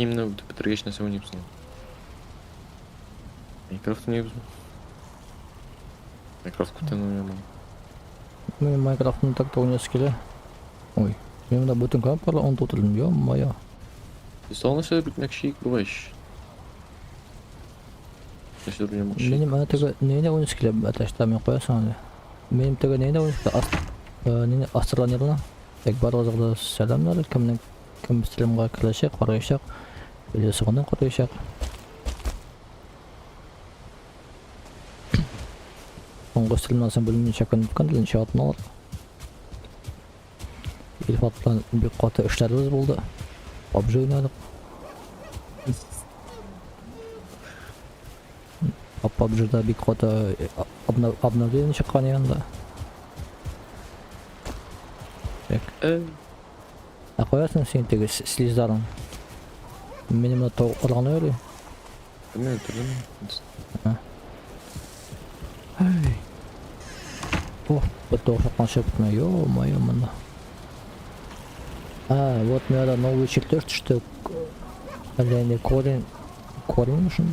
кийимни бітіргеш нәрсе ойнайсың? Майнкрафт ойнайсың? Майнкрафт көптен ойнамадым. Мен Майнкрафтны так-то ойнайсы келе. Ой, мен мында бүтін кнопкалар ұмытып отырдым, ё-моё. Сол нәрсе бітмекші бұрғайш. Нәрсе ойнамақшы. Менің ана теге нейне ойнайсы келе, аташта мен қоясың аны. Менің теге нейне ойнайсы келе, нейне астроланерна. Тек барлығында сәламдар, кім стримға кірішек, қарайшақ, білесі ғынан қарайшақ. Онғы стримнан сан бөлімін шақын бүккен ділін шағатын алыр. Елфаттан бек қаты үштәріміз болды. PUBG ойнадық. PUBG'да бек қаты обновление шыққан егінді. Қоясың сен тегі слиздарың. Менің мұна тоғы ұрғаны өрі. Мен өлтірдім. О, бір тоғы шаққан шөптіме, ё-моё мұнда. Вот у меня новый чертеж, что корень нужен.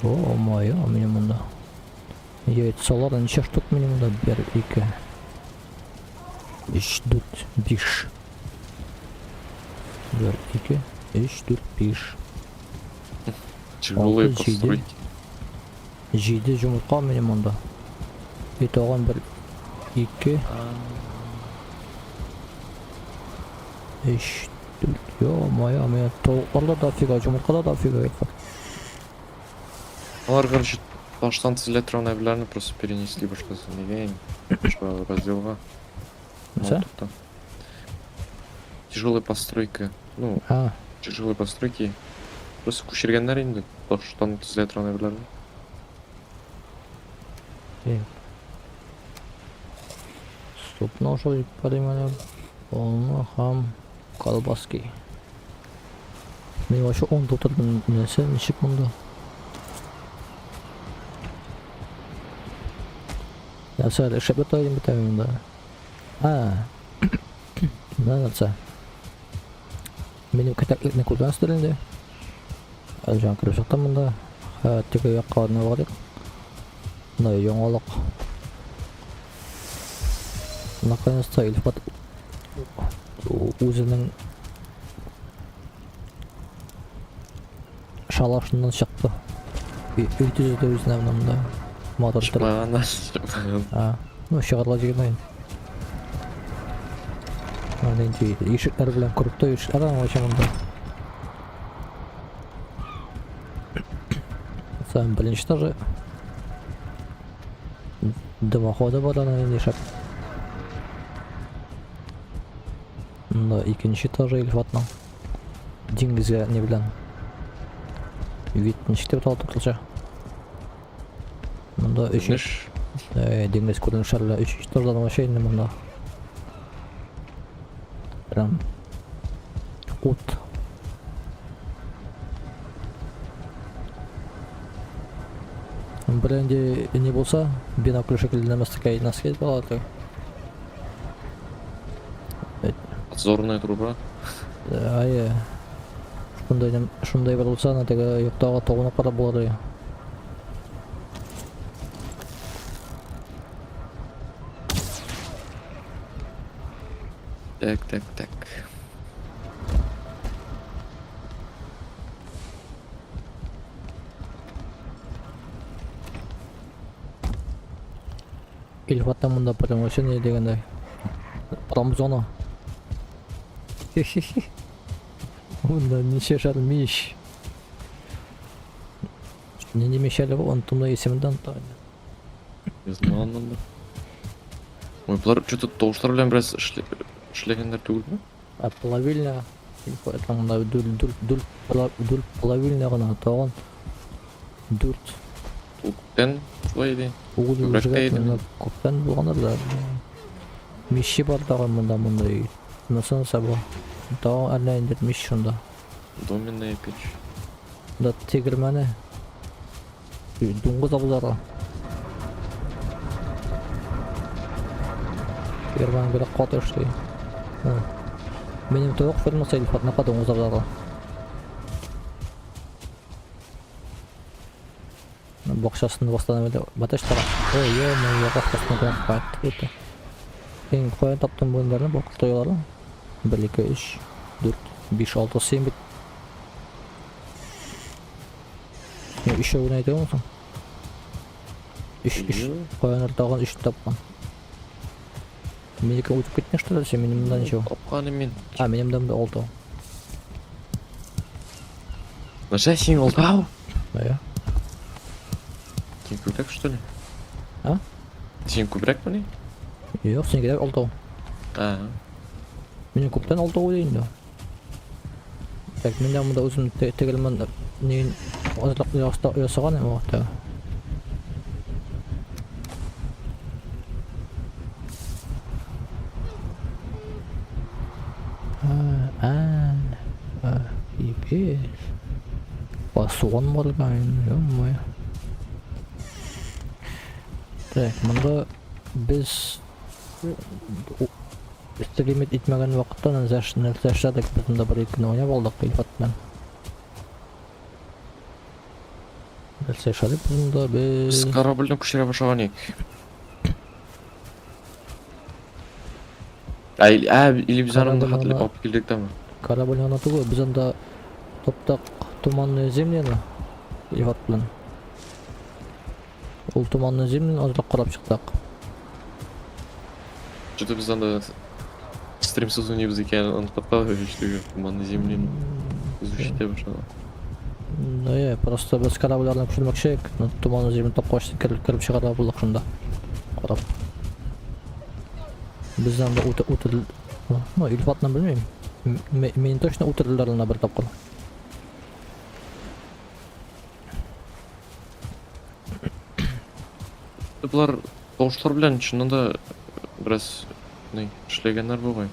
О-моё, мне мында. Яйцалар неше штук мне мында? 1, 2, 3, 4, 5. 1, 2, 3, 4, 5. Тяжелые постройки. Жейді жұмыртқа менен мұнда. Бет оған 1, 2, 3, 4, ё-моё, мен тоғырлар да фига, жұмыртқалар да фига. Олар, короче, баштан электронабиларны просто перенесли башкасы неге разделға. Все? Тяжелая постройка. Ну, тяжелые постройки. Просто көшіргендер енді баштан электронабиларны. Стоп, ножовик поднимали. Полно хам колбаски. Мен вообще он тут нәрсе нешік мұнда. Я сәл ішіп өтайын бітәмін мұнда. Нәрсе. Менің кітаклікні көрген стілінде. Әлжан кіріп шықтым мұнда. Теге яққа орны бағдық. Мына яңалық. Наконец-то Ильфат өзінің шалашынан шықты. Өйтізді өзіне мұнда мотор тұрып. Шықпаған. Ну, шығарға жеген ойын. Ешіктер білен күріпті ешіктер аңғаша мұнда. Сән бірінші тажы дымоходы бар анайын ешіп. Мұнда екінші тажы Ильфатның деңгізге не білен ветіншіктер тұтылша. Мұнда үшінші деңгіз көрдің шарлы үшінші таждан машайынды мұнда. Прям от. Бірінде не болса, бинокль шекілді нәмістікай наскет болады. Подзорная труба. Шундай бір болса, нәтігі ұйықтауға тоғына қара болады. Так. Ильфаттан мұнда промоушен дегенде промзона. Мұнда неше шар меш. Не мешали бы, он тумда есімді антайды. Не знаю, надо. Ой, бұлар что-то тоғыштар білен біраз ішлегендер түгіл бі? Плавильня. Мұнда дүл плавильня ғана тауған. Дүрт. Көптен солай дейін. Көптен болғандар да. Меші бар тауған мұндай. Насың сабы. Тауған әрнайындер меш шында. Доменная печь. Да тегірмәні. Дуңғыз абылдарға. Ферманы бирок кот эштей. Benim tavuk firma sayılıp ne kadar uzaklarda. Боксасını бастан баташ тара. Ой, я боксасını бırakıp gitti. En koyun taptım bunların bokstoyları. 1 2 3 4 5 6 7 bit. Ne işe oynaydı musun? İş koyunlar dağın 3 tapkan. Meniki uçup gitmiş что ли, менимden ничего. Тапқаны мен. Менимden de oldu. Наша сен алтау? Ja. Сен көбірек, что ли? А? Сен көбірек па не? Yok, sen gider oldu. Benim kuptan oldu o değil de. Tak menden bunda uzun tegelmen neyin azlık yasagan ama vakti. İyi. Soğan var galiba, yok. Так, mında biz streamit itmegen vaqtda nazarladik bizda bir ikki oynab oldik qiyfatdan. Nazarladik bizda biz Biz kорабльдің күшіре башаған ек. Или biz анында хатли алып келдік та ма? Корабль анаты ғой, біз анда топтақ туманный землені qiyfatdan. Ол туманный землені азырақ қарап шықтық. Что-то біз анда стрим созвонибіз екен, анықтапқа өштігі туманный землені изучите башаған. Ну, просто biz karabllardan pişirmekşek, tumanlı zemini topqaştık, kirip çıqara bulduk şunda. Qarab. Bizden de utul... No, ilfatla bilmeyim. Meni точно utullarına bir tapqal. Бұлар тоғыштар білән шынында біраз ішлегендер болғай.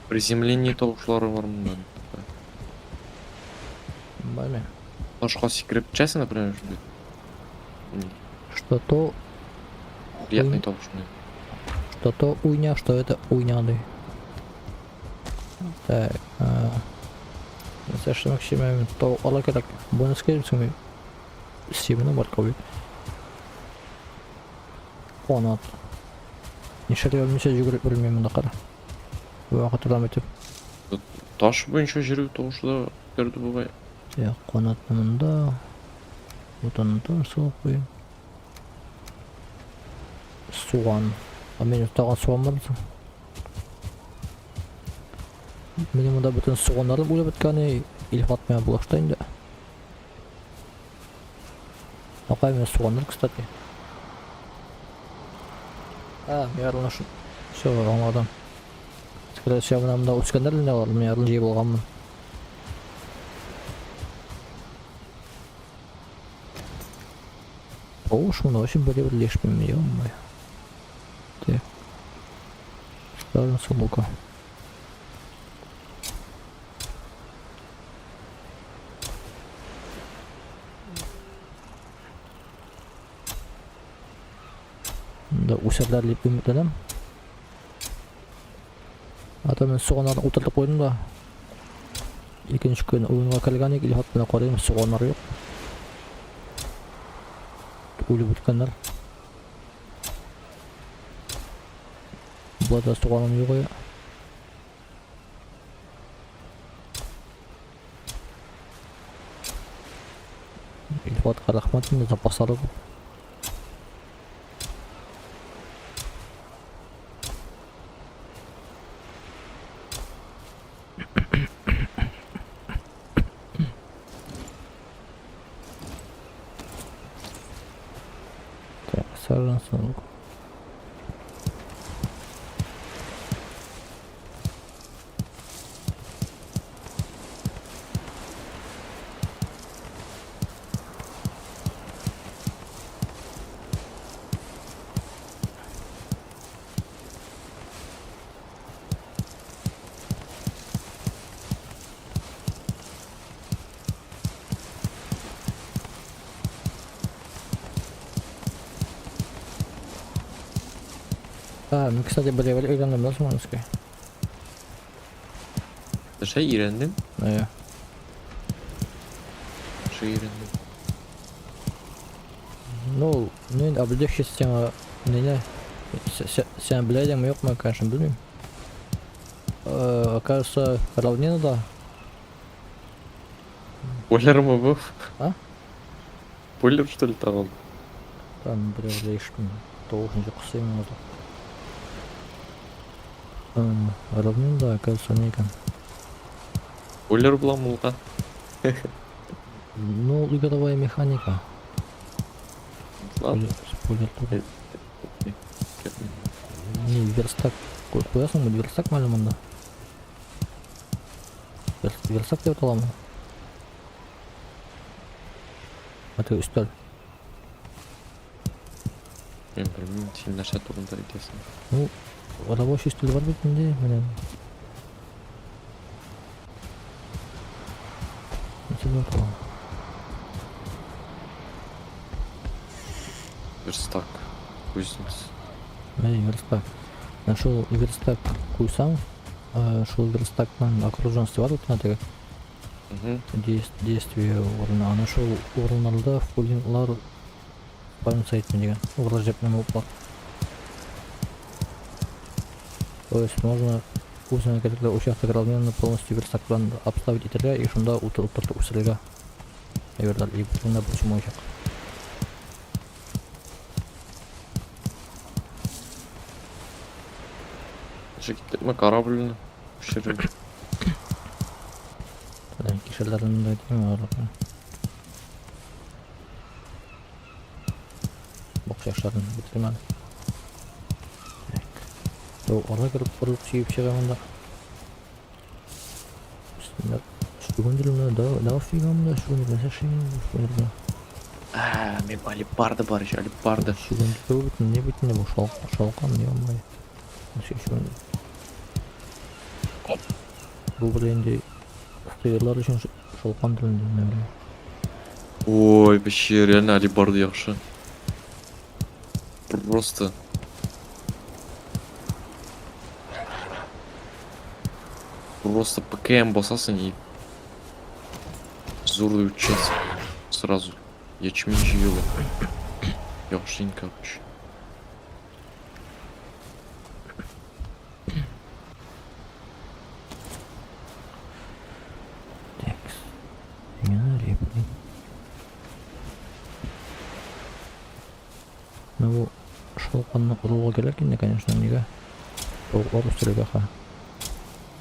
Приземление тоғышлары бар мұнда. Bilmem. Ташқа секіріп чайсың, например, Что-то... Приятный тоғыш. Что-то уйня, что это уйняный. Так, Mesela şimdi to ala gerek. Bunu sıkayım şimdi. Sistemine var kabul. Onat. Nişte ölmüşse жүгіріп ölmeyeyim de kara. Bu vakit devam etip. Таш бойынша жүру тоғышда көрді болғай. Ya qanatında. Butanında soğuk koyayım. Soğan. Benim tağın soğan var mısın? Benim burada bütün soğanları böyle bitkani ilk atmaya bulaştayım da. Bakayım ya soğanlar kıstati. Yarın şu var onlardan. Скорее всего, нам да ускандер не var, мен yarın жей болғанмын. Ош, мұны очень бір лешпеймін, ё-моё. Так. Ставим сумка. Да, усерлер деп үміттенем. Ата мен соғанарды отыртып қойдым да. Екінші күн ойынға кірген ек, илхатпен қарайым, соғандар жоқ. Өліп өткендер. Бұларда соғаным жоқ ой. Илхатқа рахматым, запасары бұл. Сажен сон. Мы, кстати, были öğrendim nasıl anlaske? Şey öğrendim. Ee, Şey öğrendim. ну, ne abilecek şey sana ne? Sen bileydin mi yok mu karşım bilmiyorum. Окажется, равнина да. Бойлер мı bu? А? Бойлер что ли тағал? Там біреу değiştim. Doğuşunca kısayım oldu. Равнина да, оказывается, не екен. Бойлер бұлам ұлға. Ну, игровая механика. Ладно. Спойлер тур. Не, верстак. Koyarsın mı? Верстак malumunda. Верстак деп аталамы? Аты үстел. Мен білмеймін, сен нәрсе турында айтасың. Ну, рабочий үстел бар бетінде, менен. Нече деп аталамы? Верстак. Кузнец. Верстак. Шул верстак куйсаң, шул верстактан окруженности бар бетінде теге. Действие орны. Ана шул орынларда фулинглар барын сайтын деген. Олар жеп неме болып бар. То есть можно өзіңе керекті участок равнины полностью верстактан обставить итергә, и шунда утыртып үсерергә. Әйберләр, и бunda почему ишак. Жігіттеріме корабліні пішіріп. Кишелерін де деймін арақы. Бақшаштарын бітірмәді. Ора кіріп бұрылып сүйіп шығамында. Шүгіндірімді, дау фигамында, шүгіндірімді, шүгіндірімді. Мен алибарды бар еще, алибарды. Шүгіндірді бітін, не бітін, не бұл шалқан, не олмай. Шүгіндірімді. Бұл бір енді сыйырлар үшін шалқан түрінде, не білейін. Ой, вообще, реально алибарды яқшы. Просто... Просто ПКМ басасың и... Зорлый участок. Сразу. Ячмень жиылы. Яқшынька вообще. Ну, бұл шалқанны құруға керек енді, конечно, неге. Тоғылар үстірге қа.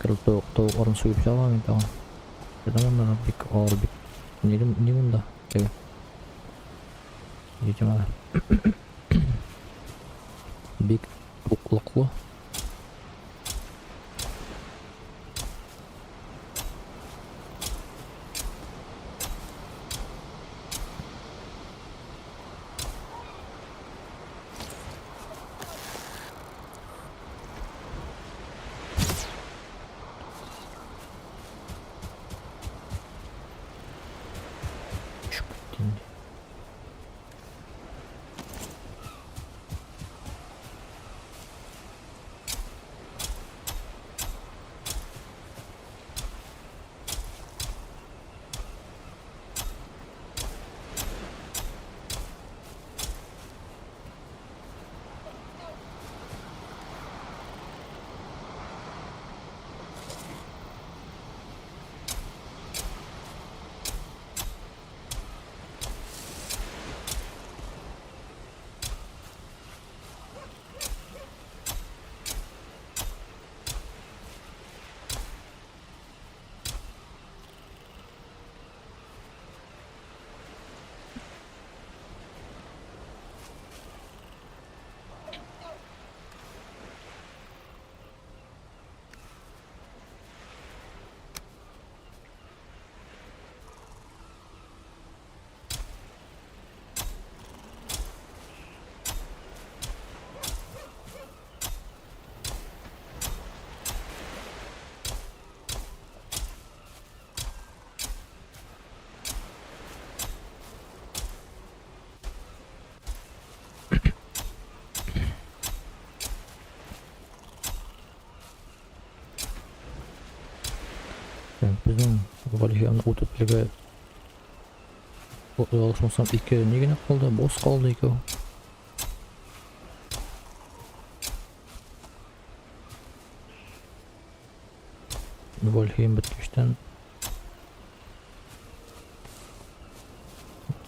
Кіріп тоғыларын сөйіп жағам енді ағын. Едім онда бек ауыр бек. Не мұнда? Теге. Етем ада. Бек ұқлықлы. Bizim Valihyan'ın otoplege alışmasam iki negene kaldı, boz kaldı iki o. Valihyan bitmişten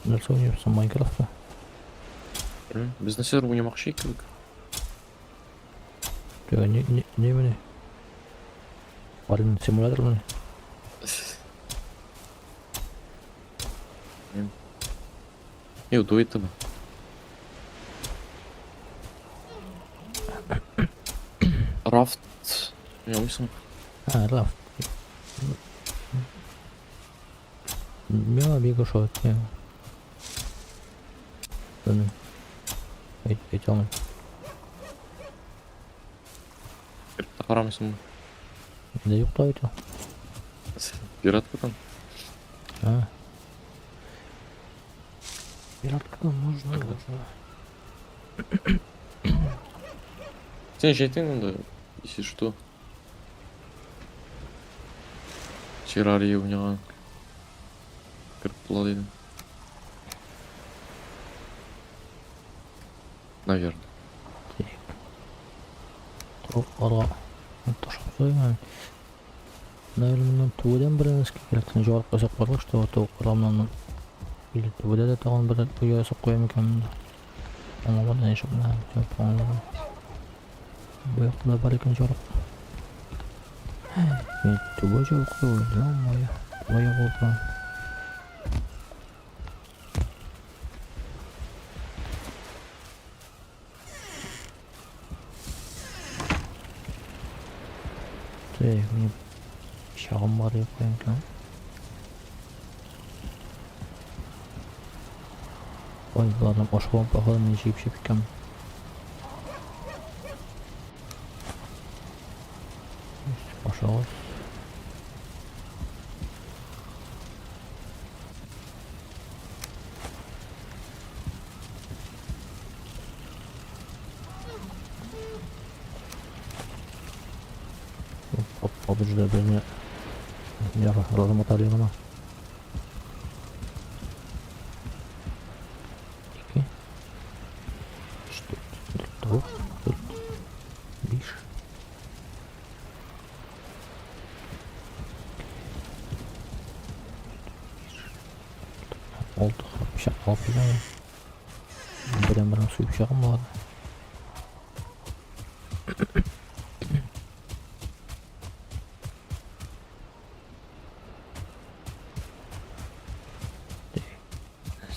nasıl oynuyorsun Minecraft'ta? Biz ne sefer oynamakçı ekledik. Ya ne mi ne? Valihyan simülatör mü ne? Yok, duetti mi? Raft. Ne yapıyorsun? Ha, Raft. Ya bir koşu ya. Ben tamam. Pirata karamıyorsun mu? Ne yok da öyle. Pirat bakalım. Ha. Пираткадан можно. Сен жетең онда, если что. Террария ойнаған. Кіріп бұла дедім. Наверное. Троп ара. Ташып қойған. Наверное, туыдан бір нәрсе керектен жауап қойсақ бар ғой, что то құрамнан или туыда да тағын бір ұясып қоям екен. Ана бар не жоқ на жауап қойған. Bu yakında var iken жауап. Туба жауап қойған, моя. Моя болған. Мне шағым бар деп қояйын екен. Ой, бұлардан қошып алып бақылы мен жейіп екенмін. Қошауыз. Abi juda bizni razım atarıyor bana. 2 3 4 5 oldu. Bıçak alpıyla birden suyu bıçağım var.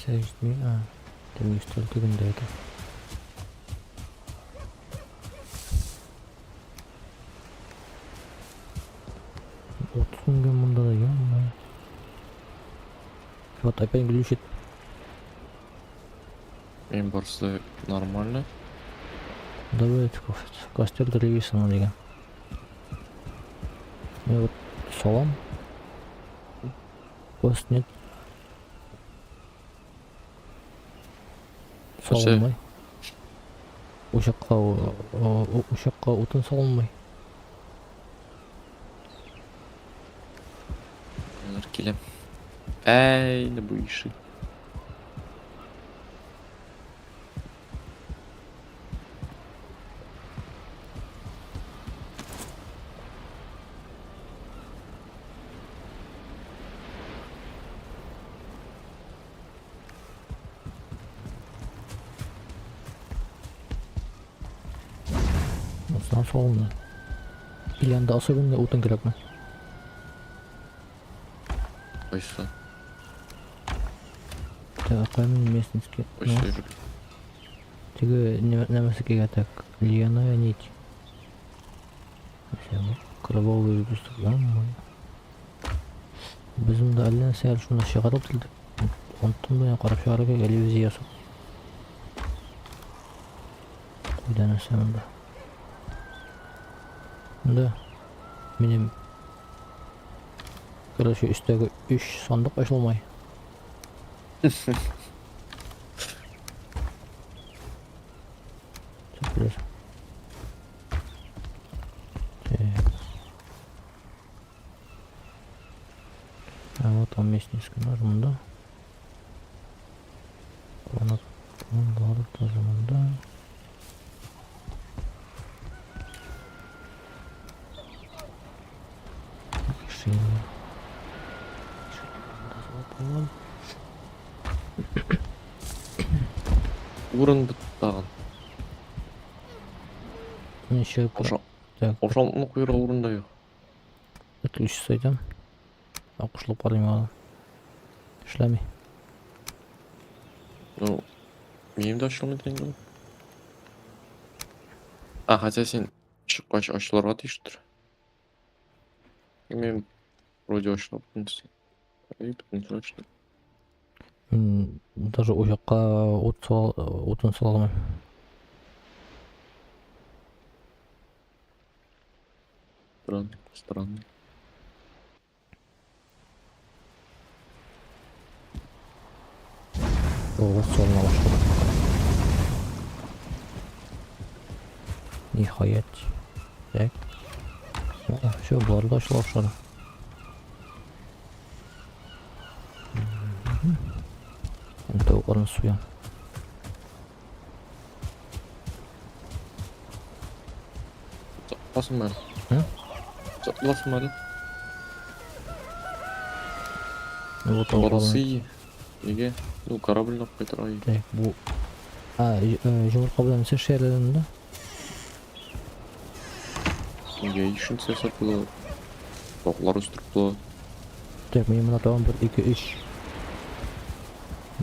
Sevişmiyor ha. Demek istiyor ki gündeydi. Otsun gün bunda da yanmıyor. Вот опять глючит. Мен барысы нормально. Давай костер древесина деген. Мен вот салам. Кост нет. Салынмай. Ошаққа отын салынмай. Келем. Әй, не бұйшы. Осыдан салынды. Или анда особенно отын керек ме? Қайсы. Қоймен местностьке. Қайсы. Теге немесе так. Льняная нить. Кровавый выпуск. Bizim de eline seyir şunu çıkarıp dildik. Ondan da yakarıp şarkı geliyor yazıp. Bir tane sen de. Da benim karşı üstteki 3 sandık açılmay. Sürpriz. Там местность нажмында. Канат барлык нажмында. Урын быттаган. Нече так, Ошондун куйругу урында жок. өтүлүш сойдам. Акышлып барайım ага. Ишлеми. Ну, менин да ошол менен тең. А, хотя сен чыккач ачыларга тийиштир. Мен вроде ачылыптын. Бүтүн ачты. Даже у жакка отун сала алмайм. Странно. От салына баштадым. Нихаят. Так. Все, барды ачыла баштады. Тавукларын суям. Басым әлі. Басым әлі. Вот Барысы iyi. Неге? Ну, корабль алып кайтырга iyi. Так, бу жумурка менен сеш жерлеринде. Неге ишин саясат было? Токлар өстүрүп было. Так, мен мына тагын 1 2 3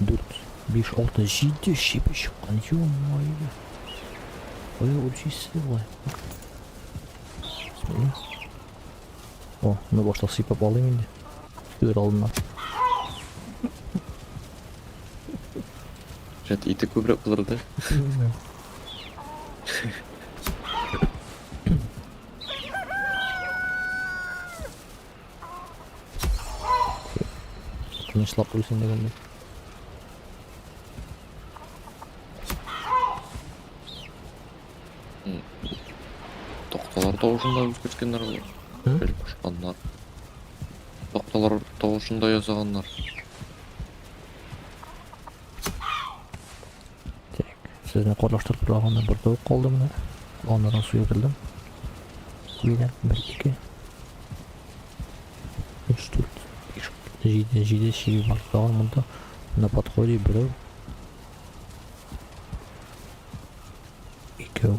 4 5 6 7 шипи чыккан. Ё-моё. Ой, учись давай. О, ну баштап сыйпап алайым инде. Өр алдына. Жат ити көбүрөөк кылыр да. Тынычлап ölсün дегенде. Токтолор тогушунда өзгөрткөндөр бар. Бел кушкандар. Токтолор тогушунда жасагандар. Так, sizni qo'llaштырып турганда bir tovuq qoldi mana. Ondan suya kirdim. Suydan 1 2 3 4 7 шиги бар. Тагын мында на подходе бирөө. Экөө.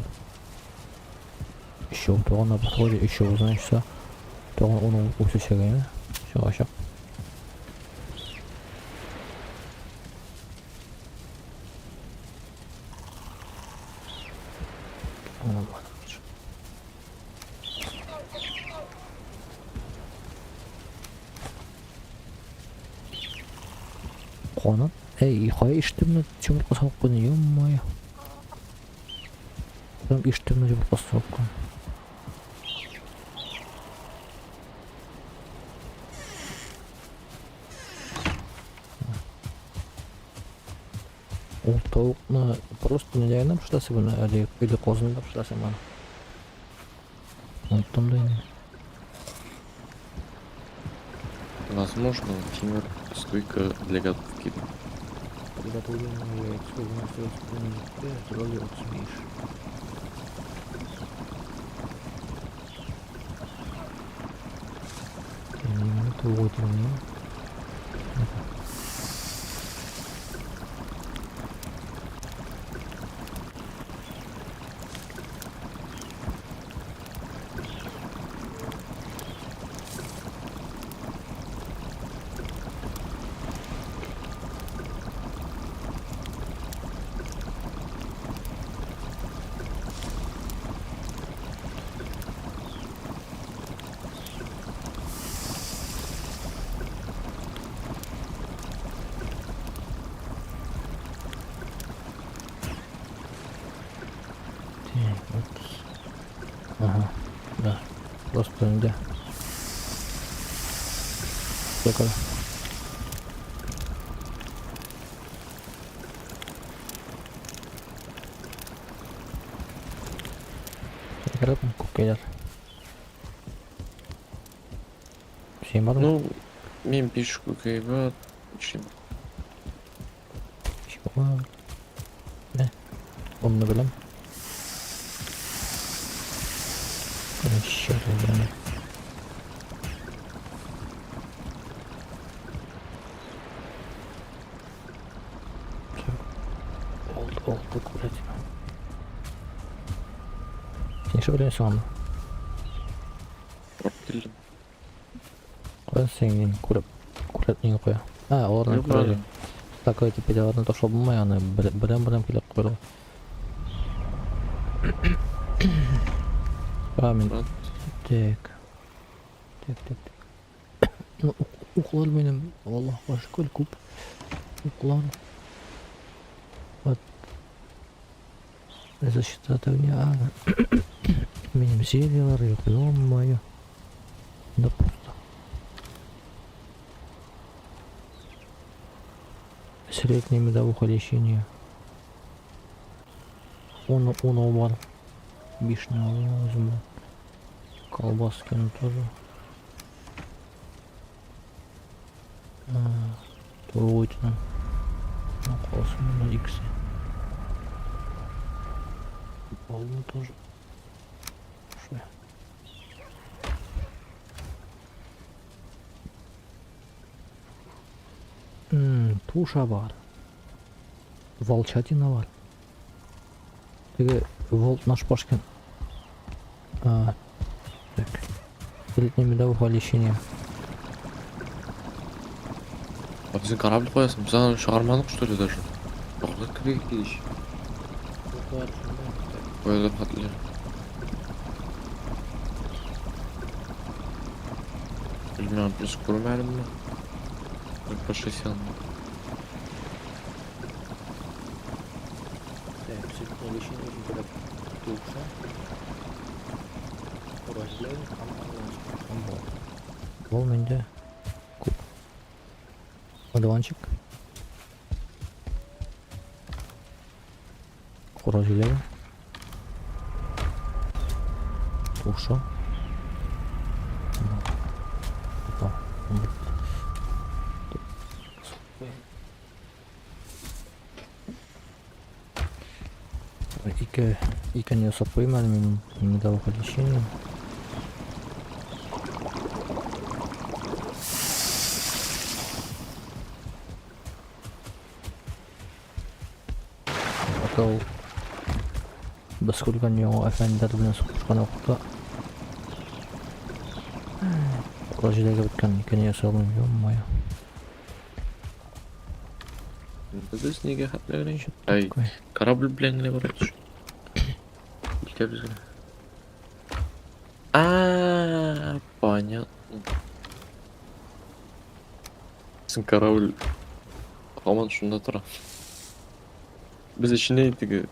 Еще тагын на подходе еще значится. Тагын onu өсөшөгөн. Все, ашак. Қонат? Қай іштімні жұмыртқа салып қойды, ё-моё. Прям іштімні жұмыртқа салып қойды. Ол тауықны просто не дайынам шыдасы бұны, әлі қозындап шыдасы маны. Ұнттым да енді. Возможно, Тимур стойка для готовки. Приготовленное яйцо выносилось в планете, здоровье отсмеешь. Минуту утреннего. Ага, да, просто нельзя. Только. Грабим кукейлер. Всем бар. Ну, Мен пешку кайбат. Ишим. Чего? Ne? Onu bilem. Şöyle yani. Oldu kuret. Sen şu biliyorsun ama. Барып келдім. Ben senin kuret niye koya? Ha oradan Yok kuret. abi. Такой типа oradan taşla bulma yani. Birem kelip koyalım. Amin. Брат, Tek. Tek. Uqlar benim. Allah aşkına kup. Uqlar. Вот. Защита не Benim zilyalar yok. Ё-моё. Да пусто. Средний медовухолещение. Он бар. Вишня возьму. Колбаскину тоже. Точно. Ну, классно, на иксе. Полно тоже. Что я? Туша бар. Волчатина бар. Теге волк наш пашкин. Так. Средний медового лечения. а біздің корабль қоясың? Біз аны шығармадық, что ли, даже? Жоқлар кірге келеш. Қойылып қатылар. Bilmiyorum, плюс көрмәлім ма? Пошесен. Так, средний лечение уже туша. Уразлен, Бол менде. Куп. Одуванчик. Куразилева. Туша. Опа. Ике не сапойма, не дал лечения. Atau баскөлгөн яңа әфәндәр белән сугышкан вакытта Ложидәге беткән икән ясалым, ё-моё. Біз неге хәтләгән? Ай, корабль белән генә бара төш. Илтә безгә. Понятно. Bizim корабль һаман шунда тора. Biz içine теге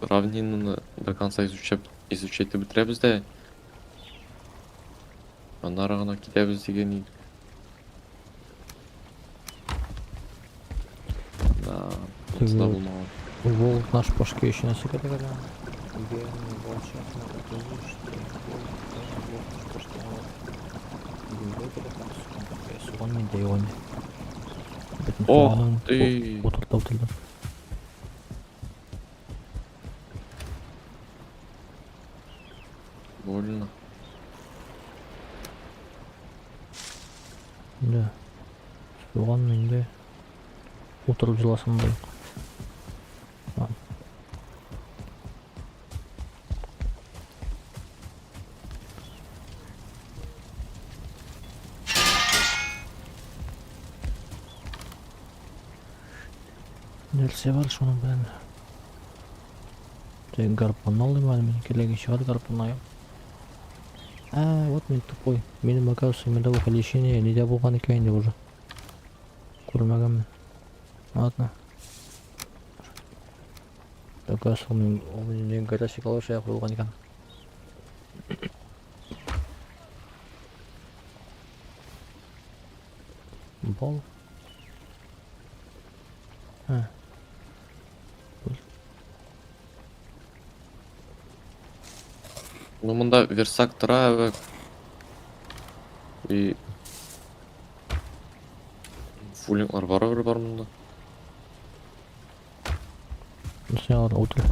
равнинаны до конца изучать бетерәбез дә. Аннары гына китәбез дигән идек. Да, монда булмаган. Волк наш пашка еще на секретаря. Ох ты! Больно. Да. Суган менде. Отырып жыласам да. Нәрсе бар шуның белән. Теге гарпун алыйм әле мен киләге шагат гарпун алыйм. Вот мен тупой. Минем оказывается медовое лечение нельзя булган икән инде уже. Күрмәгәнмен. Ладно. Оказывается мен горячий калоша куелган икән. Бал. Ну, монда Версак тора и Фулинглар бар мында. Sen alır otur.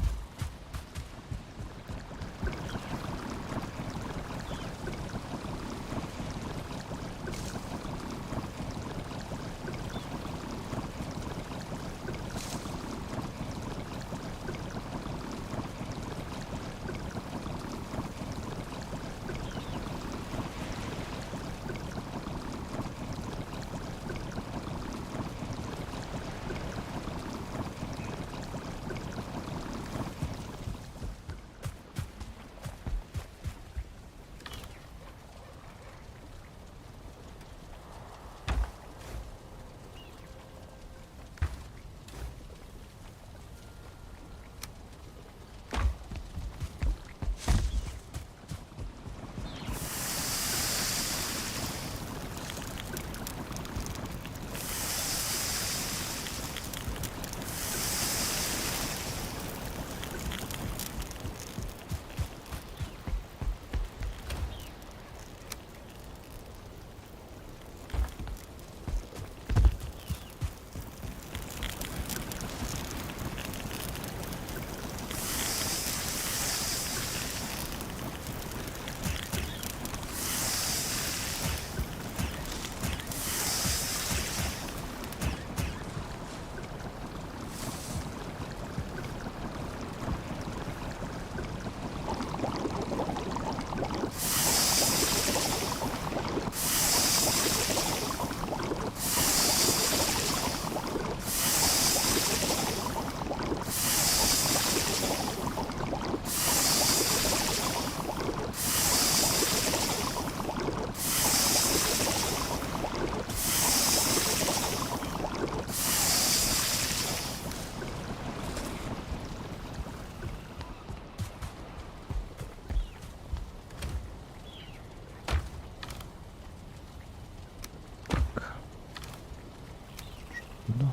No.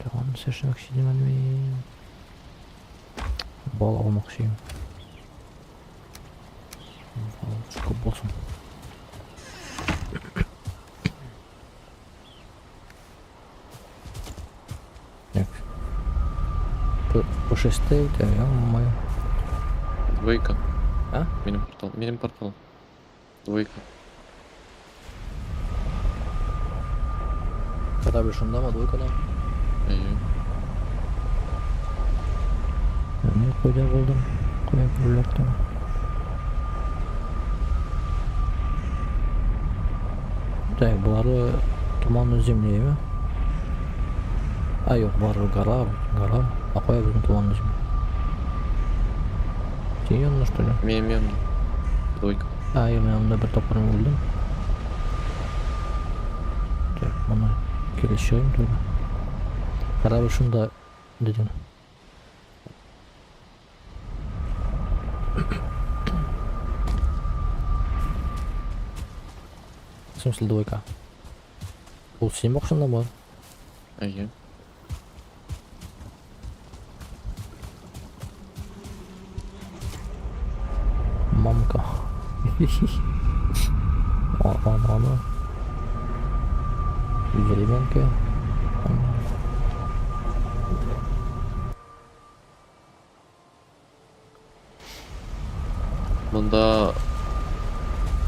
Devam seçmek için ben bir bal almak şeyim. Çıkıp olsun. Нет. По 6 у тебя, ё-моё. Двойка. А? Миним портал. Двойка. Karabi şunda mı? Двойкада mı? İyi. Ne koyda buldum? Koya buralarda mı? Так, бұлары тұманның земле ме? А, жоқ, бұлары гора. А қоя біздің тұманның земле. Сен yanına что ли? Мен. Двойка. А, я мында бір топырын өлдім. Так, мұны келешейім тоже. Қарабы шында дедің. В смысле двойка? Бұл сен бақшында бар. İyi. Мамка. Ana. Güzel benimki. Мында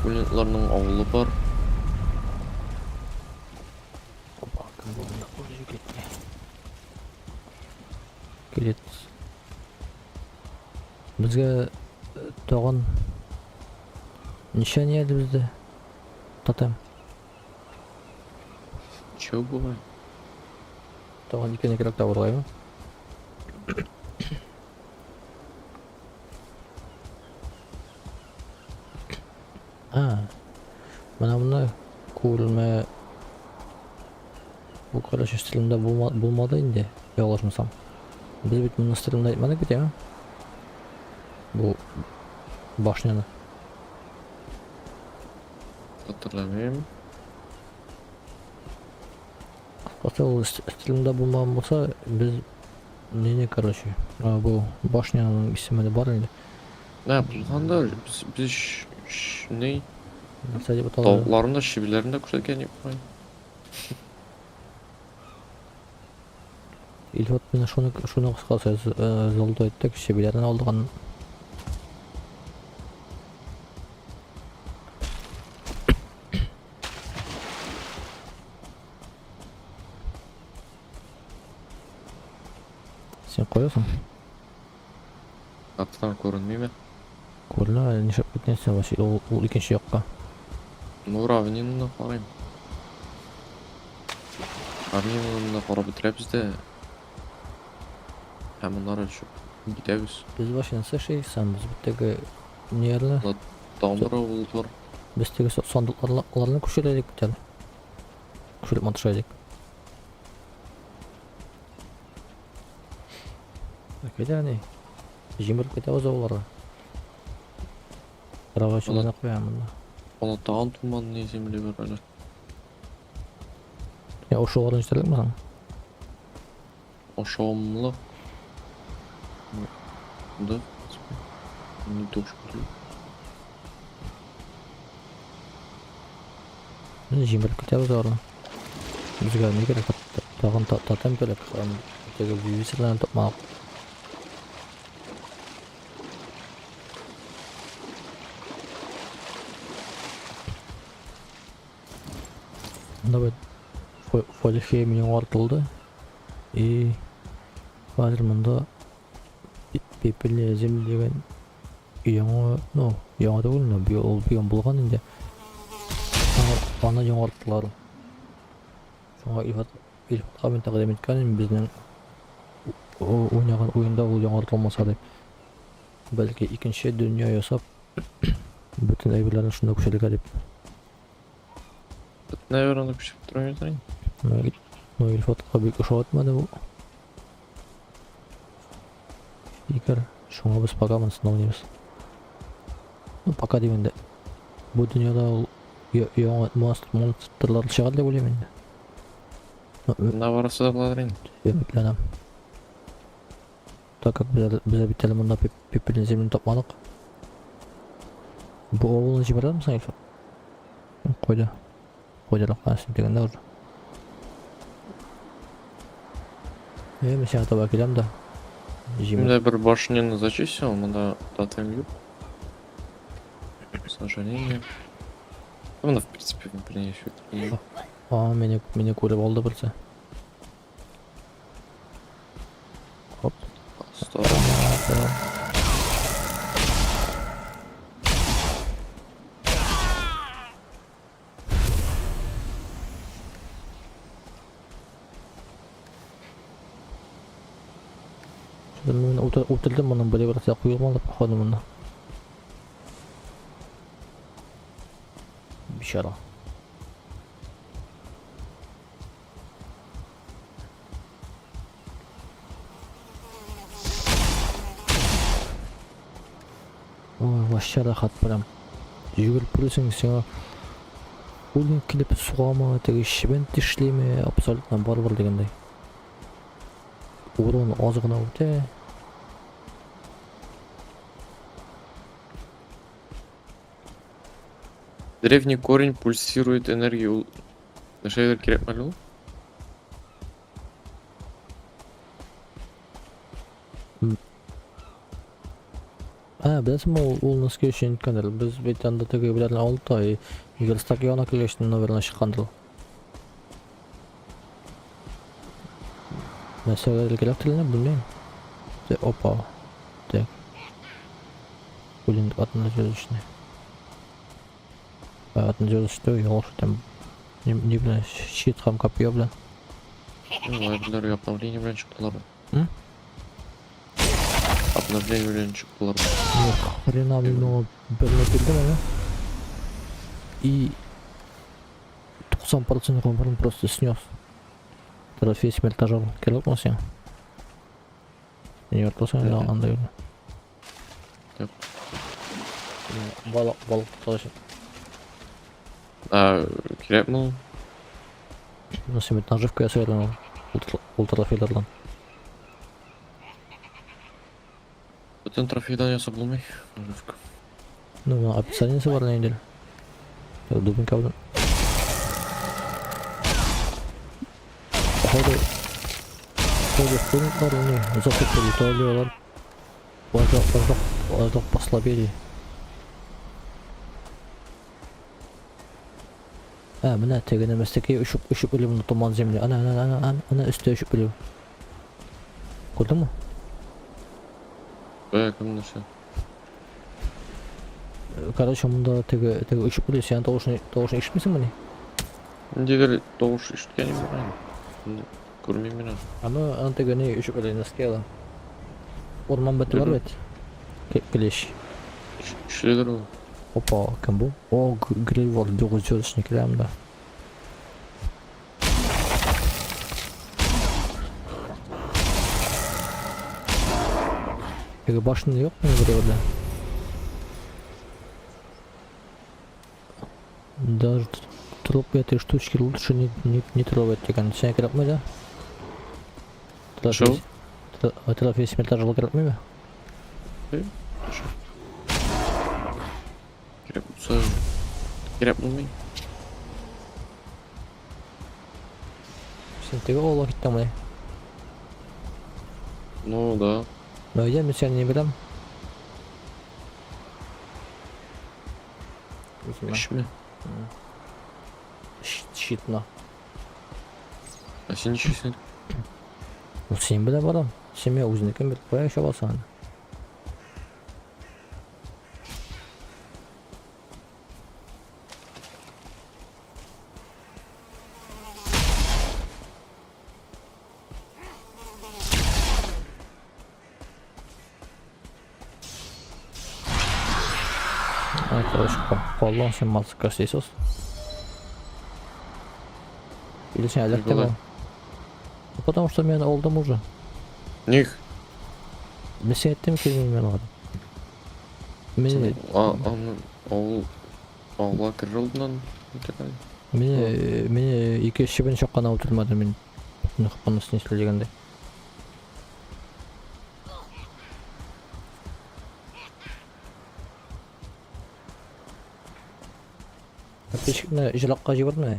фулингларның авылы бар. Келет. Бізге тоғын нишан еді бізді татам. Чё бывает? Тоғын екені керек табылғай ма? Мына көрілме бұл қарашы стилімде болмады енді яғылашмасам. Біз бит мұны стилімде айтмады бит, я? Бұл башняны. Hatırlamıyorum. Қысқасы ол стилімде болмаған болса, біз нене короче, бұл башняның исімі де бар енді. Ne bulganda biz ne Sadece bu talı. tavuklarında şibilerinde kuşarken yapmayın. Ilfat meni şunu kıskasa zolda ettik şebilerden aldığın sen koyuyorsun. Attan görünmeyme. Kurla nişap bitnesi başı o ikinci yokka. Ну, равнинно қарайм. Равнинно қарап бітіреміз де. Әмінлары жүріп кетеміз. Biz başınsa şey sen biz bitteki niyerle Дауымдары ол бар. biz teki sandıklarını kuşuylaydık bir tane. Kuşuylayıp matışaydık. Bakaydı hani. Jimurip kete o zavulları. Kıravaşılarına koyayım bunda. Оны тағын туман не земле бар әлі. Ya o şoğların işlerlik mi sana? Ошауымлы. Да. Не точно. Jimurip kete o zavulları. Bizga ne gerek? Tağın tatam gerek. Teki büyüsülerine topmak. Bunda böyle folifiyem yoğurtuldu. Hazır bunda pepeli ezim degen yağı da olmuyor. Bir yol bulgan indi. Bana yoğurttular. Sonra İlfat abi takdim etken bizden oynayan oyunda o yoğurtulmasa da belki ikinci dünya yasap bütün evlerin şunda kuşalık edip Наверное, пішіп тұрайын тұрайын. но Ilfat'a bir kuş atmadı bu. Егер şuna biz bakamazsın oynayız. Baka diyeyim de bu dünyada monsterlar çıkardı da bileyim de. Мына барысы да бұладыр енді. Ümitlenem. Так как bize bir telefonda pepelin zemini topladık. Bu oğlunu jiberer misin Ilfat? Koydu. Koydu ben degende orada. Mesela tabi bakacağım da. Мында бір башнені зачистил, мында датаем юг. Сожаление. Мында, в принципе, принесет. Aa beni көріп aldı birisi. Hop. Стоп. Ben oturdum bunun böyle biraz yakıyor bakalım bunda. Bir şey ara. Başa rahat bıram. Жүгіріп көрсең сеңа өлген келіп суға ма теге шибент ішлей ме абсолютно бар дегендей. Урон азғына өте. Древний корень пульсирует энергию. Нашайдер керек мәлі ол? Білесің ол насыл кешен еткендер. Біз бейтанда теге білерін алды да егер стакиона келешін наверное шыққандыр. Mesela gerektiğini bilmiyorum. Opa. Tek. Bugün atın çözüşüne. Atın çözüştü yol şutem. Ne bileyim shit ham kapıyor bilen. Лайблер обновление bilen çıktılar. Hı? Обновление bilen çıktılar. Yok. Hırına bilmiyorum. Bildim ama. И 90% ромбарын просто снес. Трофей смельтажом керек ма сен? Не ортосың да андай өлі. Yok. Балық талашы. Керек mi? Ну сен наживка ясайрын ол трофейлерден. Bütün tрофейден ясап болмай. Ну описаниесі бар нейдер. Дубин кабдың. Bunlar onu uzatып söylüyorlar. Bazı послабее. Мына тегенеместeki üşüp ölümünü tuman zemli. Ana üstte üşüp ölüm. Gördün mü? Кімді ше? Короче, мында теге üşüp ölüyor. Sen doğuşunu işitmişsin mi? Дегер тоғыш ішткенім бар. Көрмейм мен. Аны тегene üşüp ölüyor. Nasıl ki adam? Orman beti var bet. Kileş. Ішледір ол. Опа, кім bu? O grill var. 900 kirem da. Peki başında yok mu böyle? Даже труп этой штучки лучше не трогать, деген. Sen кіріп да? Шо? Трофей смерта жылы кіріп ме? Шо? Керек болса... Керек болмай. Sen tege oğla gittin mi? Ну, да. Öyle mi sen ne bileyim? Ішме. Щитно. А сен нешесің? Sen bile varım. Sen mi uzunken bir koya yaşa basan. Короче, коллон sen мазык кастейсіз. Или sen әлек Николай. Потому что мен oldum уже. Нех? Не сеттім келмей мен оған. Мені Аула кірі алдынан? Мені екі шибін шоққан аутырмады мен. Бұны снесли дегенде. Пешкіні жылаққа жібірді ме?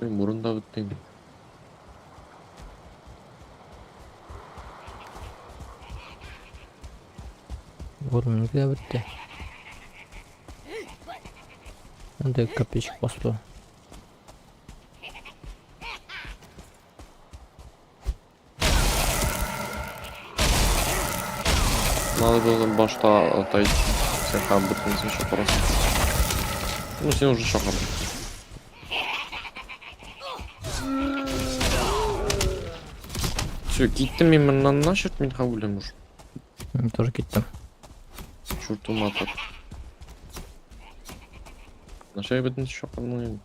Мен мұрында біттен. Бұрыныңғы да бітті. Әнде копейчик баспы. Надо было башта отойти. Sen kan bıkkınsın şokarasın. Ну, sen уже şokardın. Все, gittim ben bundan naşırt min kabulüm уже. Тоже gittim. Şurtumu atar. Naşay bıdın şokardın.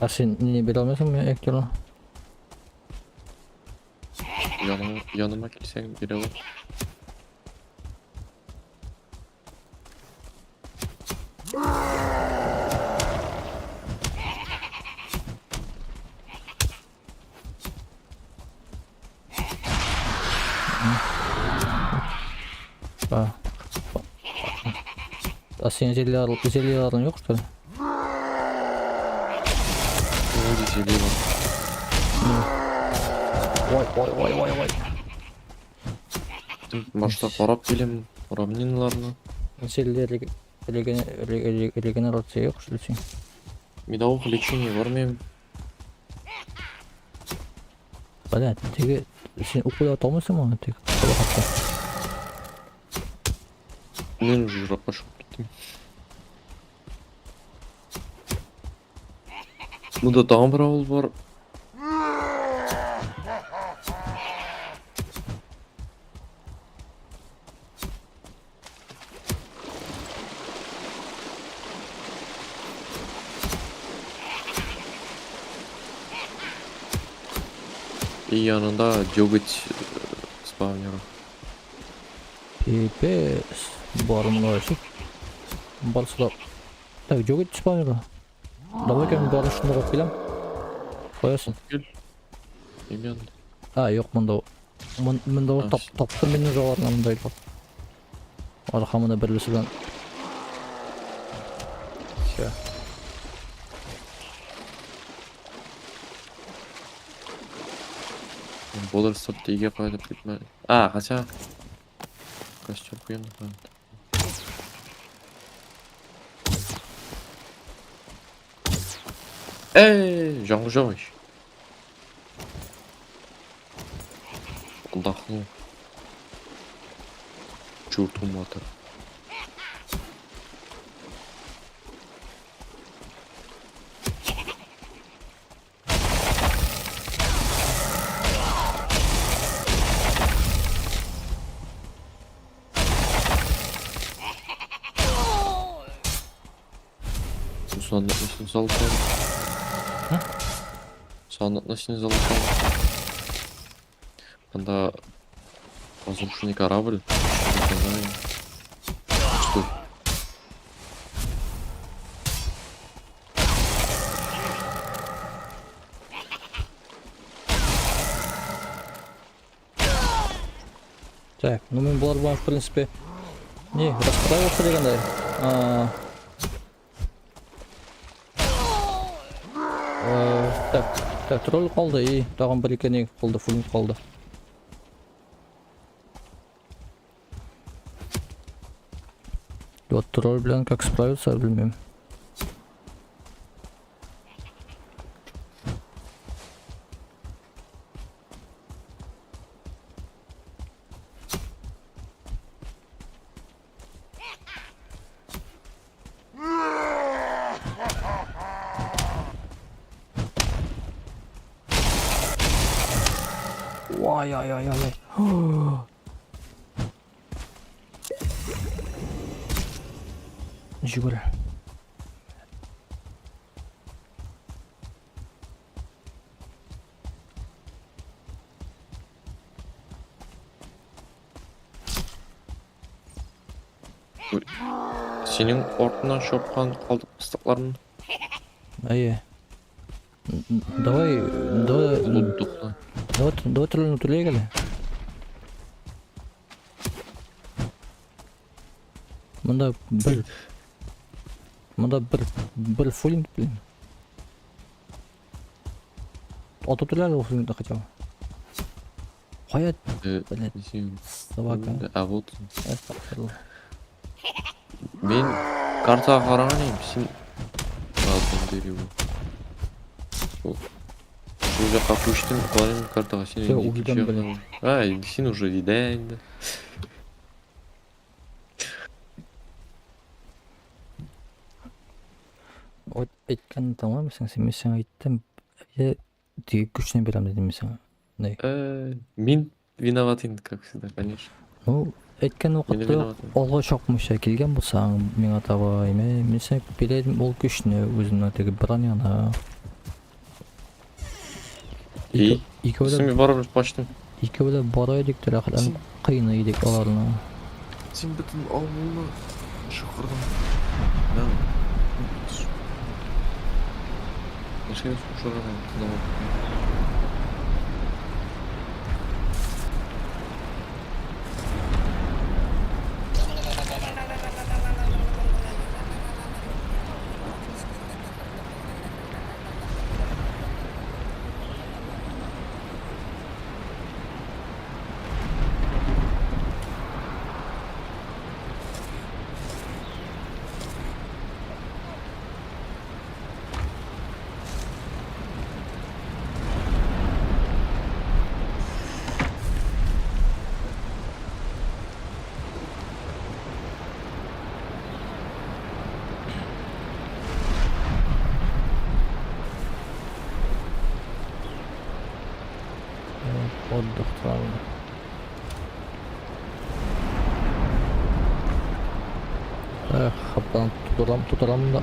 Sen ne bilemezsin mi ekranı? Yanıma gelsen biri var. Senin zelilerin yok işte. Ne diyeceğim Vay. Başta qarab келем, равниналарына. Зелилер регенерация yok что ли? Медовых лечение бармайм. Понятно. Теге сен укуй атамысың мына тек. Мен уже жыраққа шығып кеттім. Мұнда тағы бір ауыл бар. И yanında Jogurt спавнері. Пипец. Барымын ойшып. Барсылап. Так, жогет спавнері. Давай кен барын шunda коюп келем. Коесуң. Gel. Emin. Жок, мында А, топтун менен жогоруна мындай топ. Аркамына бирлешип. Всё. Болар сапты иге кайтып кетме. Кача. Костюм кыйын. Жаңы жок иш. Алдахну. Чуртум атыр. Санатнасını залышам. Санатнасını залышам. Анда разрушенный корабль. Не знаю. Стой. Так, ну мен булар в принципе, не, расправился дегенде. Так, тролль калды, и тагын бир экени калды, фул калды. Вот тролль белән как справиться, билмим. Ай. Жүгір. Senin ortadan şopkan kaldık ıslıkların Әйе. Давай ұлттықны. тролльны түлейік әлі. Мында бір фулинг, блин. Отып түлі әлі фулингді хотя бы. Қоят, блин, собака. А вот. Астағфирулла. Мен картаға қараған едім, сен алдын дереу. Сол жаққа көштім, қалайым картаға сен Всё, увидим, блин. Енді сен уже вида енді. Вот айтқанын тамамысың, мен сен айттым, тегі күшіне берем дедім мен сен. Мен виноват енді, как всегда, конечно. Ну, айтқан уақытта олға шоқмыша келген болсаң, мен атабай, мен сен бередім ол күшіне өзімнің тегі броняна. Сен барып баштым. Екеуі бара едік тірақылан қиын едік оларына. Сен бүтін ауылны шықырдың. Нешкен шықырдың тыңдамадым. Отдых правильно. Хапан тутарам да.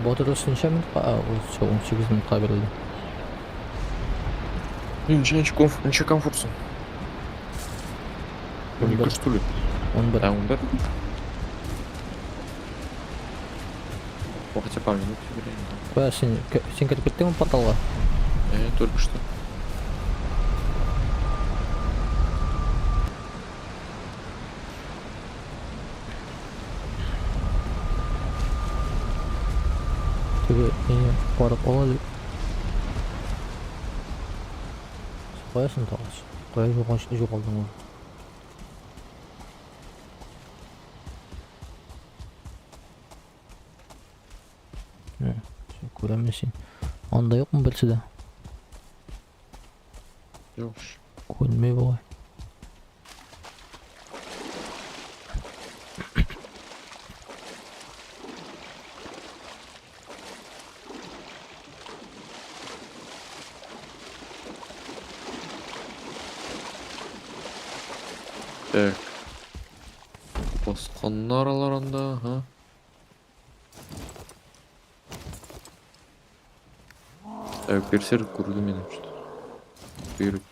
Бодырос неше минутқа? Ол 18 минутқа берілді. Неше комфортсың? 12 что ли? 11. Да, 11. О, хотя пару минут времени. Қоя, сен кіріп кеттің бе порталға? Только что. Түгі не барып алады. Қоясың тағыз. Қоя жоғалдың ғой. Көремесің. Анда жоқ му білсі де? Жоқ. Көрмей болай. Так. Басқанның араларында, ха? Так, берсерк көрді менің что-то. Беріп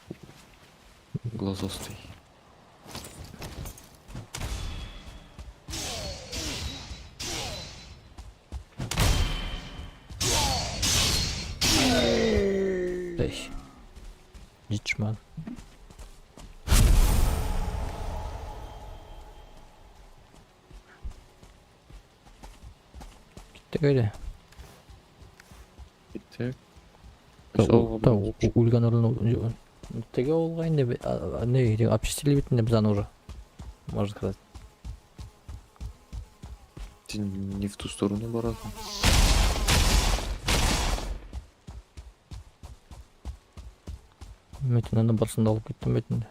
глазастый. Эй. Дичман. Кеттік öyle. Кеттік. Ульган орын. Теге олғайын деп, не, обществили бетінде біз аны уже. Можно сказать. Ты не в ту сторону барады. Метін ана барсында алып кеттім бетінде.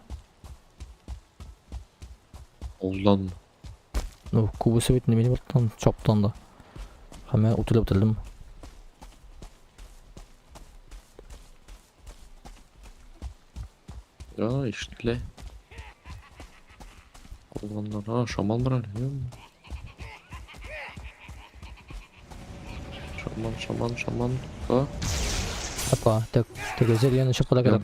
Олдан. Ну, кубысы бетінде мені бұрттан чоптан да. Мен ұтылып өтілдім. Да, иштіле. Олғандар, шаман бар әлі. Шаман. Ха? Опа, так, зельяны еще подогрел.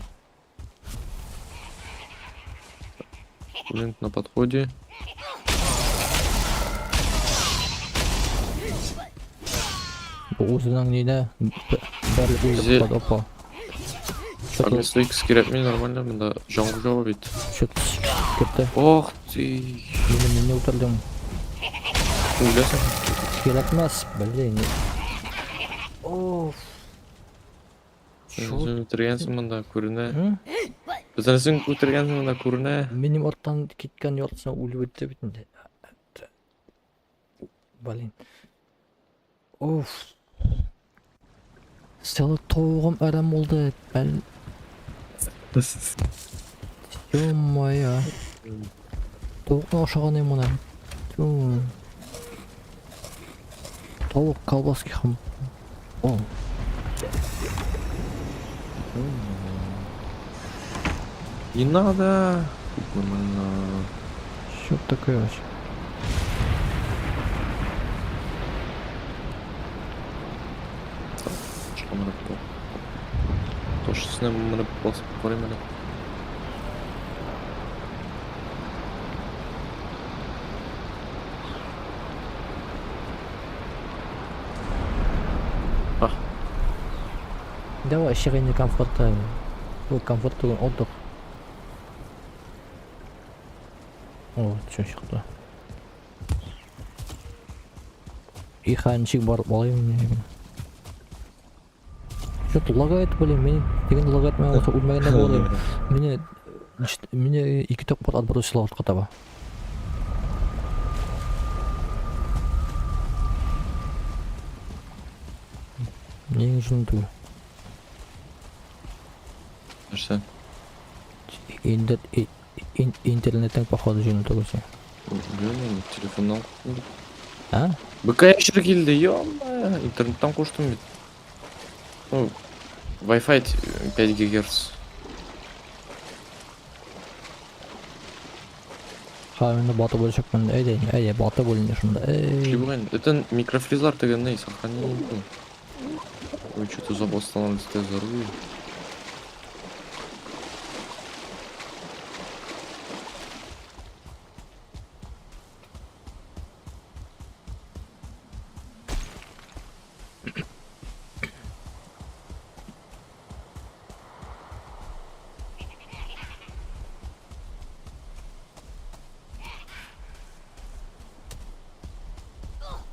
Студент на подходе. Бұл өзінің нейді бәрлік Зе- өйіп опа. Агнесті икс керек мен нормально, мында жаңғы жауап ет. Что-то кетті. Ох ты. Мені өтілдім. Ойласың. Келетмес, блин. Оф. Сен өтіргенсің мында көріне. Hı? Сен өтіргенсің мында көріне. Benim ortadan gitken yolcusuna ulu bitti bitinde. Блин. Of. Сәлі тоғым әрем oldu. Ben... Ё-моё. Тоғын ошаған ем ona. Tavuk колбаски хам. О. Не надо. Нормально. Что такое вообще? Что мы напал? То, что с ним мы напал временно. Давай, ощущение комфорта. Комфортный отдых. О, что шықты. Иханчик барып алайын мен. Что-то лагает, блин, мені деген лагает мен осы өлмегенде болады. Мені екі тоқ бар отбросила отқа таба. Нең үшін түгі? Что? Интернеттен походу жөнін түгісі. Блин, телефоннан қоштым. А? БК яшір келді, ё-ма, интернеттен қоштым бет. Ну, Wi-Fi 5 ГГц. Қайында баты бөлшекпен, әйде, баты бөлінде шында, Фигурин, это микрофризлар ТГН, сохранил. Ой, что-то забыл останавливаться, я за руль.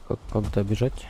Когда бежать?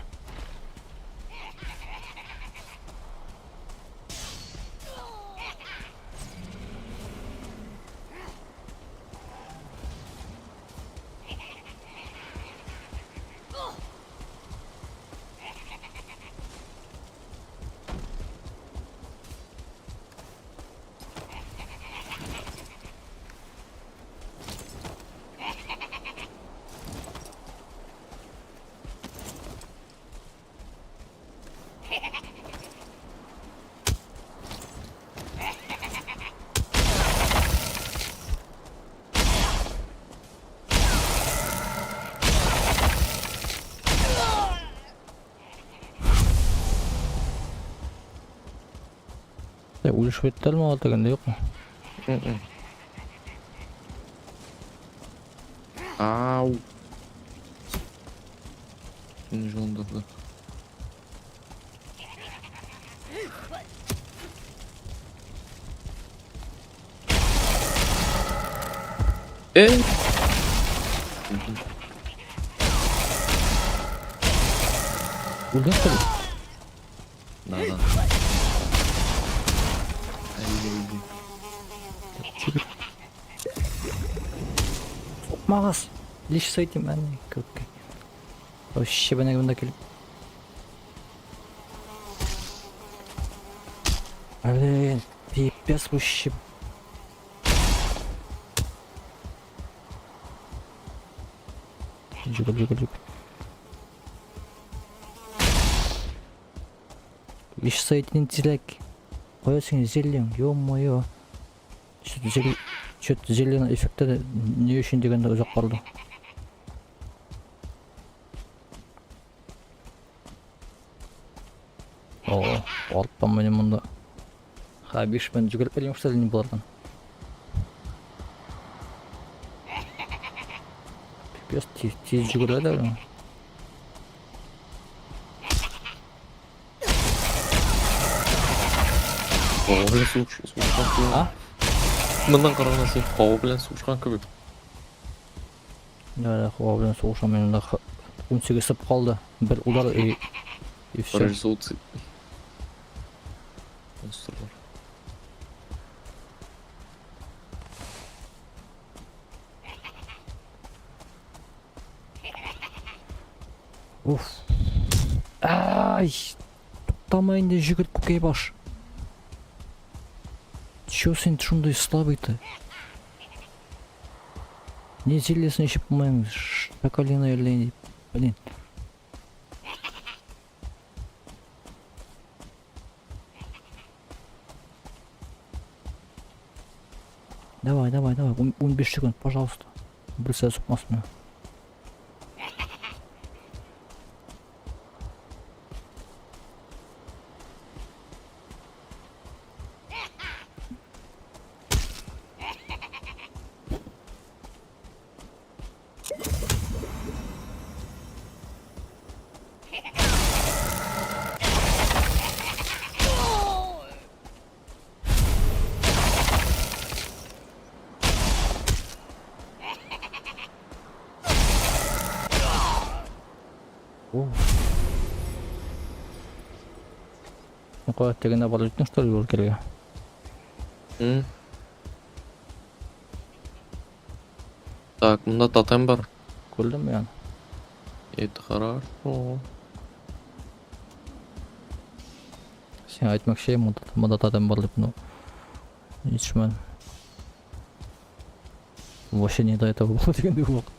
Өлішіп еттер ма дегенде жоқ mu? Ау. Мені жондырды. Өлдің бе? Да. Жүгір. Мағас. Лиш сайтым әне көкке. Вообще бәнеге мұнда келіп. Блин, пипец вообще. Жүгір. Лиш сайтын тизлек. Қоясың зелен, ё-моё. Что-то зеленый эффекті не үшін дегенде ұзақ қалды. О, алыппан менен мұнда. Биш мен жүгіріп берейін ұшталын бұлардан. Пипес тез жүгіреді. Қауы білен су ұшқан көбіп. А? Мындан қарағынан сен қауы білен су ұшқан көбіп. Қауы білен су ұшқан мен 18 сып қалды. Бір удар и все. Бірінші соуцы. Монстрлар. Уф. Ай, тоқтамайын де жүгіріп көкей баш. Чё сен шундай слабый-то? Не зелесін ішіп болмаймыз. Шакалина ерлейін деп. Блин. Давай. 15 секунд, пожалуйста. Быстро сукмас меня. Qo'yat deganda bo'lishni что ли yo'l kerak. Так, мында тотем бар. Ko'rdimmi yani? Это хорошо. Sen aytmoqchi edim, munda tadam bor deb, но yetishmadi. Вообще не до этого было degandek vaqt.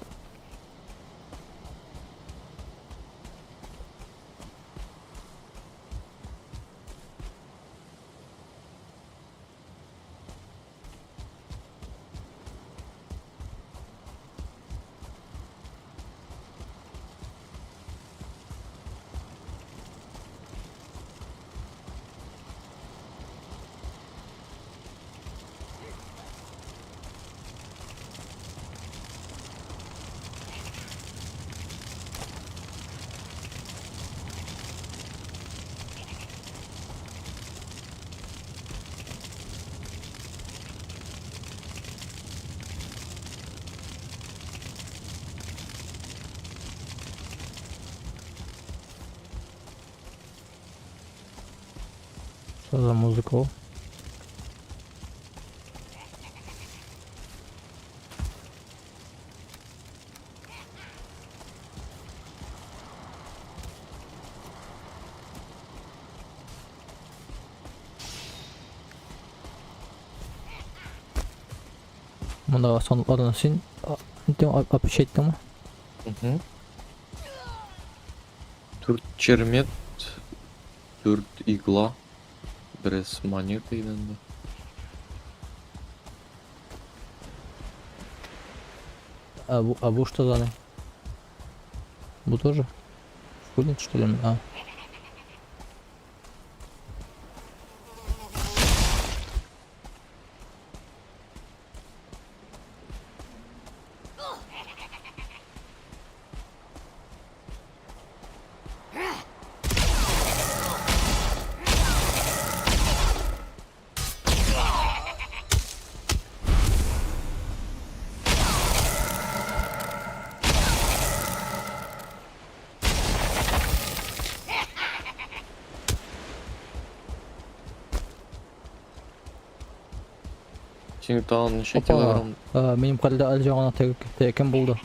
Что за музыка ол? Мындағы сондықтардан сен апыш айттың ма? Мгм. 4 чермет, 4 игла, бірес монета иленді. А бу что за? Бу тоже? Школьник что ли? А. Сен тағын неше Опа. килограмм? Менің қолда әлі жағына тәкім болды.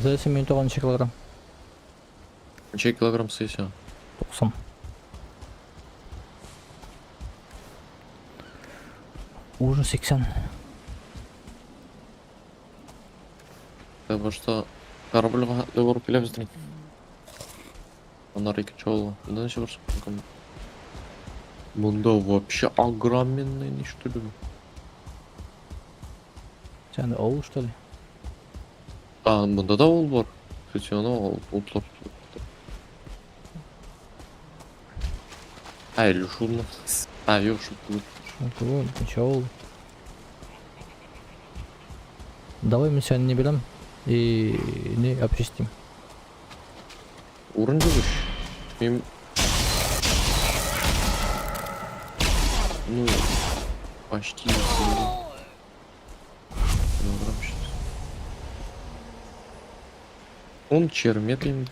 Зайсы мен 9 килограмм. Неше килограмм сыйса? 90. Уже 80. Таба что корабльға doğru келеміз дейін. Анар екінші олға. Бұнда неше барсың? Бұнда вообще огроменный не что ли? Сәнді ауыл что ли? А, бұнда да ол бар. Кстати, ол ұлтлар. А, или шумно. А, yok шутку. Ого, ничего ауыл. Давай мы сәні не берем и не обчистим. Орын жоқ. Мен... Ну, почти. Он чермет им.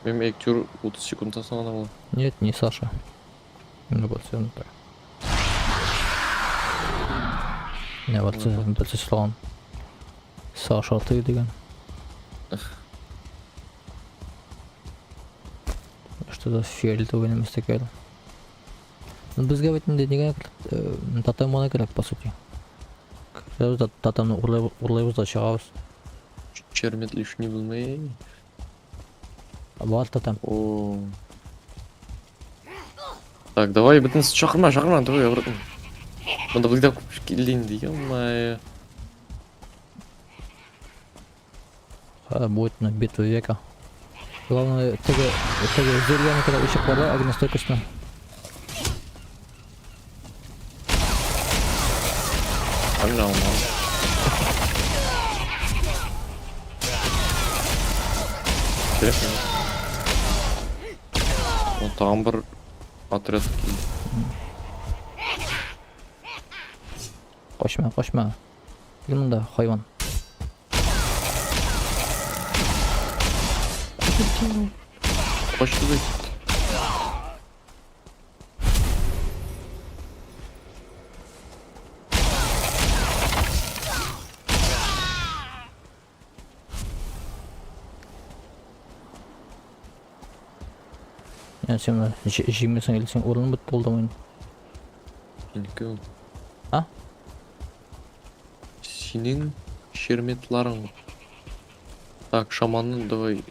Benim ektör 30 sekunddan sonra var. Нет, не Саша. Ну вот все так. Не вот это слон. Саша ты деген. Что за фиолетовый неместекер? Ну без говорить не татам мона керек по сути. Когда татам урлай зачагавс. Чермет лишний был мэй. Бар татам. О. Так, давай бітін шақырма, давай обратно. Мұнда бұлда көп келдейін дейді, ма. Будет на битву века. Главное, теге зельяны, когда еще пора, огнестойкостно. Погнал, мам. Интересно. Вот там бір отряд. Қошма. Кел мұнда, хайван. Почти выйти. Yani sen jimmesin gelsin orun bit oldu mu? Сенікі. А? Сенің шерметларың. Так, шаманны давай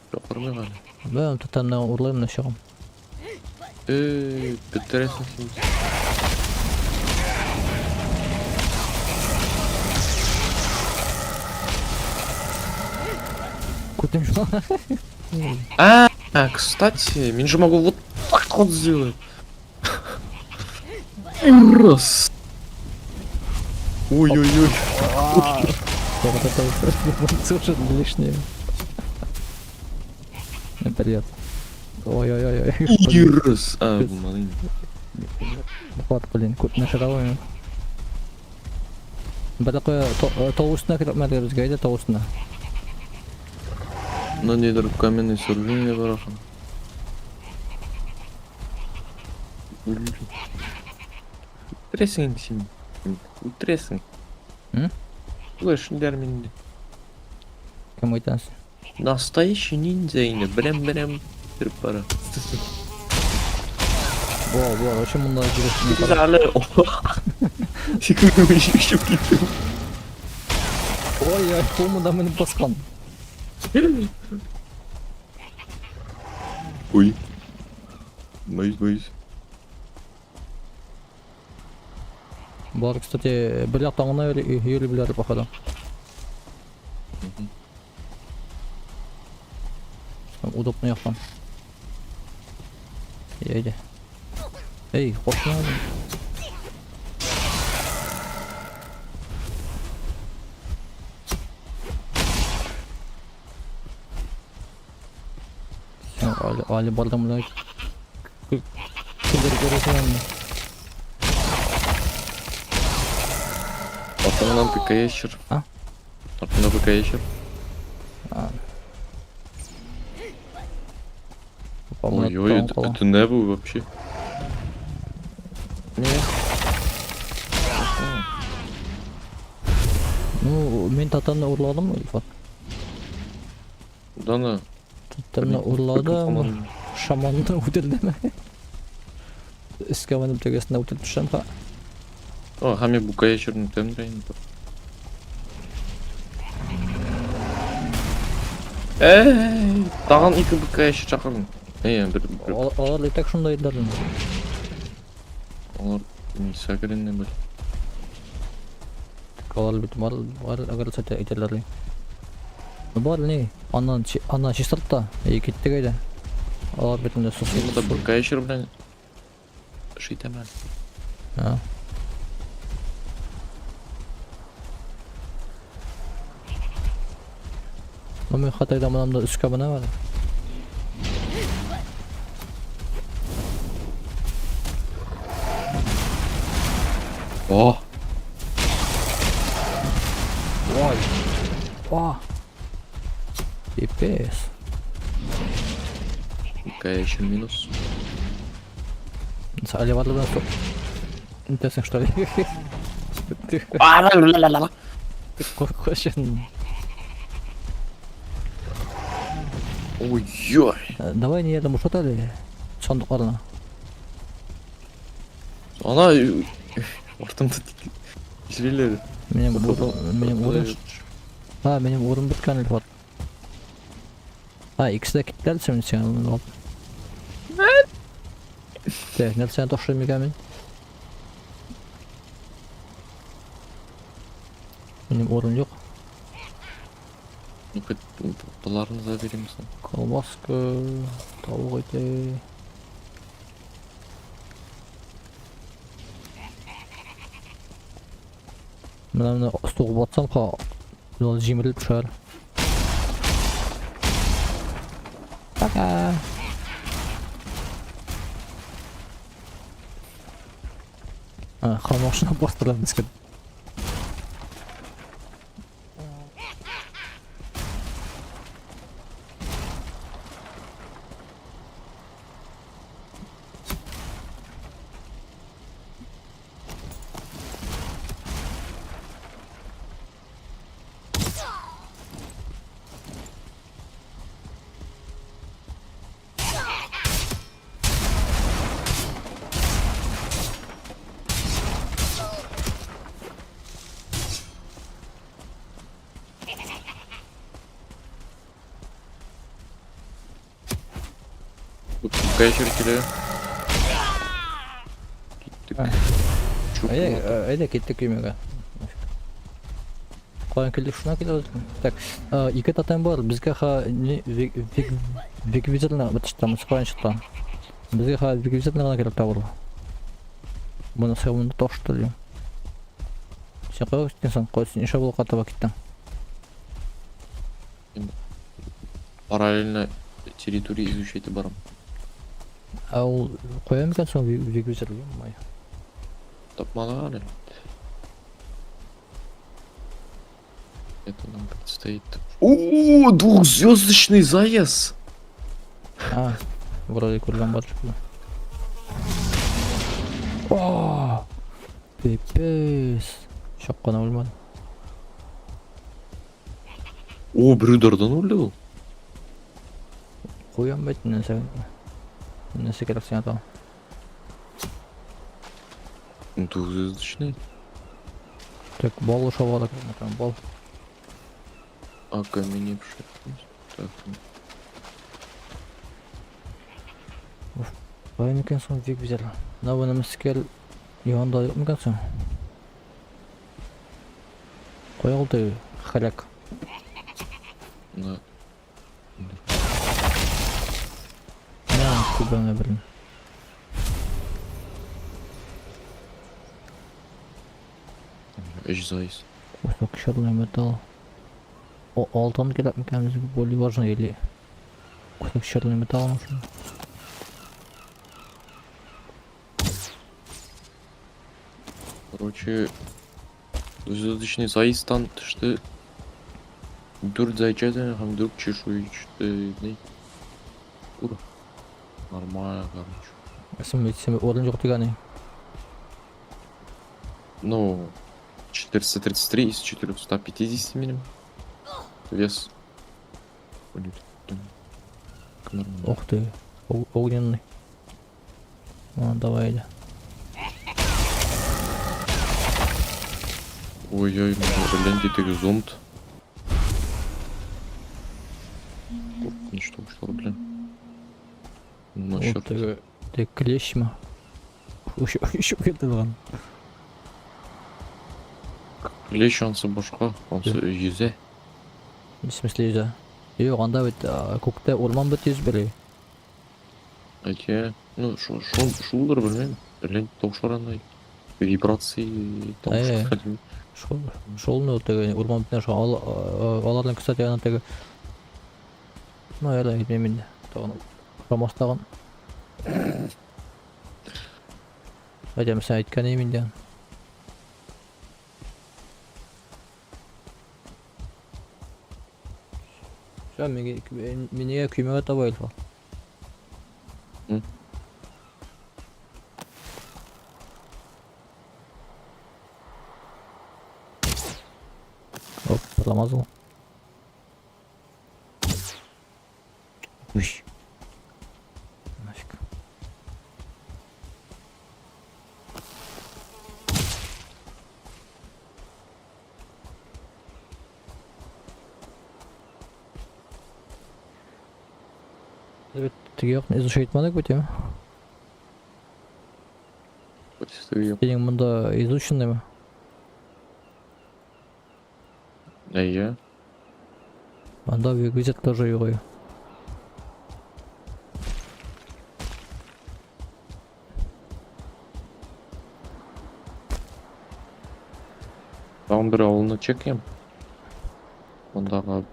чакырмай кана. Ben tutandan uğurlayayım da şoğum. Бітіресің сен. Кутим şu an. Кстати, мен же могу вот так вот сделать. Раз. Ой-ой-ой. Вот это слушай лишнее. Привет. Ой-ой-ой. И раз. Блин. Вот, блин, кут на шаровую. Бірақ тоғысына кірмәді бізгейді тоғысына. Но не друг каменный сооружение барахан. Үтіресің сен. Үтіресің. Слышь, дәрменде. Кім айтасың? Настоящий ниндзя енді. Бірем-бірем жүріп бара. Во, очень мұнда жүресің. Залы. Секунду еще кетті. Ой, бұл мұнда мені басқан. Ой. Боюсь. Бар, кстати, бір жақтаңына үйелі білер бақада. Удобно яқтан. Ейді. Эй, қошына алдым. Ali barda mı? Kıldırı görüyorsun anne. Артынан ПК ящер. А? Артында ПК ящер. Ой-ой, это не был вообще. Нет. Ну, мен татанны ұрладым, Ильфат. Дана. Татанны ұрладым. Шаманны өтілдім. Искаваным тегесіне өтіліп түшем қа. О, хами ПК ящердің темірейін. Тағын 2 ПК ящер шақырдың. Олар летек шундай еділердің. Олар сәкірінен біл. Олар бітім бар агар сәті етерлердің. Бар не? Ана шестіртта. Кетті қайда. Олар бітімде сұсы. Бұда ПК ящер білен шейтем әлі. Но мен Хатайда мынамда үске бана бар. О! Ой! О! Пипец. Ящер минус. Сали var lan çok. Интересно, что ли? Коşun. Ой-ой! Давай не едем ушат әлі сандықтарына. Ана ортамда жүрелер. Менің орын біткен әлі бар. Ikisi de kilitler sen onu al. Ne sen toşlayayım mıkamin? Benim orun yok. Dolarınıza vereyim misin? Kolbaska, tavuk eti. Mına soğuk batsam ka yol jimirilip düşer. Пока. Хамашына бастырамыз кет. Кая чертили. Киттик. Чуп. Әйдә киттек көймәгә. Каян килдек шуна килдек. Так, ике татам бар. Безгә вик-визитны битештәм, каян чыкты. Безгә вик-визитны гына кирәк табыр. Буны сәвенде ташты дим. Сен каян киттең? Кайсы нишләп булып катыба киттең? Параллельно территорию изучать барам. Ул каян микән соң вик-визит? Май. Тапмала әле. Это нам предстоит. О, двухзвездочный заезд. Вроде күргән бар шикелле. О! Пипес. Шаккана үлмәде. О, брюдердан өлді. Куян бит нәрсә. Нәрсә кирәк сиңа та? Двухзвездочный. Так, бал шавала там бал. Окаменевший. Так. Каян микән соң вик-визит? Наваны мискәл янда юк микән соң? Кая алды халяк? На. Күбәңә берин. Эш заезд. Кусок черный металл. Алтын кирәк микән безгә более важно или кусок черный металл нужен? Короче, двухзвездочный заездтан тышты. Дүрт зайчатый, һәм дүрт чешуйчатый. Ура. Нормально, короче. Сем орын юк дигән. Ну, 433 из 450 минимум. Вес. Будет. Нормально. Ух ты, огненный. Давай иди. Ой-ой, блин, ты зонт. Ну что, блин. Ну, Вот ты клещ ма. Еще где-то вон. Клещ ансы башка, ансы yüze. В смысле yüze? Yok анда бит күктә урман бит yüз бери. Әке, ну шулдыр білмеймін. Блин, таушарандай. Вибрации таушар. Шул ну теге урман битен шу алардан кстати аны теге. Ну я да гитмейм инде. Тагын Рамастаган. Әйдәм сен әйткән идем инде. Sen mineye küymeye tabayıl falan. Hı. Hop, patlamaz mı? Uş. Naşık. Evet, yok изучать мадык бит эми. Сенин мында изученныймы? Әйе. Анда визит тоже йогой. Там бір ауылны чекем. Ондағы...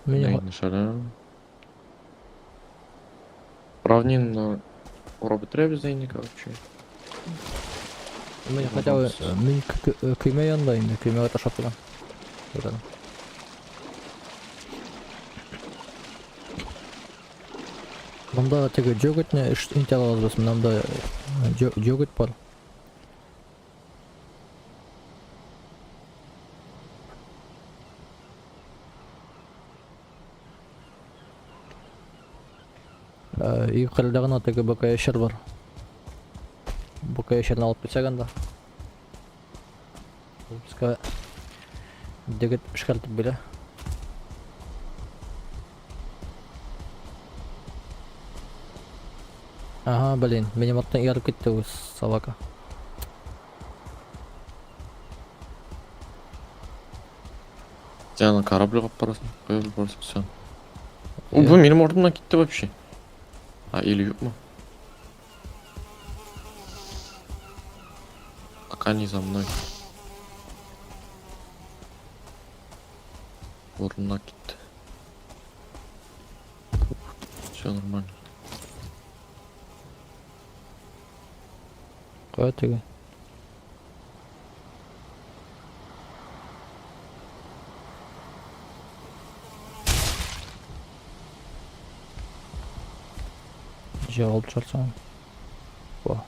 Меня... Равнин роботреп зайника вообще. Мен хотя бы мен көймө янда инде, көймөгө ташап турам. Мында теге жөгөтүнө инте алабыз, мында жөгөт бар. И кырдагына теге БКШ бар. БКШны алып кетсек анда. Бизге дегет шкартып беле. Ага, блин, миниматтан ярып кетті өз собака. Жаңа корабль қап барасың. Қоя барасың сен. Иә. Бұл менің орнымнан кетті вообще. Или yok mu? Пока не за мной. Орнына кетті. Все нормально. Қоя теге. Жоғалып жатсаң. О.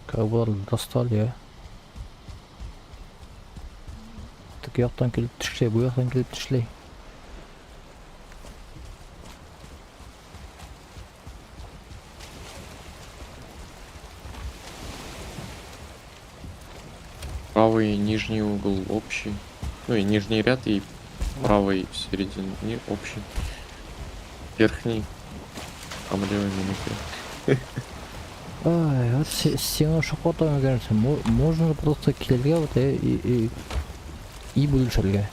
Как бұлар достали, я. Так яқтан келіп түшлей, бұл яқтан келіп түшлей. Правый нижний угол общий. Ну и нижний ряд и правый середине общий. Верхний. А левый минуты. Ай, вот сені шоқотауға көрінсен, можно просто келге вот и бөлшерге.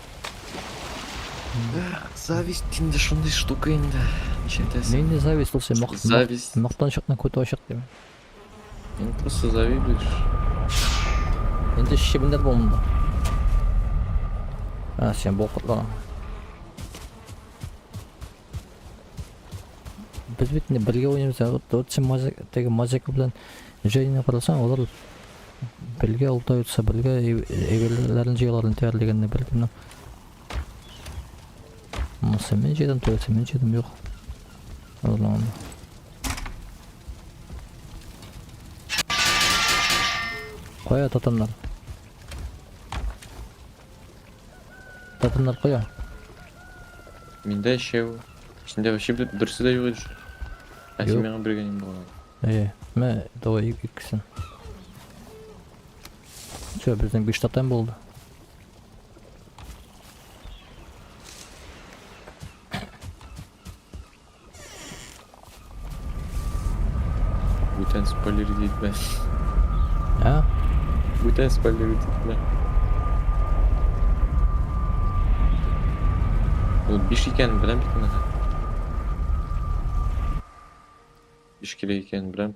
Зависть енді шондай штука енді. Неше айтасың? Менде зависть болса, Зависть. мақтаншақтан көтіп ашық деймін. Ну просто завидуешь. Енді шебіндер болмында. Сен бол құтлана. Біз бетінде бірге ойнаймыз, вот сен мазека білен жайына қарасаң, олар бірге ұлтай өтсе, бірге әйберлерін жайларын тәрлегеніне бірге. Сен мен жайдан төлесе, мен жайдан жоқ. Олағанда. Қоя татандар. Татандар қоя. Менде еще. Сенде вообще дұрысы да жоқ еді. Сен маған бірге не болған. Мә, давай екісін. Все, біздің 5 татан болды. Бүтән спойлер дейді бә. Бүтән спойлер дейді бә. Ол 5 екенін білем бітін аға. 5 керек екенін білем.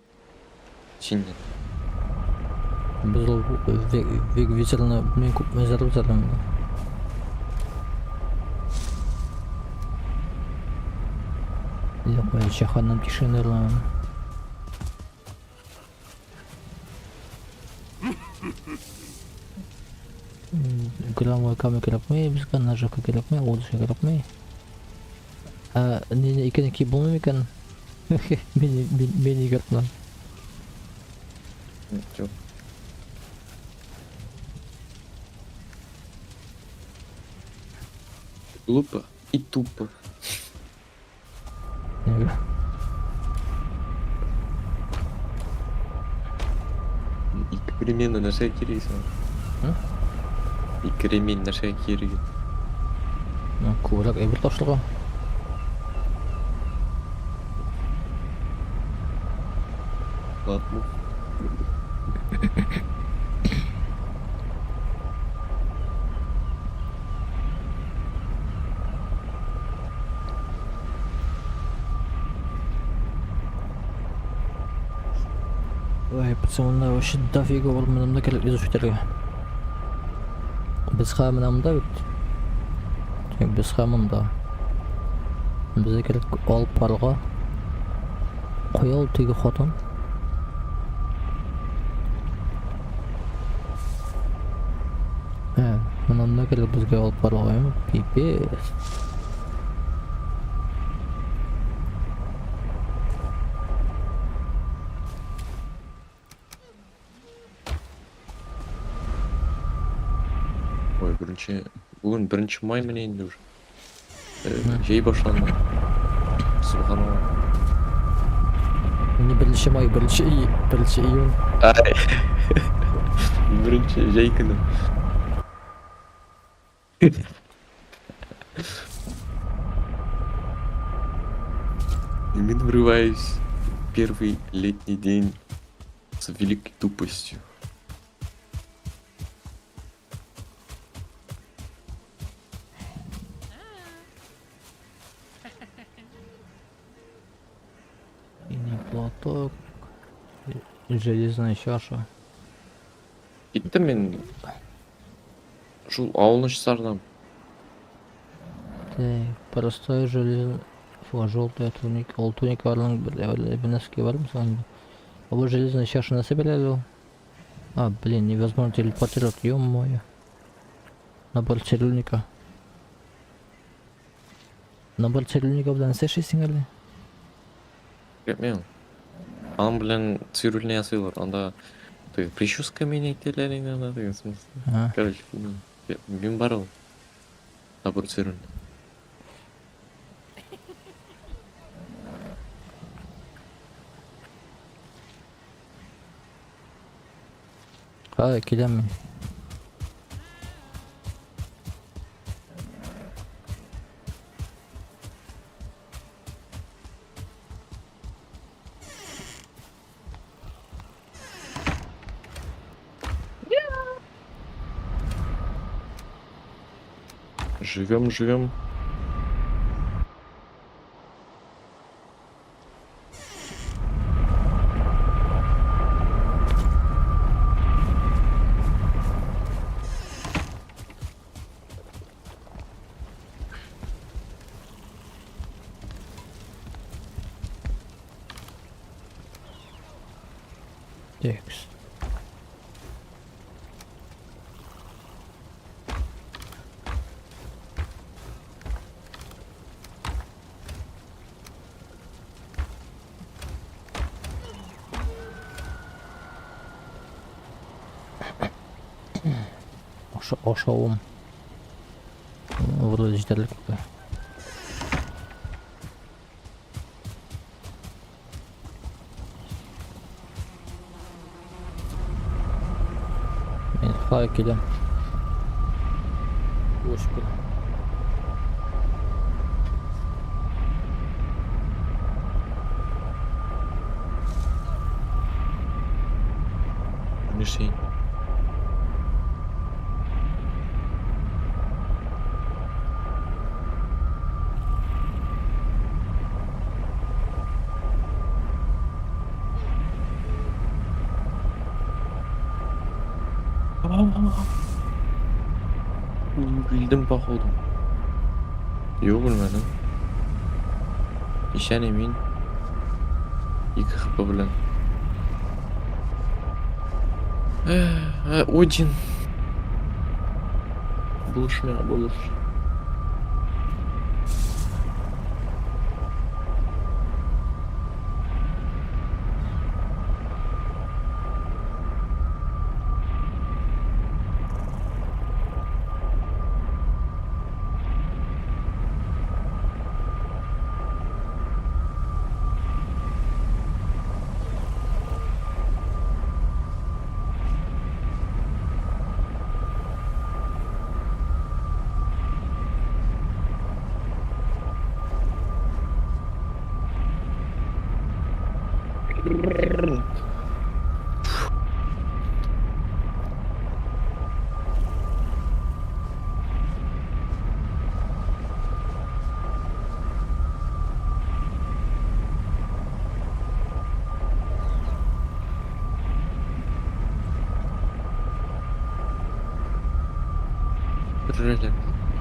Сенен. Біз ол ветераны мен көп мәзіріп жатырмын. Қоя, жаханнам тишинерлан. Граммой камы керекмей, бізге ана жаққа керекмей, ол жаққа керекмей. Не екенеки болмай екен? Мен егертмін. Жоқ. Глупо и тупо. Икремені нәрсе керейсің. Икремені нәрсе керейсің. Көбірек әйбір тапшылға. Ладно. Ой, пацаны, вообще дофига бар мынамда керек изучителге. Біз қамынамда бит. Біз қамында. Бізге керек алып барға. Қоял теге хатын. Мынамда керек бізге алып барға. Пипес. Ой, бүгін бірінші май міне енді уже. Жей башланды. Субханалла. Не бірінші май, бірінші июнь. Бірінші жей күні. Именно врываюсь в первый летний день с великой тупостью. Синий платок. Железная чаша. Кеттім мен ушул ауылны чысардым. Так, простой железный... Фу, желтая туника. Ол туникаларның бір носки бар мысалы. А вот железная чаша на себя лил. А, блин, невозможно телепортировать, ё-моё. Набор цирюльника. Набор цирюльника bilan сешесің әлі? Мен анын білен цирюльный ясыйлар. Анда прическа менять деген смысл. А, Короче, мен бар ол. Набор цирюльный. келем мен. Живем. Текс. Ошауым. Вроде жетерлік қой. Мен қалай келем. Өшкіл. Мишень. Bildim походу. Yok bilmedim. İşen emin. 2 хп bilen. Один. Bulur.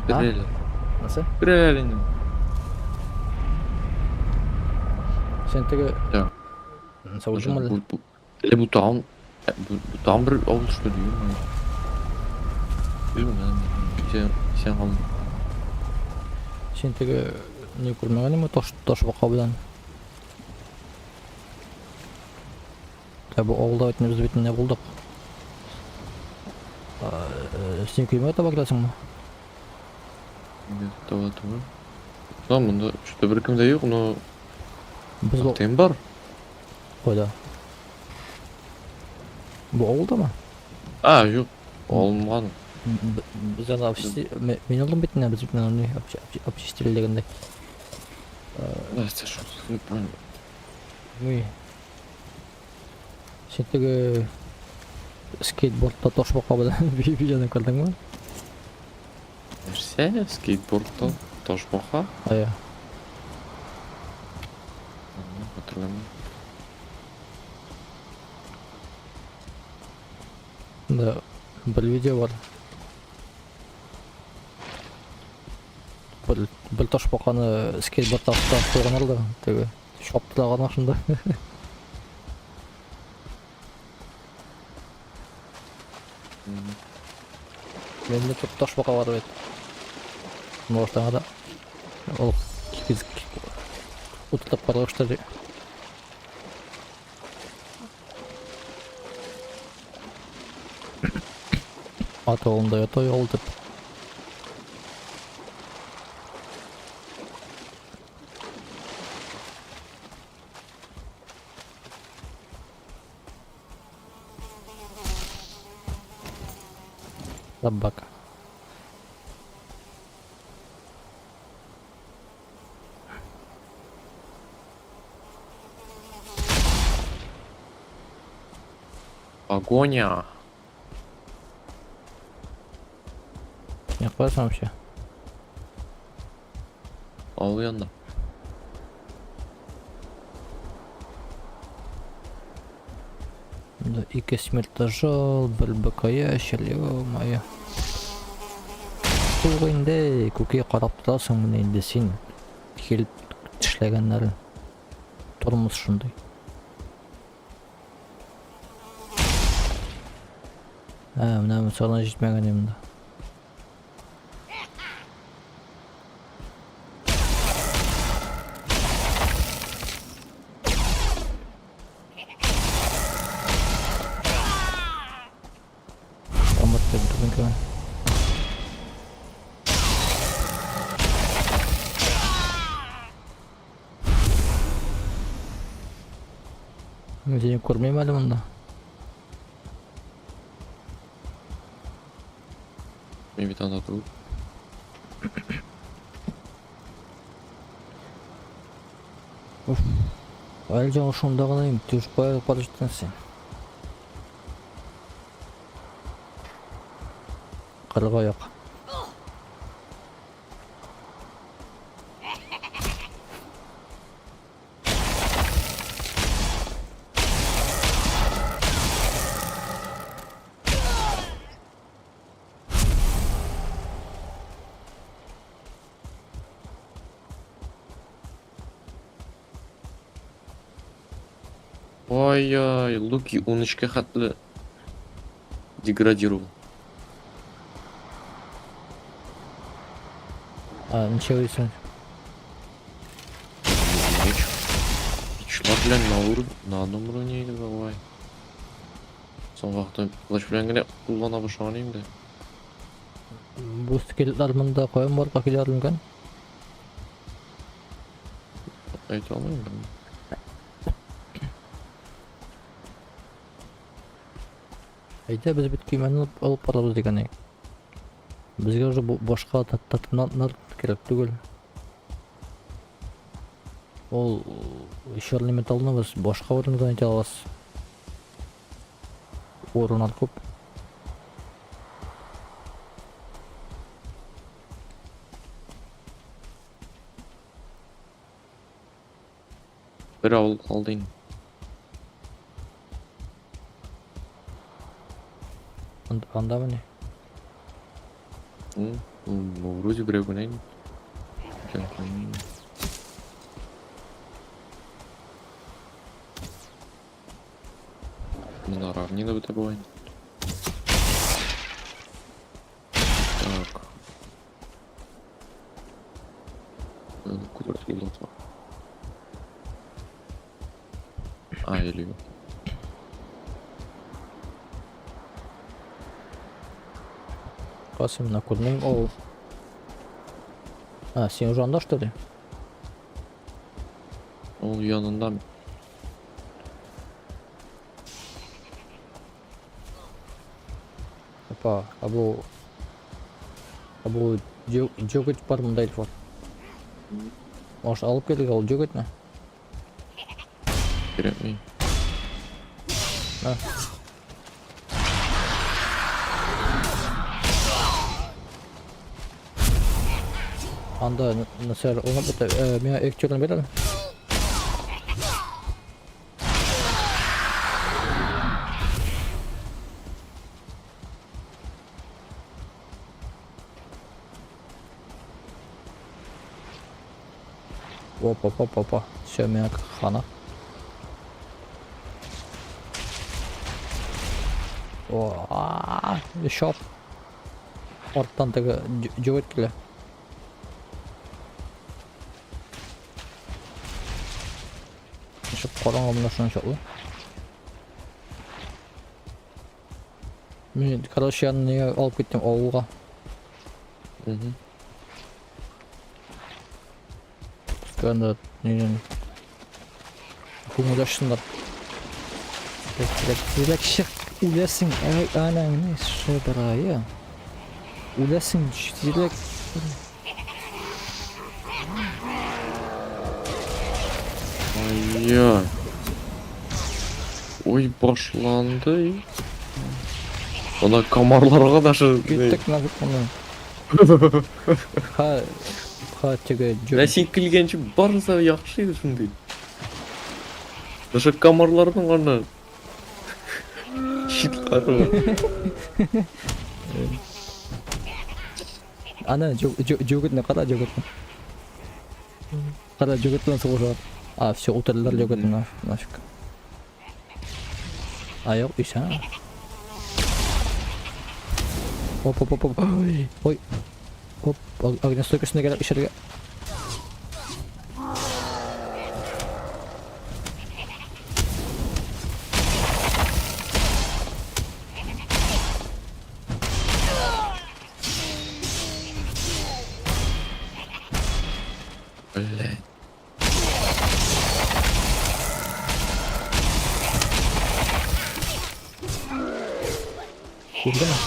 Bitirelim. Nasıl? Bitirelim. Sen tege... Ya. Savcı mı? Bu dağın bir avluş veriyor. Bilmiyorum sen aldın. Sen tege... Ne kurmagan mı toş baka bilen? Tabi oğulda ötümüz bitin ne bulduk? Sen kuyma da baklasın mı? Tamam. Tamam bunda şurada bir kimde yok no. Biz bu... Tem var. Koyda. Bu oğulda mı? Yok. Olmadı. Biz аны мен алдым бит біз бит аны обчистилегенде. Да, это что? Неправильно. Ми сен теге скейтбордта тошбакка белән видеоны күрдеңме? Нәрсә? Скейтбордта ташбака? Ая. Хәтерләмим. Да, бір видео бар. Бір тошбаканы скейтбордта қойған алды. Теге шоптылаган ашында. Менде көп тошбака бар бит. Ортаңа да ол утылып баргыштыр. Атолунда ятой олдып. Собака. Погоня. Не классно вообще. Ал янда. Да, ике смертожал, бір БК-ящер, ё-моё. Туғы инде, көке қарап тұрасың міне инде сен келіп тішлегенлерін. Тұрмыс шындай. Мына мысалына жетмеген емді. Амат деп тұрдың көмен. Сені көрмеймін әлі мұнда. Мен бит анда тур. Әлі жаңа шонда ғана ем, түш қойып бара жаттың сен. Қырға аяқ. Ой-ой, Луки 13-ке хәтле деградировал. Ничего өйсің. Мечлар белән на одном уровне иде бабай. Соң вакытта плащ белән генә куллана башлаган инде. Бұл скелетлар мұнда қойым барға келе алынған. Әйтә алмыйм ben. Әйдә біз бит көймәні алып барабыз дигән. Безгә уже башка татымнар керек түгел. Ол черный металлны біз башка орындан әйтә алабыз. Орыннар күп. Бер авыл калды инде. Анда міне. Вроде берег генә инде. На равнине бит бабай. Так. Куда ты идёшь? Или Қасым на көрмеймін. Ол. Сен уже анда что ли? ол янында. Опа, бұл Bu joget var mı değil var. Oş alıp geldik al joget ne? Gerek mi? Ha. Anda nasıl ona bata mea ekçören berelim. Опа. Sömeye kana. Shop. Ortadan da joget kile. Şu koran olmuyor şunu şoklu. Men karışanını alıp gittim oğulga. Hı hı. Ben de neden kumulaşsınlar. Direkt şık ulasın ananı şuraya. Ulasın direkt. Ay ya. Oy başlandı. Ona kamarlara da şu. Gittik nasıl bunu. Ha tege Рәсин килгенче барса яхшы иде шундый. Ошо камарлардын гана щитлары. Ana joget ne kadar joget. Kadar joget nasıl olur? Все utarlar joget naşık. Yok işe. Hop. Oy. Hop. Agnes stökesine gel içeri. Блядь. Girdi mi?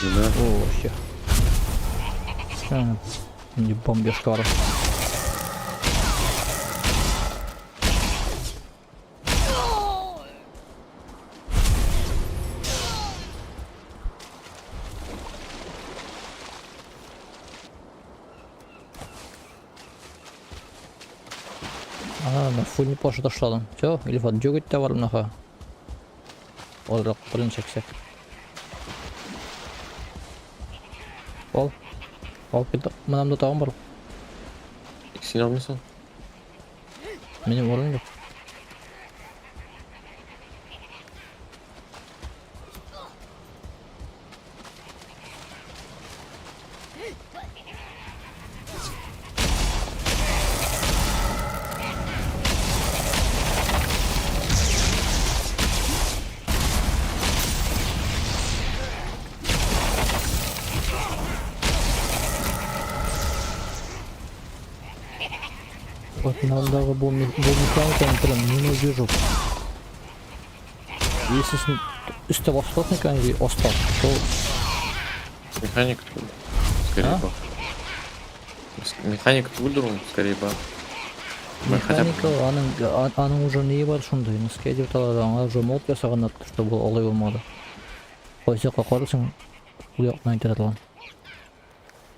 Güzel. Oo şey. Şimdi bomboş var. На full не пошло таштадым. Все, или вот joget de var naha. Olarak birini çeksek. Al bir de manamda tağım var. İkisini almışsın. Benim oğlum yok. Вот финалдағы бұл механиканы прям не вижу. Если üstte остат механики остат, то Механик скорее А? бы. Механик выдернул скорее бы. механика аның уже не бар шундай. Ныске деп талады, аңа уже мод жасаған атты, что бұл олай болмады. Қойсаққа қарасың, бұл яқынан айтадылан.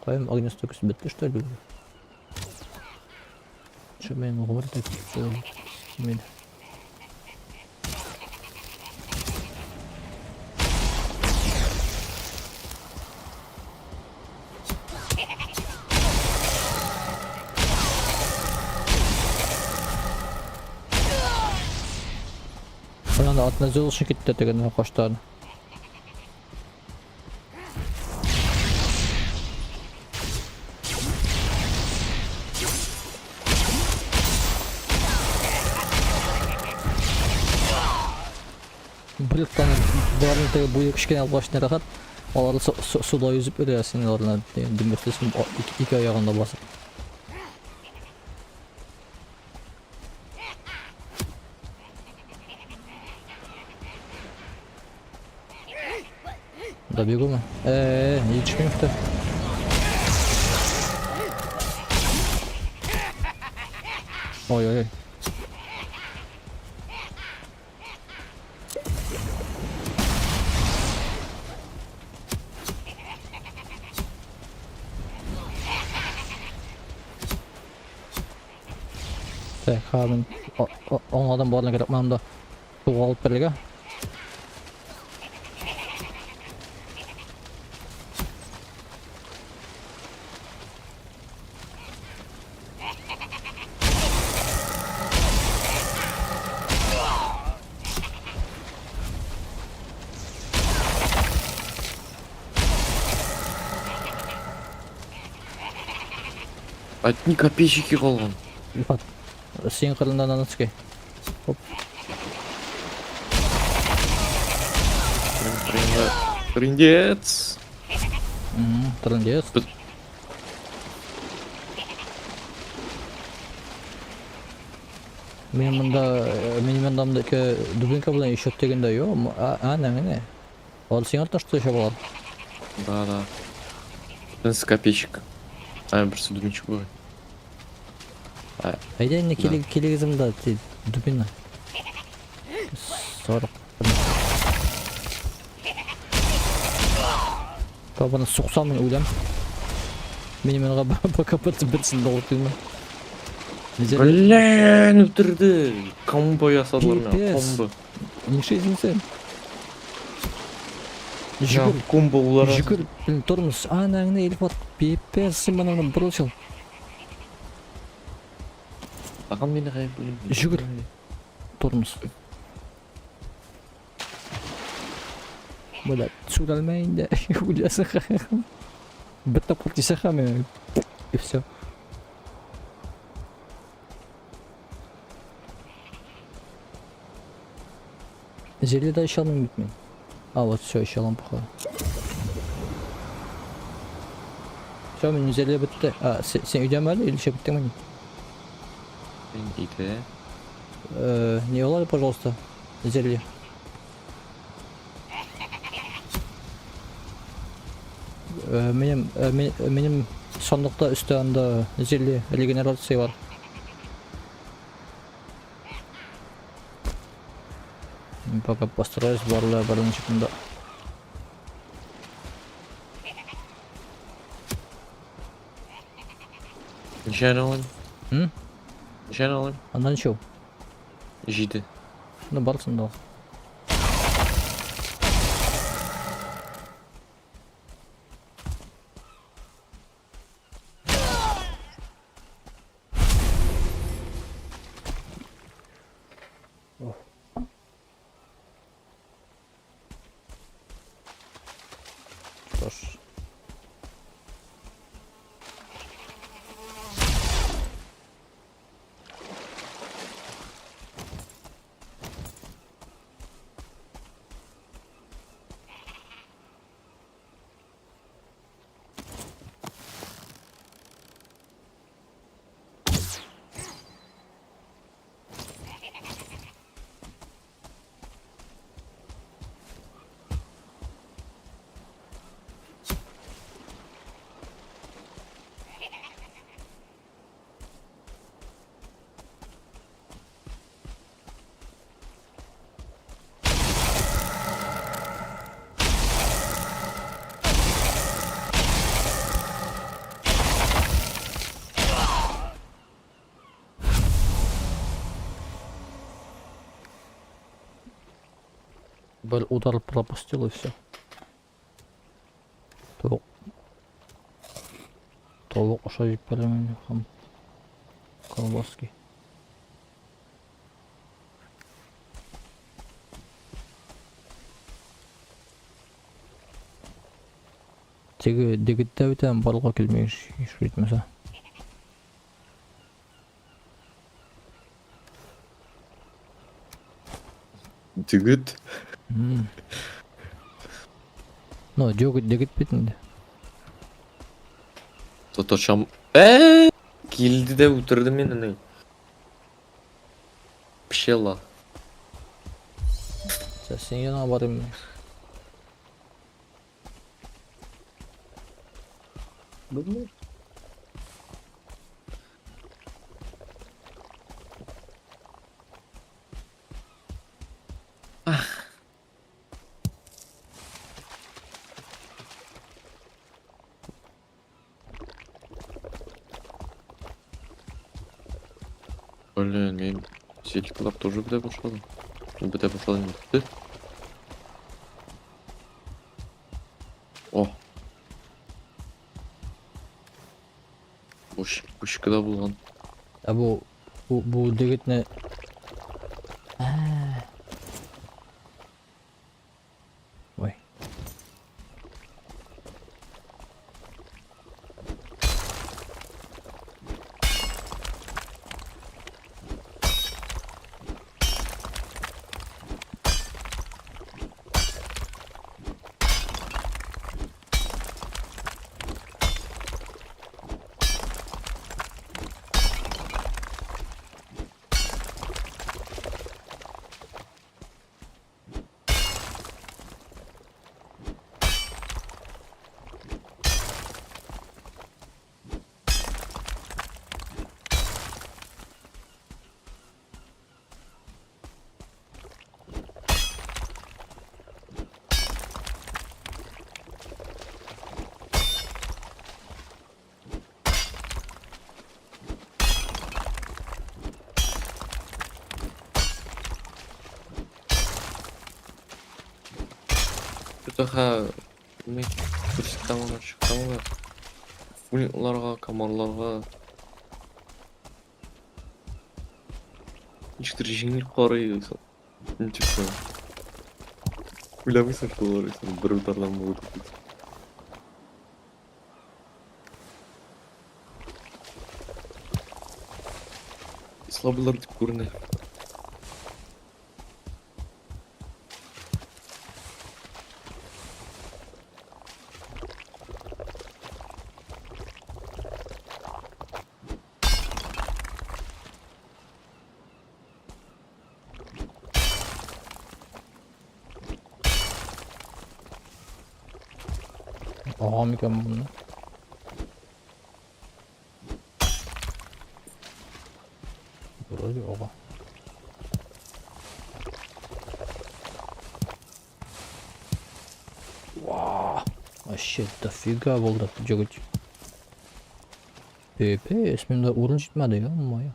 Қойым Агнес төкісі бітті, что ли? Что мен ғұмыр мен. Ona atına zılışın gitti tegen koştan. Брюктанın barın tege bu kişken albaşına rahat. Onları suda yüzüp ölersin onlarla. Dinmeslesin iki ayağında basıp. Добегу mu? Yetişmiyor. Oy oy oy. Так, ben on adam barına gerek mamda. Su alıp birlige. Одни копейщики қалған. Ilfat. Senin kırından anı çıkıyor. Hop. Трындец. Трындец. Benim yanımdaki dubinka bilen işot degende yok. Ne? Ол сен артынан что еще болады? Да. Бірінсі копейщик. Бірсі дүміншік бой. Айда не келегізімді дубина. 40. Бабаны соқсам мен өлем. Менің бакапырты бірсін доғыртыйма. Блин, өлтірді. Комбо ясадылар мен, комбо. Не шейсің сен? Жүгір. Комбо олар. Жүгір. Тұрмыз. Анаңны еліп от. Пепес, сен манаңнан бұрылшыл. Ағам мені қайып білім. Жүгір. Тұрмыз. Блядь, судалмайын да. Өлесің қайым. Бітті құртисі қаме. И все. Зелье да еще алмайм бит мен. А, вот все, еще аламын походу. Все, менің зелье бітті. А, сен үйден бәлі, или еще бітті ме? Үйде. Не олай, пожалуйста, зелье. Менің сондықта үсті анда зелье регенерация бар. Пока постараюсь барлы бірінші күнді. Нешен алайым? М? Нешен алайым? Анда нешеу? Жиді. Ну барсың да. Что ж. Удар пропустил и все. Толық ұша жеп беремін қам. Колбаски. Тегі дегітті өтен барлыға келмей еш өйтмесе. Дегіт. Ну, дегіт бетінде. Тотошам. Келді де өтірді мені. Пшела. Сен yana барым. Bilmiyorum. Блин, мен сетькалар тоже біте башладым. Біте башладым бітті. О. Бушкада болған. Bu degit ne? Ой. Бұтаға мен көрсеттамалар шықтамалар. Фулинларға, камарларға. Нешіктір жеңіл қарайсың. Типа. Ойламайсың что қарайсың. Бір удардан болады. Слабылар деп көрінеді. Ağam iken bunu. Burası oha. Вау. Вообще дофига болды жігіт. Пепес, менде орын жетмеді ya моя.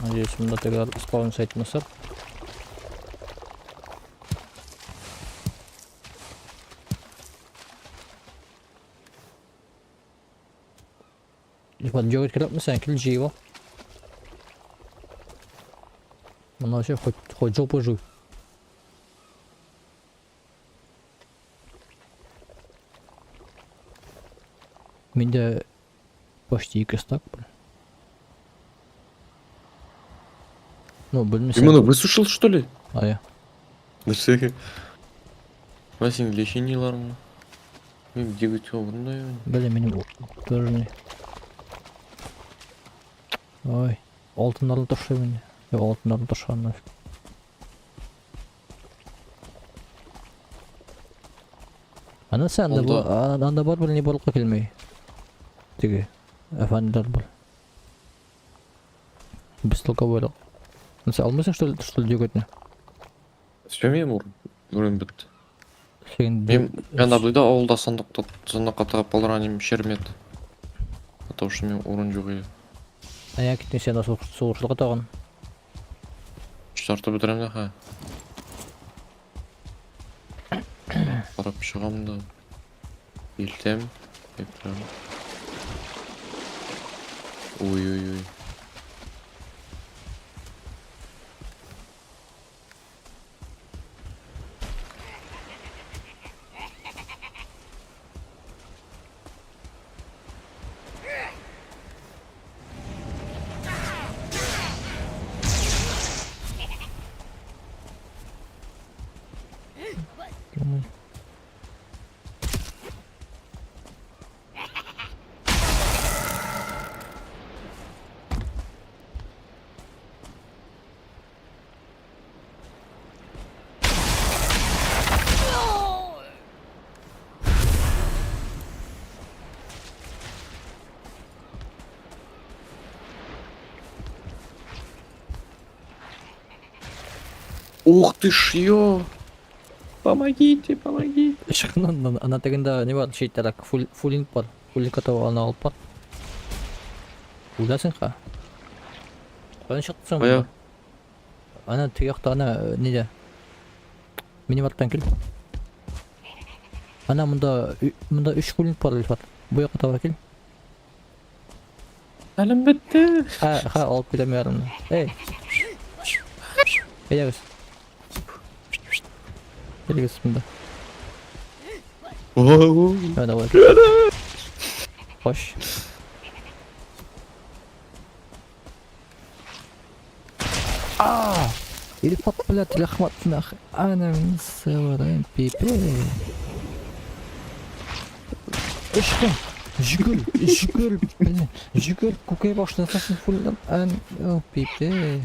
Надеюсь, мы тогда спавнимся этим сэр. Вот делать краб مثلا كل جيوه. والله شوف хоть жопу жуй. Менде почти костак. Ну, блин, Именно высушил что ли? А я. Нәрсеге? Васин лечениялар ма? Мен дегіт орындай. Блин, менің тоже не. Ой, алтындарды ташай менде. Yok алтындарды ташқан нафиг. Ана сәнді бұл, анда бар бұл не барлыққа келмей. Теге, әфәнділер бұл. Біз толқа бойлық. Сен алмайсың что ли дегетіне? Сөймейм орын бітті. Сен Мен абылайда ауылда сандыққа тағып балар анем шермет. Потому что мен орын жоқ еді. Аяқ кеттен сен соғыршылыққа тағын. Штарты бітірем де ха. Қарап шығам да. Елтем. Ептірем. Ой-ой-ой. Ух ты ж, ё! Помогите, помогите. Ышкынан ана тегенде не бар, шейтерак, фуллинг бар. Фуллинг атау аны алып бар. Уйласын ха. Каян чыктың монда? Кая? Ана теге якта ана неде? Минимарттан кел. Ана монда 3 фуллинг бар Илфат. Бу якка таба кел. Әлім бітті. Ха, алып келем ярымны. Эй. Әйдәгез. Келегез монда. Оу. Давай. Хош. Илфат, блядь, рахмат нахуй. Ана саваран пипе. Ишка. Жүгір, блин, жүгір, көкей башынасың фуллап, о, пипе.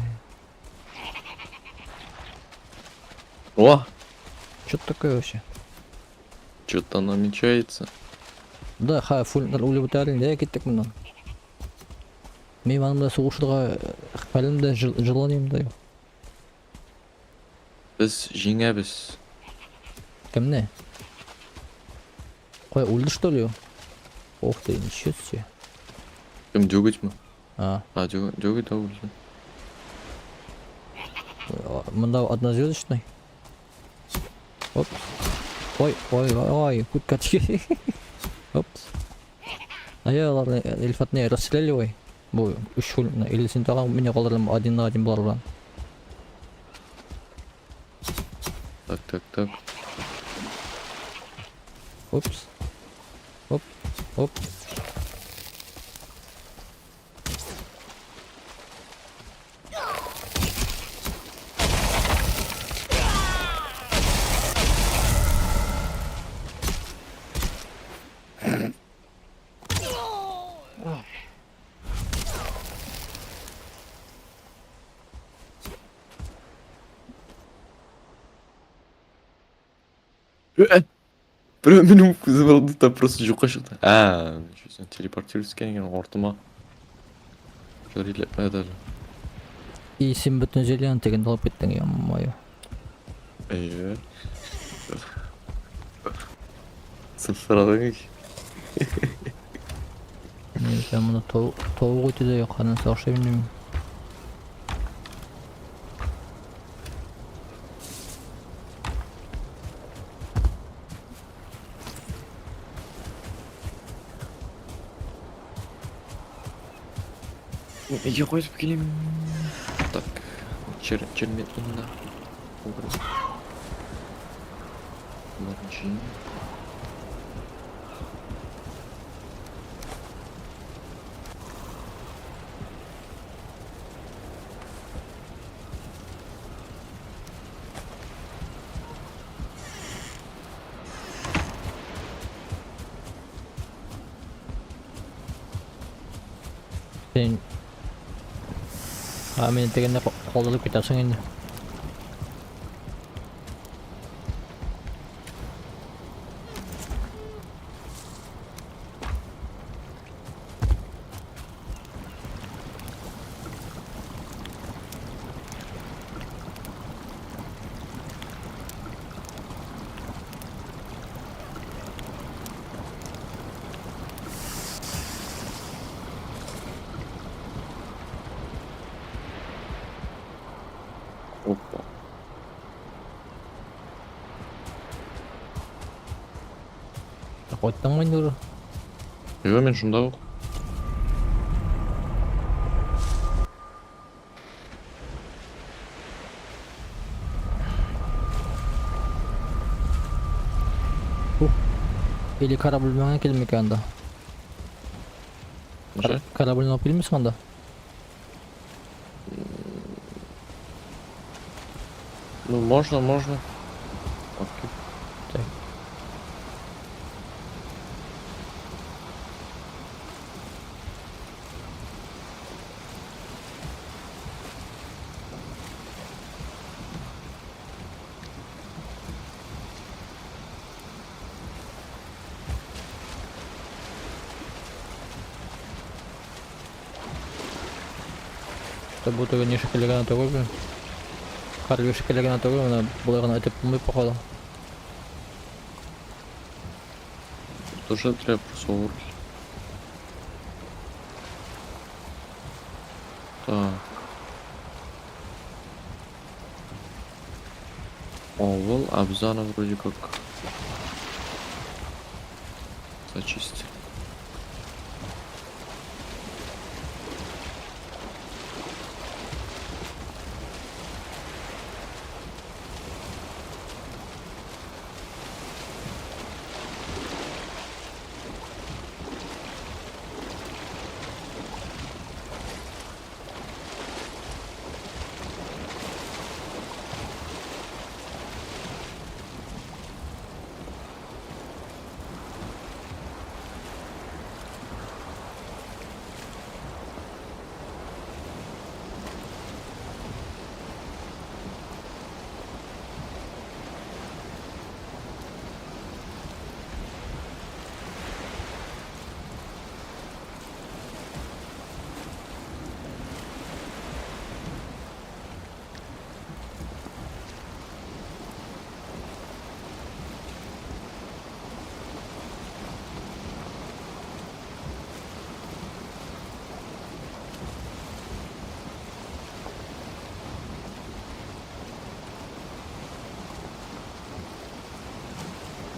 О, Что такое вообще? что-то намечается. Да, ха, фуллар өлі бұтарың, да, кеттік мұндан. Мен анымда соғушыға қалімді жыланайым да. Біз жеңеміз. Кім не? Қой, өлді что ли? Ох ты, ничего себе. Кім дөгіт ма? Дөгіт ау үлсін. Мында однозвездочный. Оп. Ой, кутка тихи. Опс. А я ладно, Илфат не расстреляли, ой. Бу, үш фуллна. Или сен тағам меня қалдырым 1-на-1 бұлар бұлан. Так. Опс. Оп. Біреу менің көзім алды да просто жоққа шықты. Сен телепортируйся келген ортыма. Жарилетмеді әлі. И сен бүтін желен тегін алып кеттің, ё-моё. Эй. Сыфырадың ек. Мен мұны тоғық өтеді, қанын сақшы білмеймін. Неге қойып келем? Так, чермет мұнда. Ларджин. Сен... Мені дегенде қолдылып кетесің енді. Опа. Қойттың ғой нұры. Мен шында ғой. Или корабль маңа келмек анда. Корабль алып келмесің анда. Ну, можно. Окей. Так. Це буде раніше келегана того, блин. Карбюшек келеген атауы мына бұлайғана өтеп болмай походу. Тоже треба просовывать. Так. Овал, Абзана вроде как зачистил.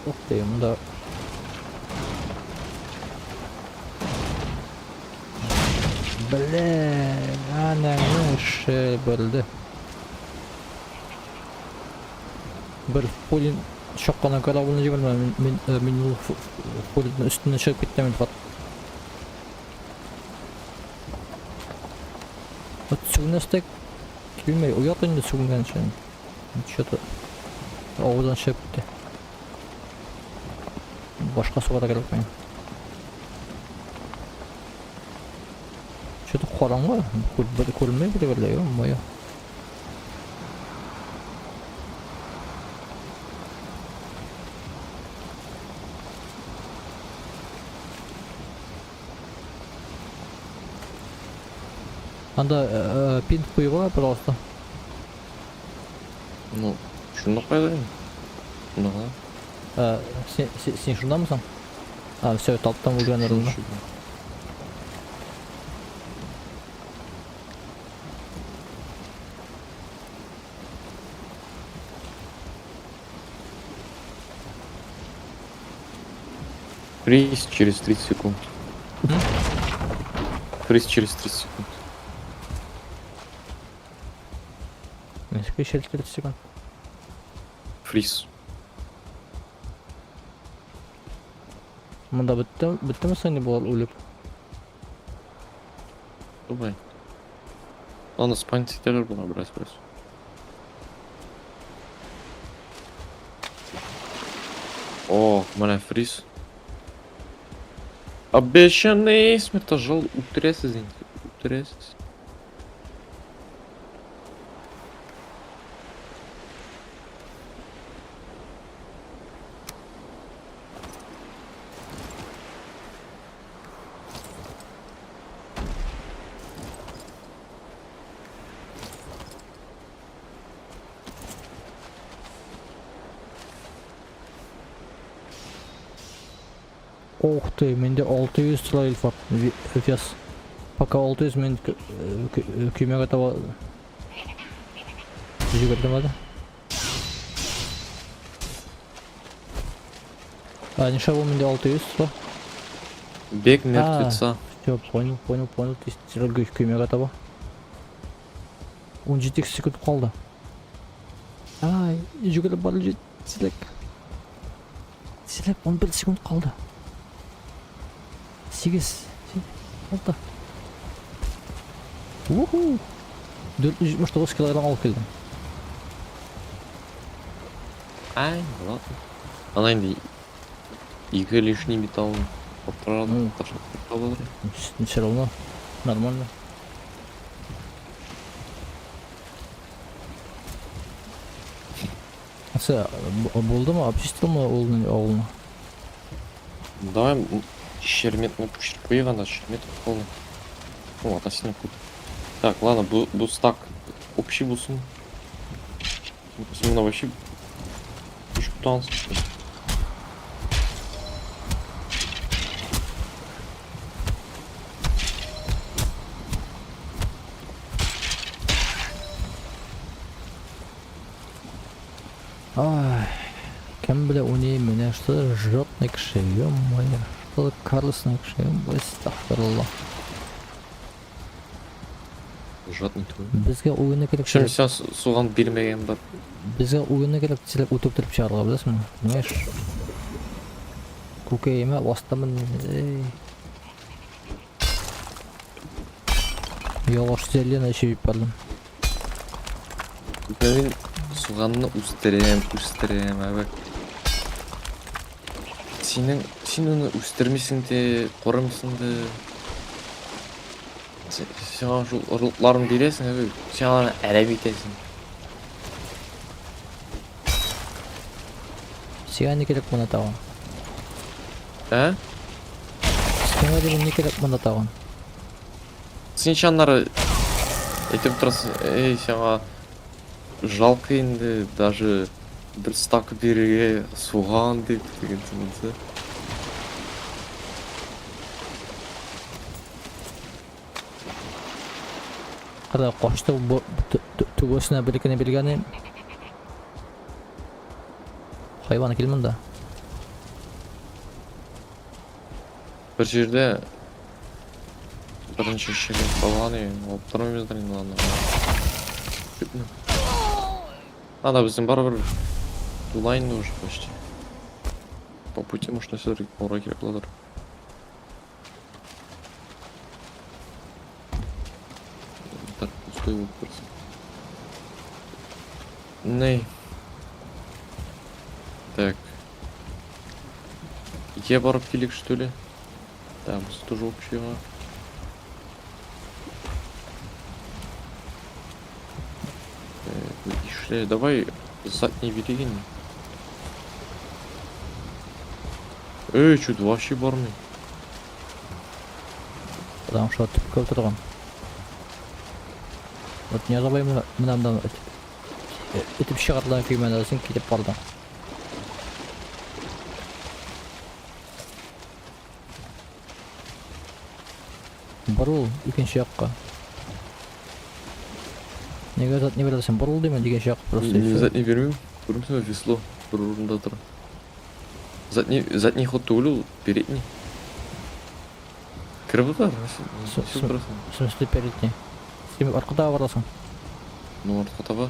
Ух ты, мында Блин, ananın ışı bölündü. Bir pulin şoqqana kadar bunu jibirme men pulin üstüne çıkıp gittim fat. От сugnestek bilmeyi uyatınca sugnen şey. Что-то аудан шығып кетті. Başka suға da келіп қойын. Что-то қараңғы, көрінмей біле мойы. Анда пин қойға, пожалуйста. Ну, шunu қойдайын. Шунаға. Сен шунда мысың? Все, талптан вылган ырылды. Фриз через 30 секунд. Фриз через 30 секунд. Несколько еще 30 секунд. Фриз. Мында бітті ме сәне бұл өліп? Думай. Ладно, спантителер была, брать. О, у меня фриз. Обещанный смертожал утряс, извините. Утряс. Ух ты, менде 600 трайль var. Вес. Пока 600 мен күймеге таба жүгірдім ады. Ниша бұл менде 600 тұр. Бег мертвеца. Все, понял. Күймеге таба. 17 секунд қалды. Ай, жүгіріп бары жет. Сілек 11 секунд қалды. 8 oldu. 479 kilogram alıp geldim. Ай, ладно. Она инди. Екі лишний металл. Поправил. Все равно нормально. Nasıl buldu mu? Apıştı mı oğlunu? Давай шерметный пушер поиграна, шермет полный. Ну, относительно круто. Так, ладно, бустак. Общий бусун. Мына вообще үш таныс. Ай, кем бля у ней меня, что за жопный кши, ё-моё, что за корыстный кши, астагфирулла. Жадный твой. Бізге ойыны керек, Şimdi sen soğan bilmeyen var. бізге ойыны керек, сілеп өтіп тұрып шығарға білесің бе? Понимаешь? Көкейіме бастамын, Yavaş zerliğine şey yapardım. Ben soğanını üstüreyim abi. Sen onu üstürmüşsün de, korumışsın da. Sen şu ırlıklarını bilesin abi. Sen onu ərəb etesin. Siyah ne gerek bana tağın? He? Siyah dedim ne gerek bana tağın? Sen şanları etip тұрасың, саған жалко енді даже бір стак беруге соған деп деген сынды. Қара қошты түгісіне білікіне білгені хайваны келмін да. Бір жерде бірінші шелек қалған алып тұрмаймыздар енді аны. Ана біздің бар-бір лайнда уже почти. По пути можно сюда уроки кладыр. Так, пустой болып тұрсын. Ней. Так. Е барып келек, что ли? Да, біз тоже общего. Ишли, давай задний берегин. Чуть вообще бармый. Потому что көп тұрған. Вот не забай мынамдан өтіп шығардан күймен өзің кетіп барды. Бұрыл екінші жаққа. Неге зат не бересің? Бұрыл деймін деген жақ просто. Не задний бермеймін. Көрімсің бе весло бір орында тұр. Задний ход түгілу, передний. Кіріп отыр. В смысле передний? Сен арқадағы барасың? Ну, арқада ба.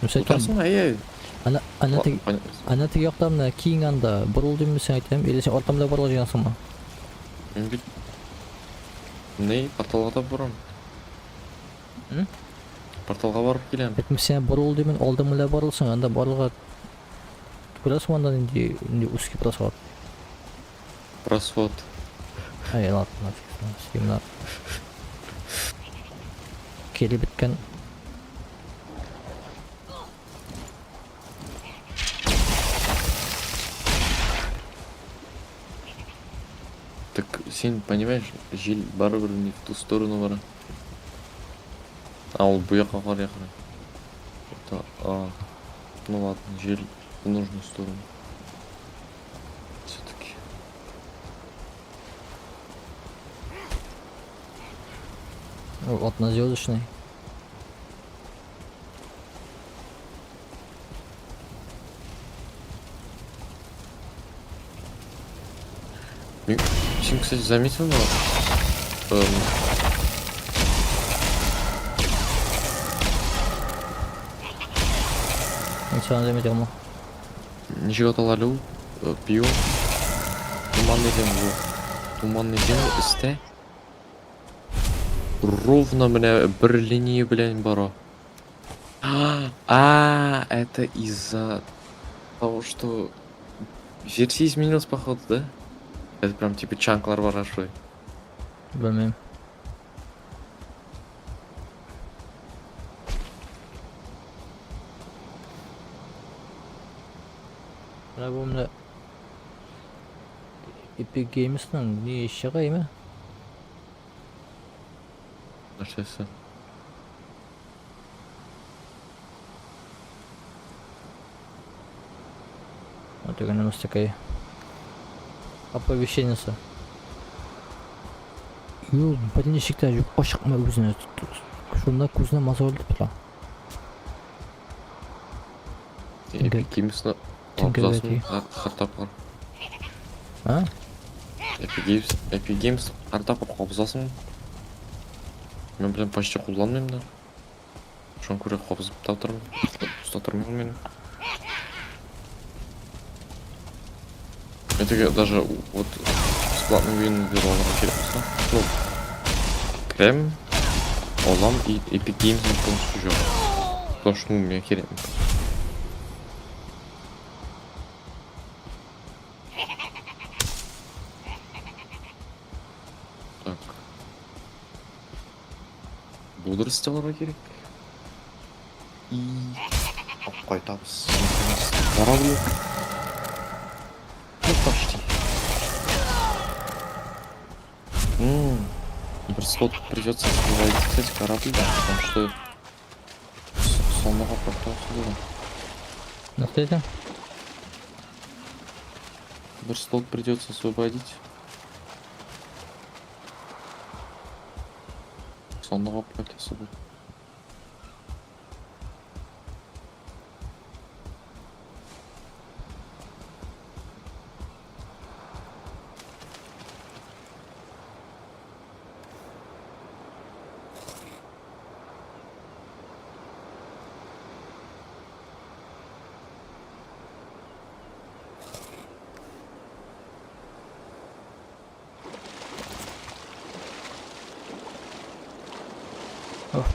Отырсың? Ай-ай. Ана тег яқтамына кейін анда бұрыл деймін сен айтайым, или сен арқамда барлы жегенсің ба? Не, порталға да барам. Порталға барып келем. Айтым сен бұрыл деймін, алдымыла барлысың, анда барлыға көресің анда инде узкий просвод. Просвод. Ай, ладно, нафиг, симна. Келе біткен. Так, сен понимаешь, жел бар-бір не в ту сторону бара. А ол bu жаққа қарай қарай. Это, ну ладно, жел в нужную сторону. Все-таки. Вот на звездочный. Сен, кстати, заметил, но Ничего не заметил, ну. ничего талалу, пью. Туманный дем істе. Ровно мне бір линии, блин, бара. Это из-за того, что версия изменилась, походу, да? Это прям типа чанклар ворошой. Білмеймін. Мына бұл мына Epic Games'ның не шығай ма? Нәрсесі? деген эмес такой оповещениесі. Ю, бірнешікте жоққа шықма өзіне. Шunda көзіне маза өлді тұра. Epic Games'la Tinker abzasın Bell'i. kartaplar. А? Epic Games картапы қобызасын. Мен білем почти қолданмаймын да. Шон көре қобызып та отырмын. Ұстатырмын мені. Мен теге даже вот бесплатный ойын беруаларға керек болса. Ну, кірем, олам и Epic Games'ın полностью жоқ. Потому что, ну, мне керек. Так. Бодырстыларға керек. И алып қайтамыз. Корабль. Ну, почти. Бір слот придется освободить корабль, потому что сонного портался было. Настоите? Бір слот придется освободить. Сонного портался было. Оф.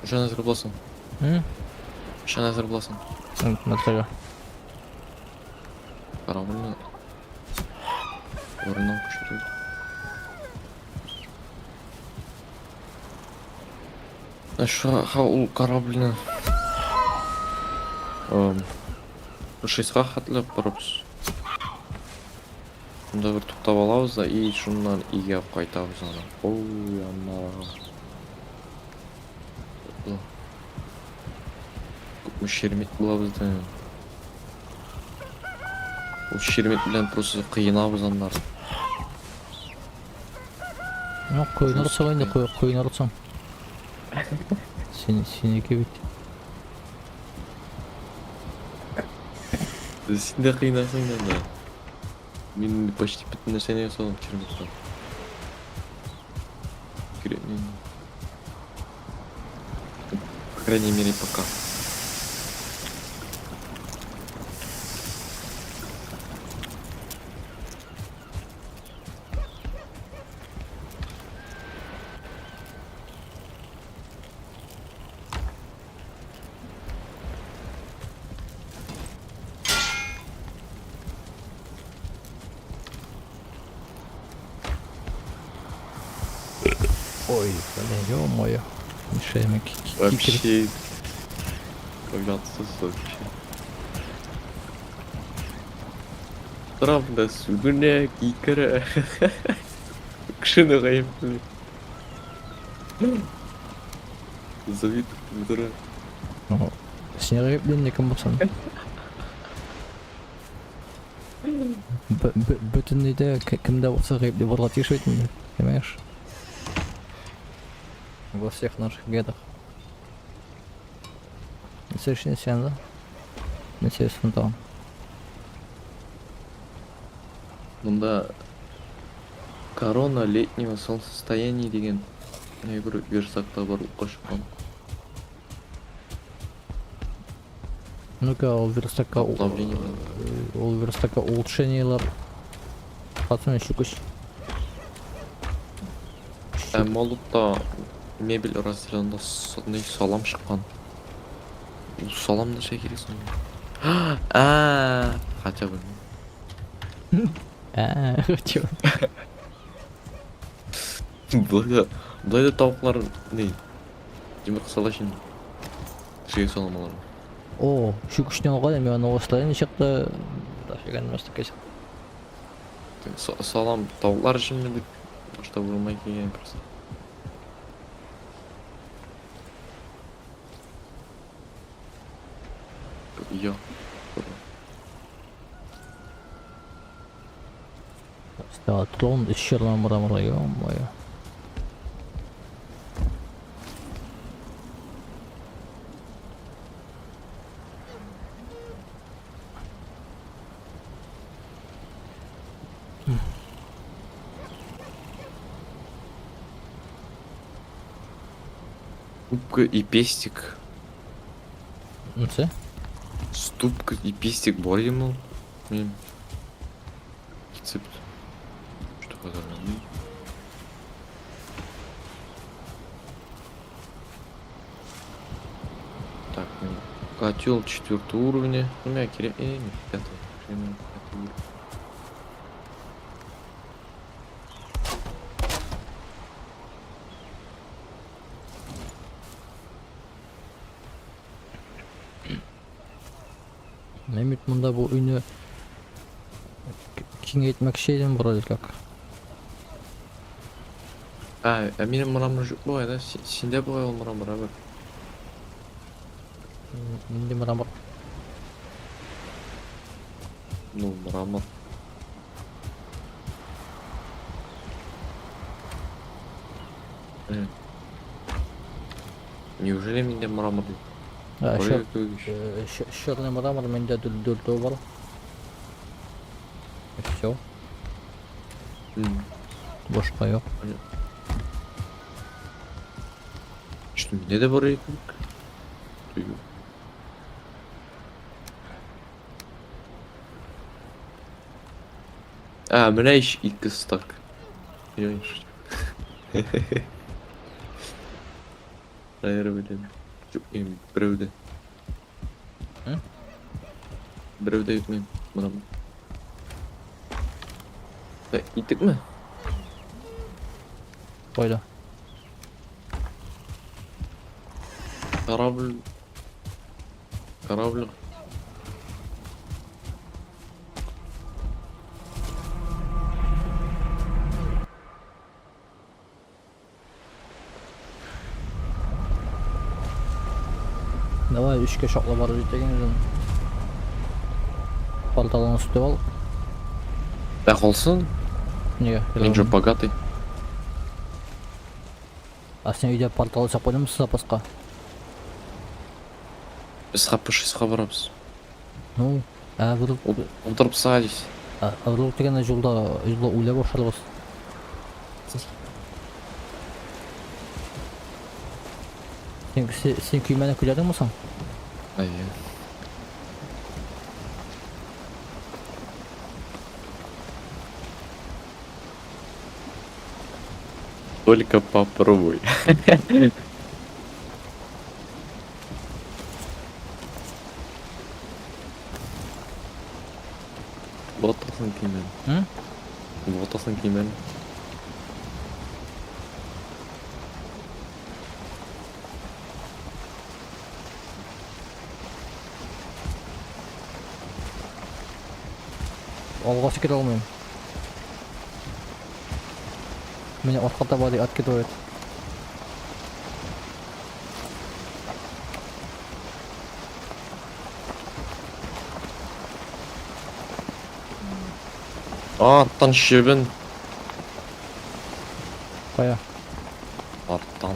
Уже назар болсын. М? Уже назар болсын. Метрге. Корабльні орнынан көшіреді. Ул корабльні 6-ға хәтлеп барабыз. Шунда бер туктап алабыз да, и шуннан иге алып кайтабыз аны. Ой, ана. Күпме шермет булабыз да. Ул шермет белән просто кыйнабыз аннары. Ну, койнарсың инде, койнарсың. Сенеке бит. Син дә кыйнасың да. Мин почти бөтен нәрсәне ясадым шерметтан. Кирәкми. По крайней мере, пока. Ой, блин, ё-моё. Мешаем Вообще. Когда-то вообще. Правда, сугуня, кикара. Кшина гайфли. Завид, мудра. Синеге блин не кем булсын. Бүтін үйде кімде болса ғайыпли болға тиіш өйтін, демеш. Во всех наших бедах. Совершенно сен, да? Несею с фунтом. Мында корона летнего солнцестояния деген бір версакта бар қошқан. Ну-ка, ол верстакка улучшениялар қатсын шүкіш. Молутта мебель разделенда салам шыққан. Саламды şey кересің. Хотя бы. Хотя бы. Бұлайда тауықлар не? Демір қысала үшін шеге саламалар. О, шүкіштен оға деме, оны осылайын шықты. Дашыған мәсті кесіп. Салам тауықлар үшін ме деп башта бұрылмай келген просто. Йо. Стала трон из черного мрамора, ё-моё. Ступка и пестик. Нце? Ступка и пестик бар ему. Рецепт. Что казалось? Так, котел 4 уровня. У меня не 5 уровень. Мемет мұнда бұл үйні кеңейтмекші едім вроде как. Менің мрамор жоқ болай да? Сенде болай ол мрамор, абыр. Менде мрамор. Ну, мрамор. Неужели менде мрамор жоқ? Черный мрамор менде дүлдүлдүү бар. Все. Бошқа жоқ. Что, менде де бар екен? Мына екі стак. Айыры білем. Жоқ, біреуді. Біреуде ütmеймін. Мына. Итік ме? Қойды. Корабль. Корабль. Давай 3-ке шоқла барып жетеген өзім. Палталаны үстіп ал. Бәқолсын? Неге? Мен же богатый. А сен үйде портал жасап қойдың ба запасқа? Біз хаппышысқа барамыз. Ну, вдруг Отырып садись. вдруг дегенде жолда ойлап ошалғыз. Сен күймені күйледің мұсың? Айя. Только попробуй. Лотосын киймен. Лотосын киймен. Алға секіре алмайым. Мені отқа табады, ат кетіп өйет. Аттан шебін. Қая. Арттан.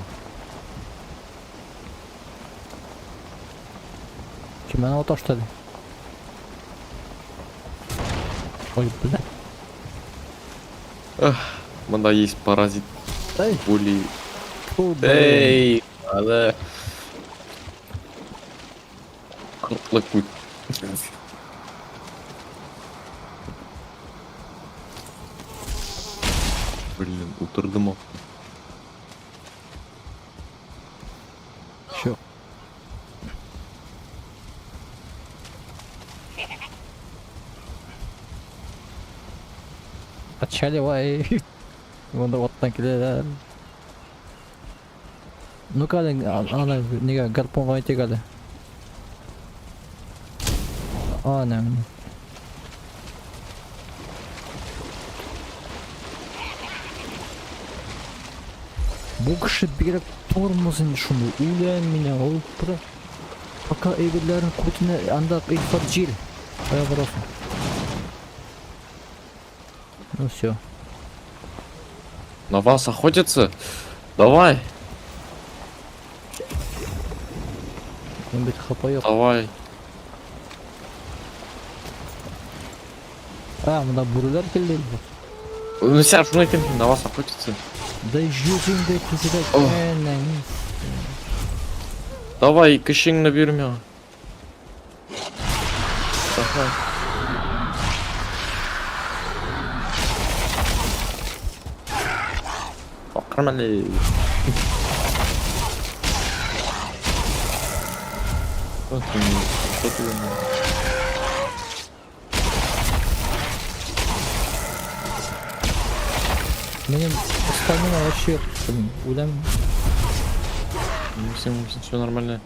Күймені от аштады. Ой, білді. Мында есть паразит. Эй, Були. бұл Эй, ада. Қыртлы көт. Блин, утырдым ау. Шо. Атшали вай. Онда оттан келеді. Ну-ка, ана неге гарпонға айтек әлі. Ана. Бұл кіші берек тұрмызын шуны үйлен меня ол бұра. Пока егірлерін көтіне андақ илфар жел. Ая барасың. Ну все. На вас охотятся? Давай, Мен бет хапа yok. давай. Мында бүрілер келді. Ну, сяп, шуны екен, на вас охотятся. Да жүзіңді кезірек. О. Давай, кішіңні берме. Давай. Ақырын әлі. Что ты? Менің стамина вообще yok. Ойлаймын. Все нормально.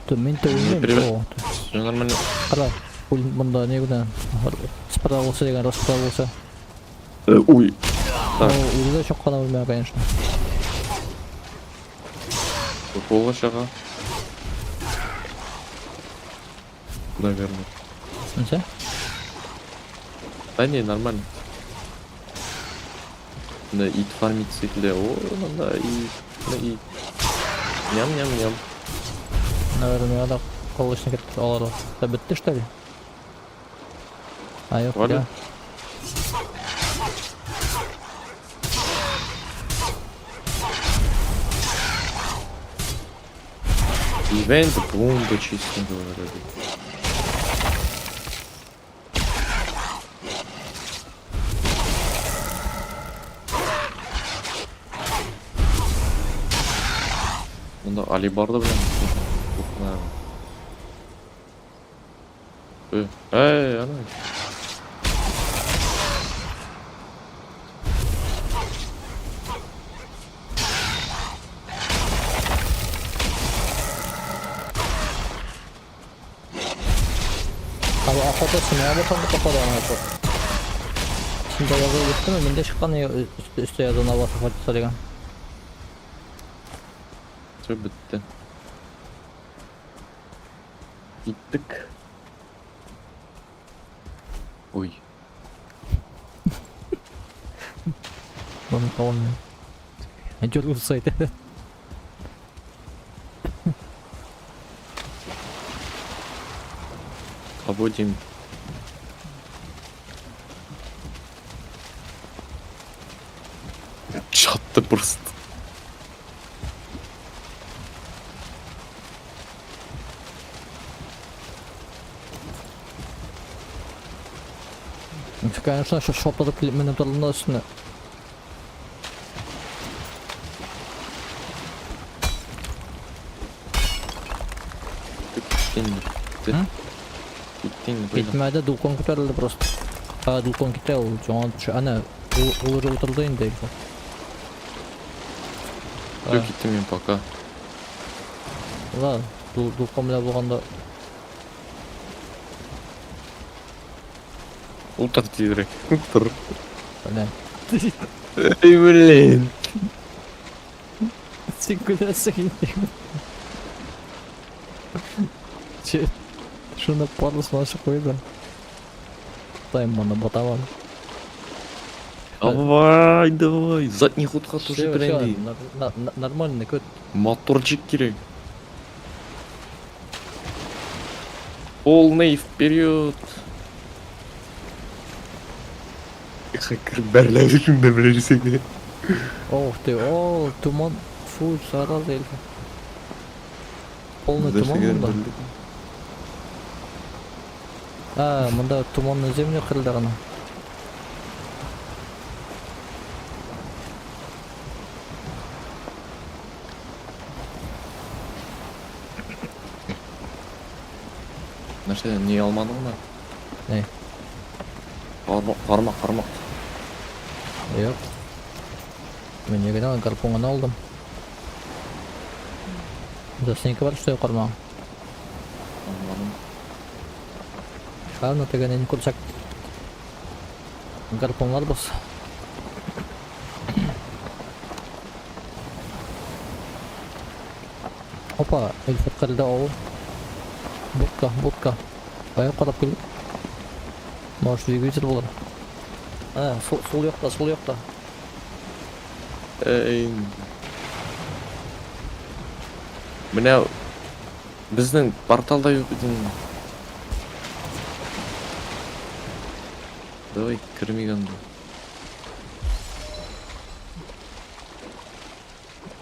Мен де Привет. ойлаймын. Все нормально. Қара, мұнда не күні справа болса деген расправа болса. Ой. Так. Өзі жоқ қана өлмей, конечно. Қолға шаға. Наверное. Нсе? Да не, нормально. Да, ит фармить секілді. О, да, ит. Ням-ням-ням. Наверное, да қолышына кетті алар. Да бітті, что ли? А, yok Вали. ya. Ивент, бомба, честно говоря. Мында Али барды білем. ана. охота сынабы тонды капады ана это. Сында жазылып кеттіме? Менде шыққан үсті язған абасы фатиса деген. Все бітті. Кеттік. Ой. Оны қалам мен. Әйтеуір ұсайды. Ободим. Чатты просто. Конечно, şu şopladıq mənim dalında üstünə. Bitti. Hı? Bittin mi? Bitmədi, dulqon көтәрелdi просто. Ha, dulqon китә ул. Жаңа ana ул уже утырды инде. Все, кеттім мен пока. Да, дулқон белән булганда Утыр тезірек. Утыр. беләм. Эй, блин. Сен күләсең инде. Че? Шуны парусына ашып қойды. Тайм мана батаван. Давай, давай. Задний ходқа тоже Всё, пренди. нормально көт. Моторчик керек. Полный вперед. Бәрләді күнде біле жүрсек де. Ох ты, о, туман. Фу, сараз эльфа. Полный туман мында. А, мында туманный земля кырылды гана. Нәрсе, не алмадың ба? Не? Қармақ. Yok. Ben yegene garponganı aldım. Da seninki var işte karma. Алмадым. Ладно, ты не курчак. Гарпонlar бос. Опа, эльфет кырылды о. Будка. Аяқ қарап келіп. Может, двигатель болар. А, сол жақта. Міне біздің порталда өтетін. Давай, кірмеген бұл.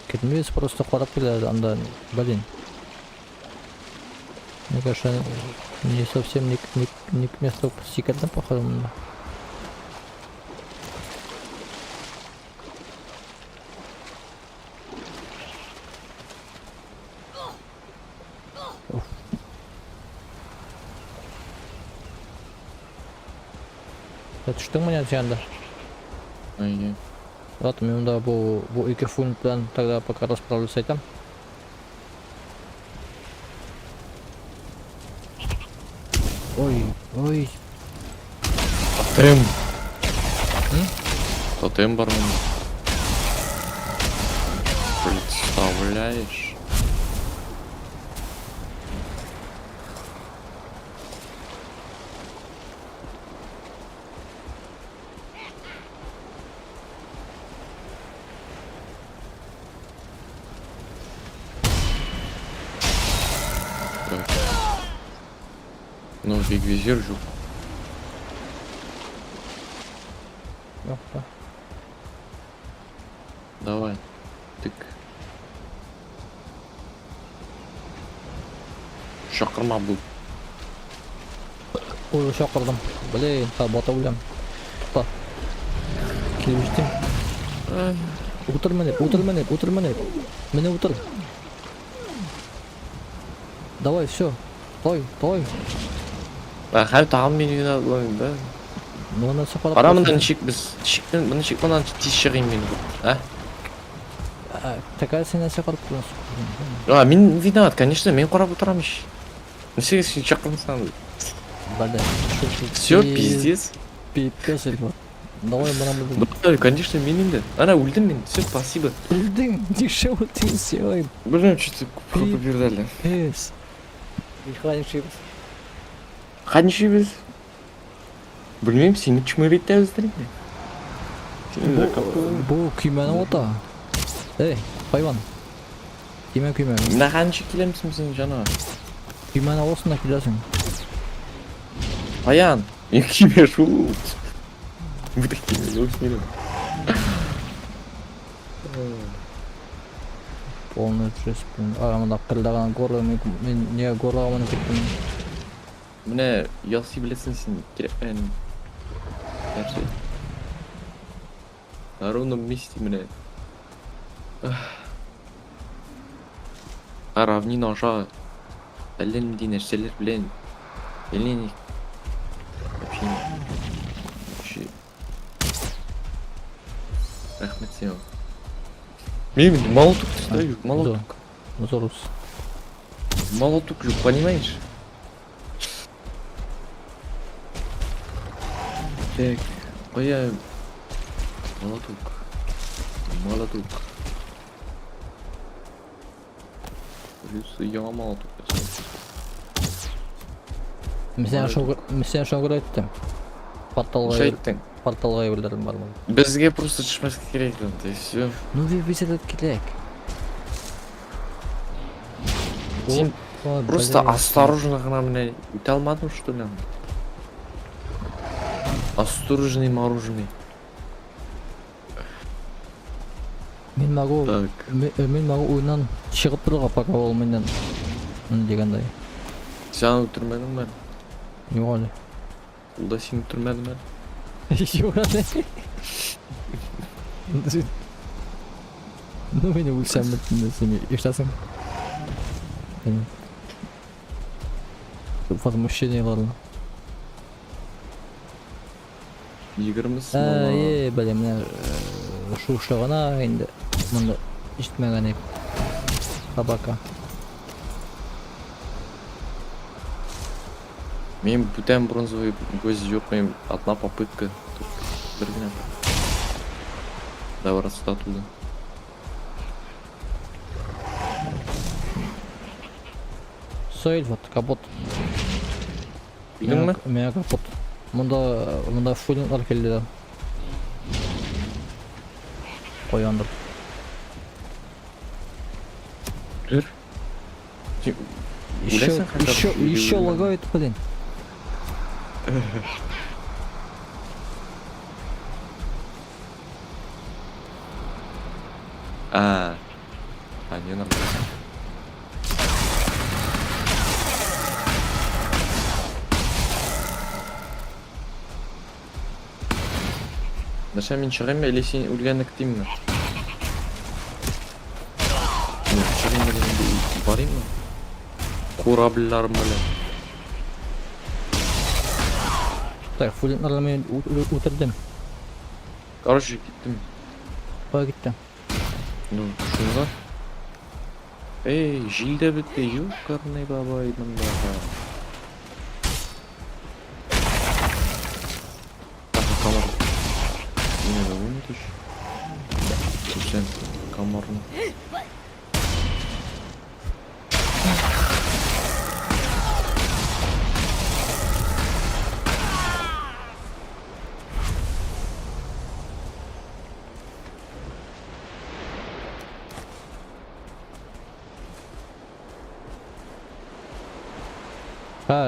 Кетмейіз, просто қарап келеді, анда, блин. Мне кажется, не совсем не к месту секретно походу. Түштің міне сенді? Ай, Ладно, мен онда бұл екі фунттан тогда пока расправлюсь айтам. Ой. Тотем. Тотем бар мында. Представляешь? Так. Ну, биг-визир жук. Yok da. Давай. Тык. Шақырма бұл. Ой, шақырдым. Блин, бота өлем. Та. Келіп жетем. Утыр міне. Міне утыр. Давай, все. Той. Хәй тагын мені ойын да. Оны сапалап. Ара мындан ничек біз шиктен мына шик мындан тиз чыгайын мен. Такая сен сапалап тұрсың. Мен виноват, конечно, мен қарап отырам еш. Несеге сен шақырмасаң. Бәле. Все, пиздец. Пипец вот. Давай мына. Да, конечно, мен енді. Ана өлдім мен. Все, спасибо. Өлдің, дешево ты сделай. Білмеймін, что-то көпі берді әлі. Пипец. Механик шибіз. Қанша біз? Білмеймін, сені чмырит тәуіздірін бе? Бұл күймені ота. Эй, хайван. Күйме. Мына қанша келемісің сен жаңа? Күймені осында келесің. Паян, мен күйме шу. Бұда күйме, өшмелем. Полный жүспін. Арамында қырдаған горы, мен не горағымын кеттім. Міне, ұялси білесің сен керек пәйін. Нәрсе. На ровном месте, міне. Равнина аша. Әлемдей нәрселер білен. Елен. Вообще. Рахмет сен. Мен молоток стою, молоток. Зорус. Молоток же, понимаешь? Так, қояйым. Молоток. Плюсы яңа молоток. Мен шоғыр айттым. Порталға ебілдерім бар ма? Бізге просто түшмәс керек, и все. Ну веселет керек. Сен просто осторожно ғана міне өте алмадым, что ли? Осторожный мороженый. Мен могу ойынан шығып тұруға пока ол менен дегендай. Сен өлтірмедің бе? Не олай? Бұл да сен өлтірмедің бе? Ну мені өлсем сен ештасың. Возмущенияларына. 20 бәле міне шуштағана енді мұнда ешітмеген еп табака. Мен бүтән бронзовый көзі жоқ, мен одна попытка. Бір гіне. Добраться оттуда. Сойл, вот, капот. Білдің ме? Мен капот. Мұнда фулинглар келді. Қойандыр. Жүр. Еще лагает, блин. Не нормально. Наша мен шығайын ба, или сен өлгенді күтейін ба? Шығайын ба дегенде барайын ба? Корабльларым білем. Так, фулингларды мен өтірдім. Короче, кеттім. Қоя кеттім. Ну, шынға? Эй, жилді бітті, ёкарный бабай мұндағы. Камар. Не да умытыш. Сен камарны.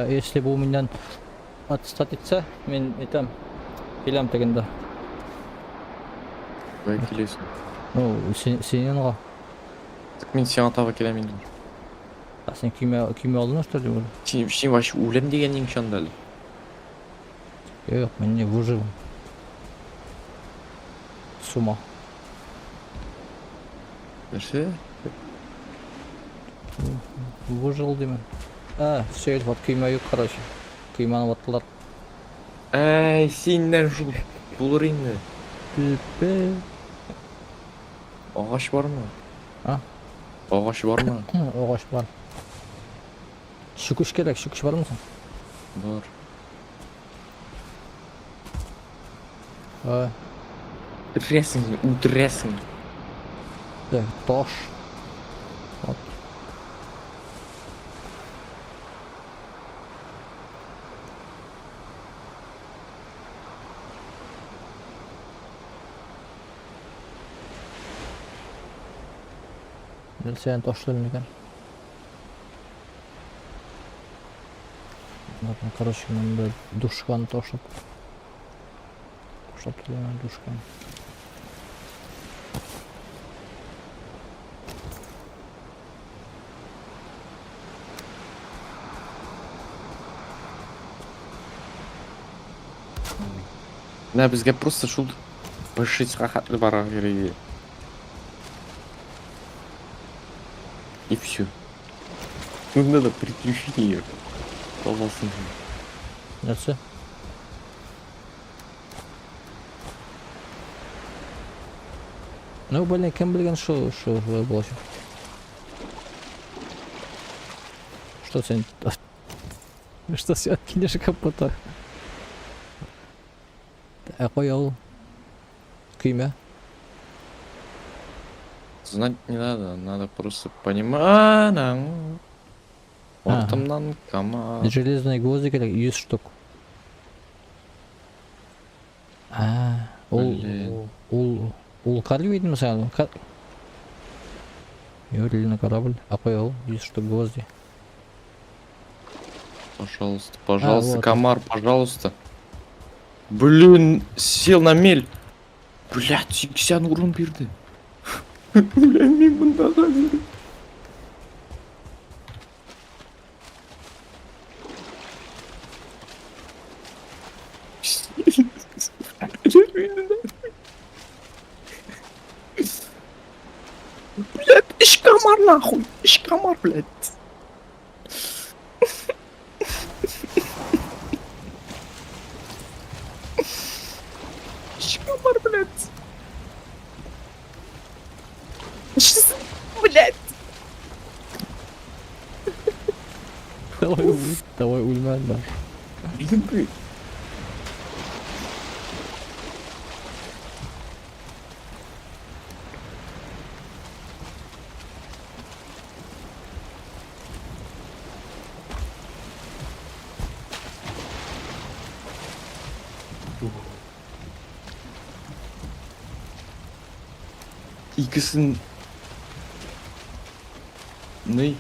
Если бы у меня отстатиться, мен етем. Келем тегінде. Бай келесің. Ну, сенен ға. Так мен сен атаға келемін. А сен күйме алдың, что ли? Сен вообще өлем деген ең шанда әлі. Yok, мен не выжил. С ума. Нәрсе? Выжил, деймін. Все, вот күйме yok, короче. Kıymanı battılar. Сенден жыл bulur енді. Be. Ағаш бар ма? Ha? Ағаш бар ма? Oğaç var. Şüküş gerek. Şüküş var mısın? Бар. Ha. Үтіресің, үтіресің. Taş. At. Sen taşladın mı? Ладно, короче, нам надо душкан ташлап. Ташлап туда душкан. Да, бізге просто шул пошить қақатлы бара керек. И все. Ну надо приключения. Болмасын. Нәрсе? Ну, блин, кем білген шо болашақ. Что сен... Что сен откинешь капота? Қой ал. Күйме. Знать не надо просто понимать. Ортамнан кама. Железные гвозди керек 100 штук. Ул корабль видно мысалы? Юрий корабль. Қой ал 100 штук гвозди. Пожалуйста, пожалуйста, вот. комар, пожалуйста. Блин, сел на мель. Блядь, 80 урон берді. Блядь, мен мұндаға бердім. Блядь, иш комар нахуй, иш комар, блядь. Иш комар, блядь. Иш, блядь. Давай ульмен да. Блин, İkisinin ne?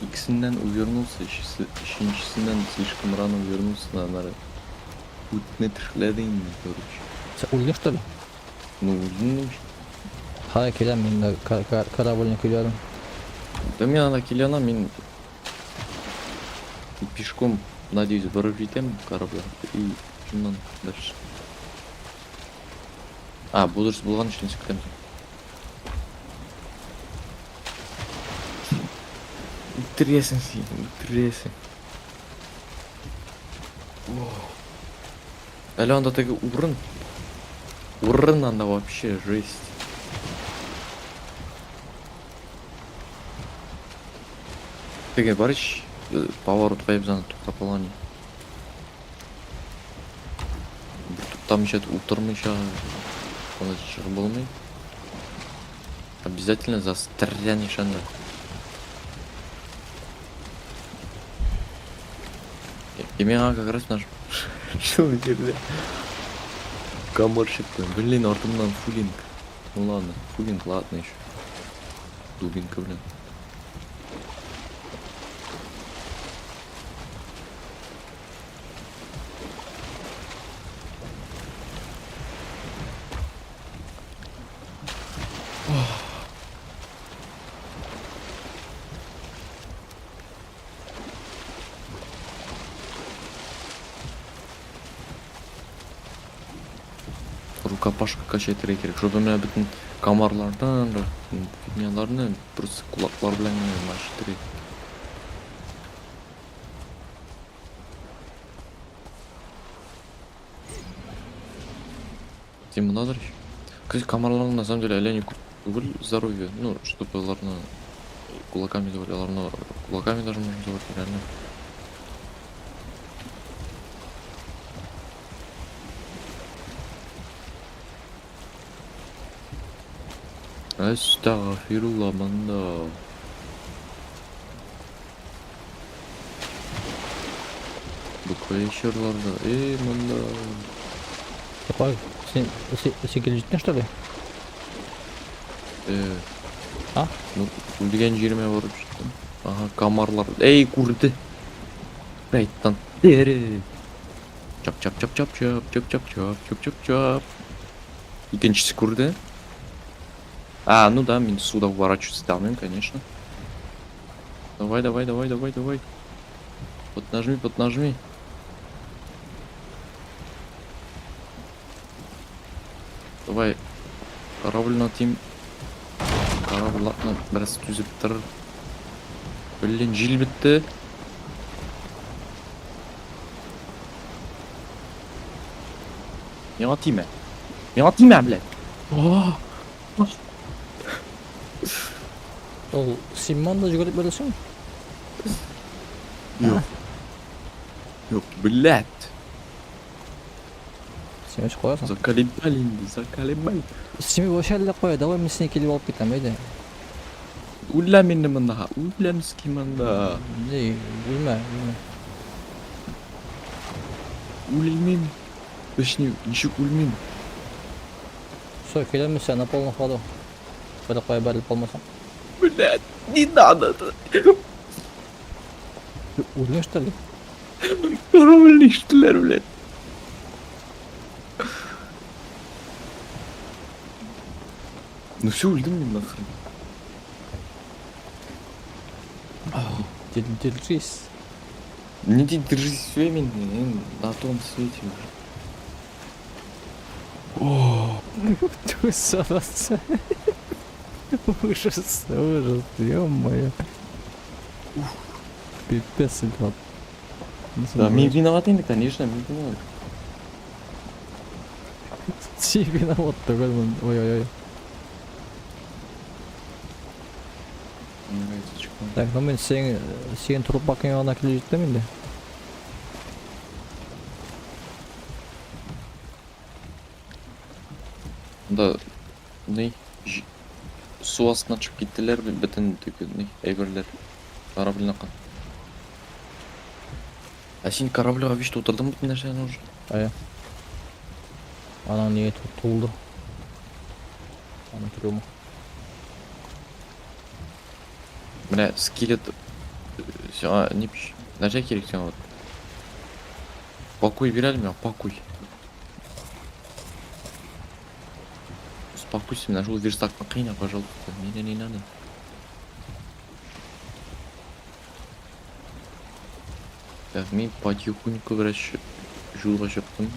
İkisinden uyanılsa işincisinden слишком рано увернулся, наверное. Не тіркіледі енді, короче. Sen ульдың что ли? Ну, ну, Hadi келем, мен de корабльне келерім. да мен ана келе ана, мен пешком, надеюсь, барып жетемін корабль и шыннан дальше. Бұл дұрыс болған үшін секретем. Үтіресің сен, үтіресің. Әлі анда таки урын анда вообще жесть. Теге барыш, поворот қайып заны тоқтап алған. Тоқтамыша, отырмыша, оны шығып болмай. Обязательно застрянешь анда. И меня как раз наш жил жерде комар шықты. Блин, артымнан фулинг. Ну ладно, фулинг ладно еще. Дубинка, блин. Рукопашка качать керек, чтобы у меня бүтін Камарлардан фигняларны просто кулаклар белән маштырый. Тем надо еще. Кстати, комарларның на самом деле әле түгел здоровье. Ну, чтобы аларны кулаками давали, аларны кулаками даже можно давать, реально. Астагфирулла, манда. Буквещерларда. Манда. Какой? Секелжитtin что ли? А? Ну, үлген жеріме барып жеттім. Ага, камарлар. Эй, курды. Райттан. Дері. Чап, чап, чап, чап, чап, чап, чап, чап, чап, чап, чап. Икенчisi курды. А, ну да, мен сюда уворачиваться дамын, конечно. Давай, давай, давай, давай, давай. Поднажми, поднажми. Давай. Корабльна тим. Корабльна біраз түзіп тұр. Блин, жил бітті. Мені тиме. Мені тиме, блядь. Ол Симмонда жүгіріп бересің? Yok. Yok, блядь. Сен өшіп қоясың. Заколебали инде, заколебали. Сен вообще әлі қоя, давай мен сені келіп алып кетем, әйді. Уля мені мында, уля міски мында. Не, өлме, өлме. Өлмеймін. Точнее, ничек өлмеймін. Все, келеміз сен на полный ходу. Бір қоя бәріліп болмасаң. Блядь, не надо. Өлме, что ли? Корабль иштілер, блядь. Ну все, өлдім мен нахрен. Держись. Не держись все, мен на том свете уже. Ужас. Ужас, ужас, ё-моё. Пипец, ребят. Да, мы виноваты, конечно, мы виноваты. Ти виноват түгілмін. Ой-ой-ой. Мне нравится чекан. Так, ну мен сен тұрып бақың ғана келе жеттім енді. Да, не, су астына шығып кеттілер, бітін не, әйбірлер. Корабльна қан. А сен корабльға вишті отырдың бұтын нәрсені уже? Ая. Анаң неге туылды. Аның түрі ма? Міне, скелет... не пиш... Нәрсе керек сен вот. Покой берәлі ме? Покой. Успокойся, меня жил верстак покойно, пожалуйста. Меня не надо. Так, мен потихоньку жолға шықтым.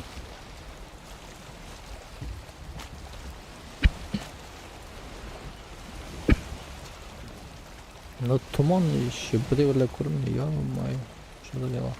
Ну туман еще біреулер көрінді, ё-моё. Что за дело?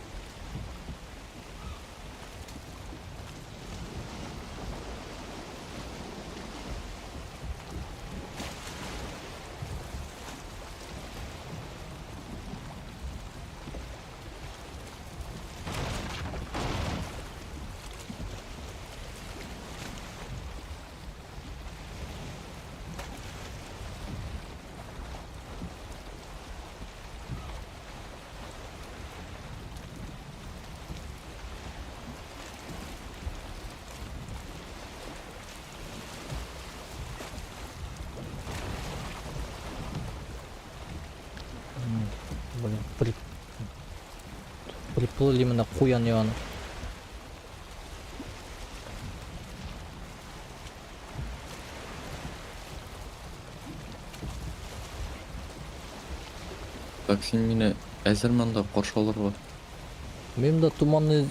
Блин, приплыли именно хуян Ивана. Так, сен мені әзірманда қоршаулар бар. Мен да туманны...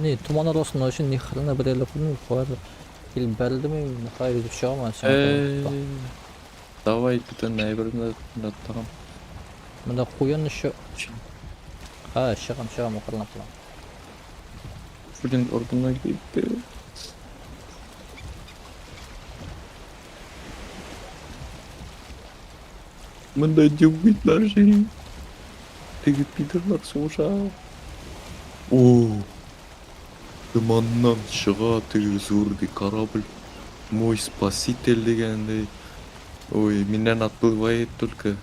Не, туман арасында үшін ни хрена біреулер көрініп қояды. Film berildi mi? Hayır bir şey olmaz. Давай bütün neighbor'ını da tamam. Bunda koyun şu. Ha şakam okurlan falan. Şuradan orduna gitti. Мында жігітлер жей. Тегіт питерлер соңша. О, туманнан шыға теги зурды корабль. Мой спаситель дегенде. Ой, меня отплывает только.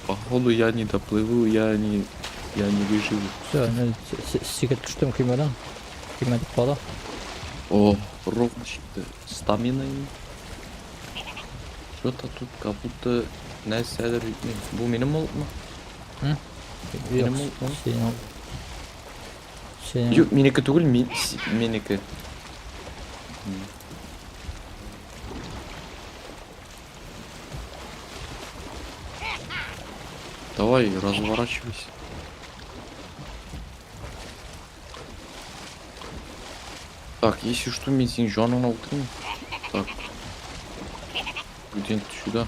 Походу я не доплыву, я не выживу. Все, секрет düştüm kıymadan. Kıymadık bala. О, ровно çıktı. Стамина. Что-то тут как будто нәрселер bitmiyor. Bu benim oldu mu? Yok. Benim oldu mu? Senin. Yok, meniki түгіл, менікі. Давай, разворачивайся. Так, если что, мен сенің жанына отырмын. Так. Где-то сюда.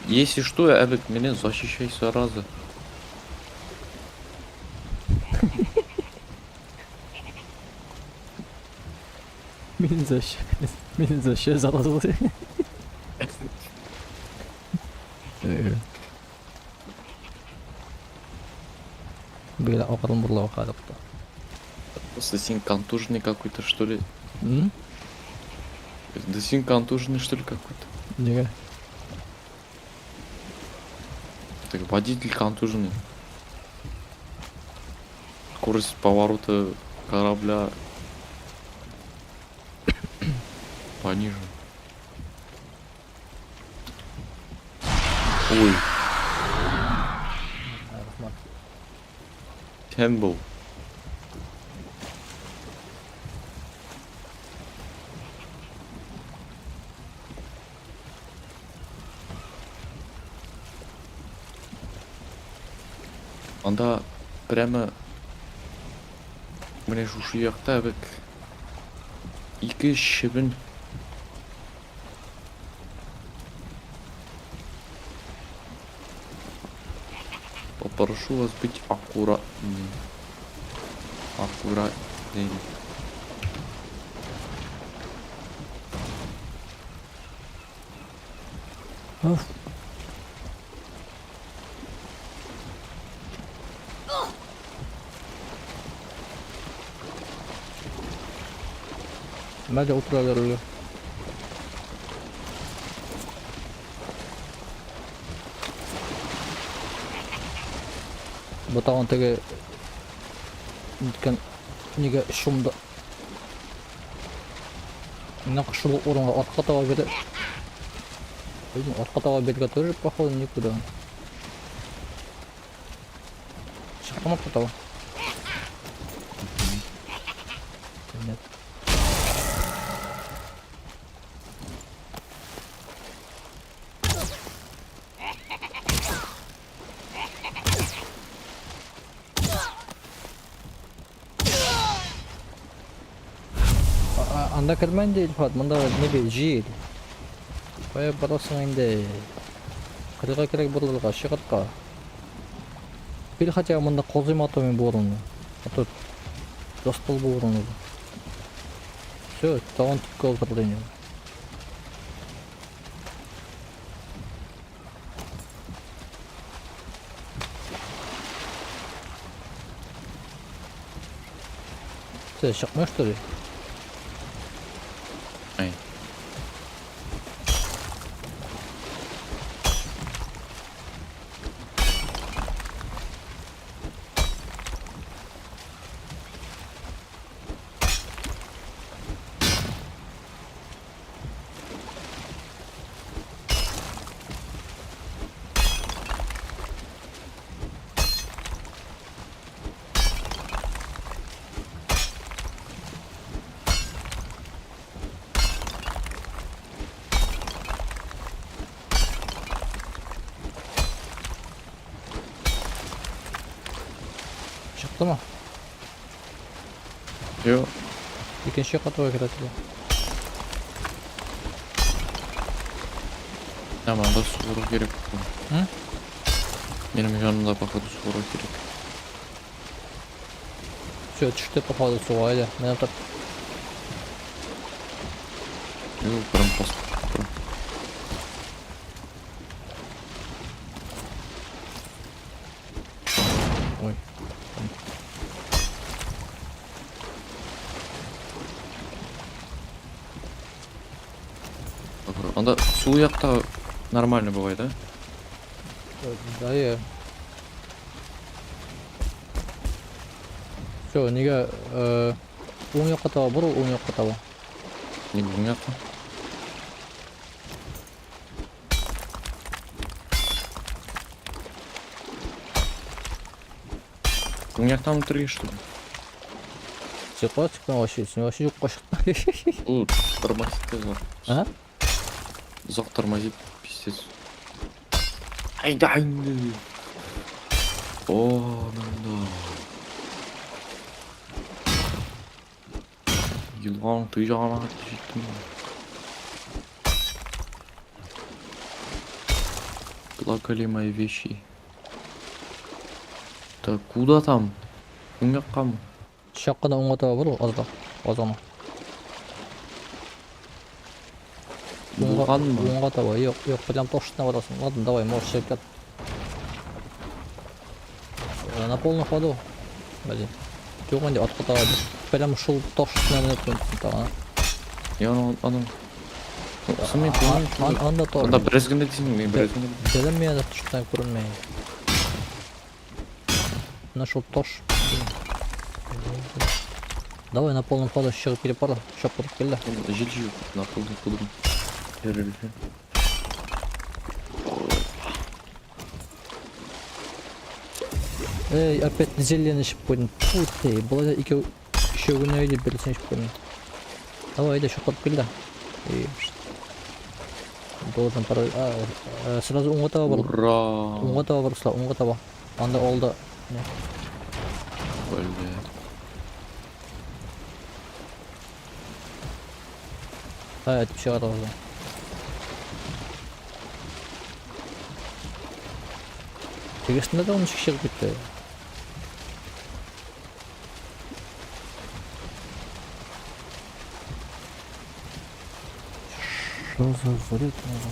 Если что, Эбек, меня защищай сразу. Beni zaşı zaralı. Böyle akalım burada bakalım da. Просто син контуженный какой-то, что ли? Hı? Да син контуженный, что ли, какой-то? Niye? Так, водитель контуженный. Скорость поворота корабля пониже. Ой, Rahman. Тембл. Анда прямо міне шушы жақта бек екі шыбын. Попрошу вас быть аккуратнее. Аккуратнее. Of. Bence oturabilir öyle. Bu tağın tege nige şumda нақшыл орынға атқа таба берді. Атқа таба берге тоже походу никуда. Шықты ма атқа таба? Нет. Анда кірмән де Илфат, мұнда не бей, жиел. Бая барасың енді. Қырға керек бұрылға, шығыртқа. Бел хотя мұнда қозым атымен борыны. Аты достыл борыны. Все, тағын түкке алдырдың. Все, шықмай что ли? Ай. Çıktı mı? Yok. Екінші қатуға келеді. Аманда суыру керек. Hı? Benim yanımda походу суыру керек. Все, түсті походу суға еді. Мен отыр. Yok прям пост. Ой. Анда су жақта нормально бывает, да? Да, иә. Все, неге оң жаққа таба бұрыл, оң жаққа таба. Не бұл жақта? Бұл жақтан өтірге что ли? Ситуация вообще, сен вообще жоққа шықты. Бұл тормозит те зор. А? Зоқ тормозит, пиздец. Айдайынды. О, мында. Елғаның ты жағына жеттім. Плакали мои вещи. Так, куда там? Кім жаққа ма? Шаққана оңға таба бұрыл, аздақ. Азғана. Болған ма? Оңға таба, жоқ, прям точно барасың. Ладно, давай, можешь шеркат. На полном ходу. Блин. Жоқ, енді атқа таба. Прям шул точно мінет көндісін таға. Я анау. Сымен Анда тор. Анда бірізгінді дейсің, мен бірізгінді. Делем мен это что-то көрінмей. Нашел тош. Давай на полном ходу шығып перепара. Шоп тұрып келді. Жел жил, нақылды қудым. Жерелі. Эй, опять зелені ішіп қойдым. Фу ты, бұл да еще күні өйде берілсен ішіп қойдым. Давай, айда шоп тұрып келді. Должен пора... Сразу оңға таба бұрыл. Ура! Оңға таба бұрыл, Слав, оңға таба. Анда олда... Бля. Айтып шығады олда. Тегесінде де оны шығып кетті. Что за заряд надо?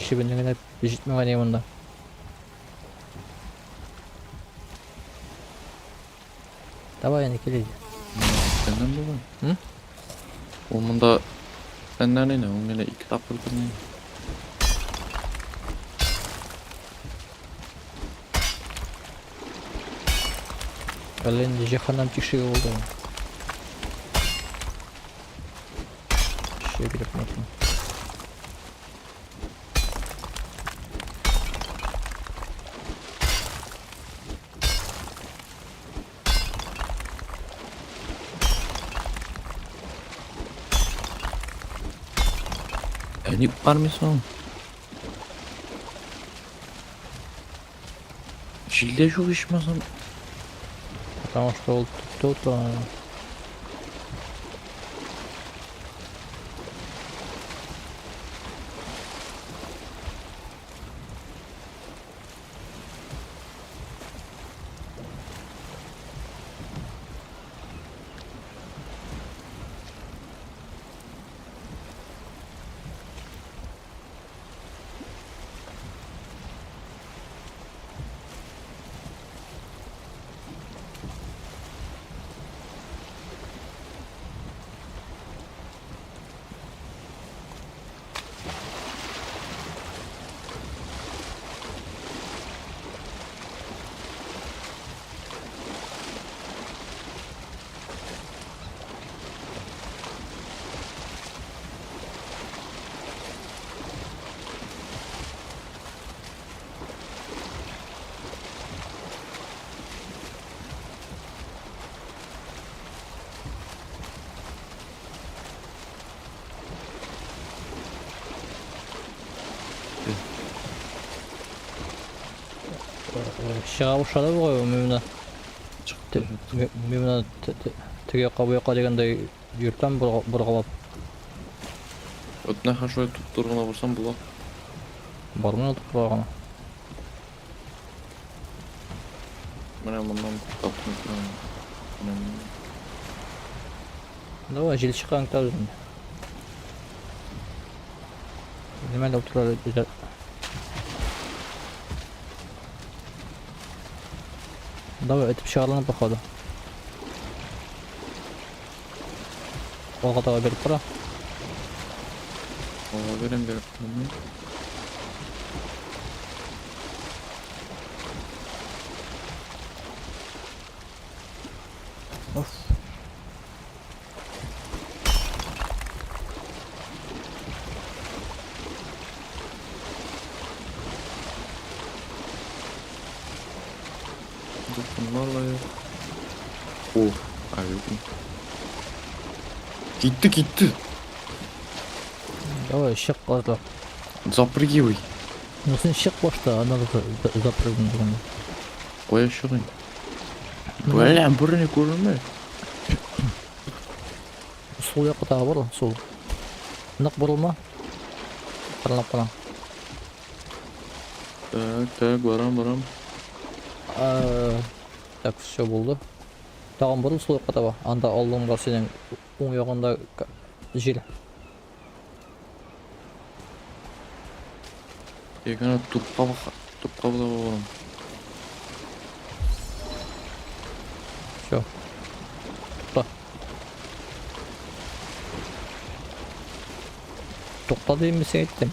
Шибенігіне жетмеген емінді. Давай енді келейді. Сенен болған? Hı? Ол мұнда... Сенен не? Ол мене 2 тапқыр көрмейін. Әлі енді жеханнан тишігі болды. Ще керек мүмкін. Не бармайсың? Желде жоқ ешмасам. Потому что ол тут шыға ұшады ғой мына Çıktı. мен мына тіге жаққа бұл жаққа дегенде ертем бұрғалап Ötüne ha şöyle tutturğuna vursam bulak. бармай отырып қалған. Mene bundan kaptım. Давай жел шыққан кітап өзінде. Немен отырады? Давай өтіп шығарылып бақады. Қолға таға беріп тұра. Ola verem bir. Of. Bunlarla ya. Oh. Abi yok mu? Gitti. Давай шық қазда. Запрыгивай. Ну сен шық башта, ана запрыгну дегенде. Koya şurayı. Böyle buraya көрінме. Сол жаққа тағы бар ғой, сол. Нық бұрылма. Қаралап қарам. Так, барам. Так, все болды. Тағын бұрыл сол жаққа таба. Анда алдыңға сенің оң жағында жел. Екені тұпқа бұла барам. Все. Тоқта. Тоқта дейін бе сен айттым.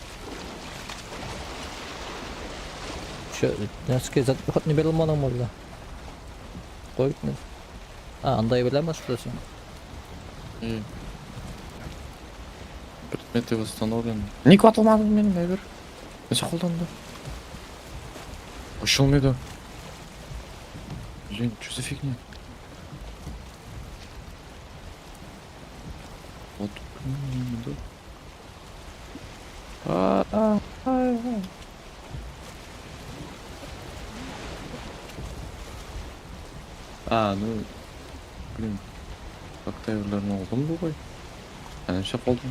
Нәрске зат не бере алмадың ба да? Қой кетмеді. Андай біле ма что сен? Предметы восстановлены. Не хватылмады менің әйбір. Несі қолданды? Ашылмайды. Блин, что за фигня? Вот. Ну, блин, как-то evlerini oldu mu bu boy? Yani şey oldu mu?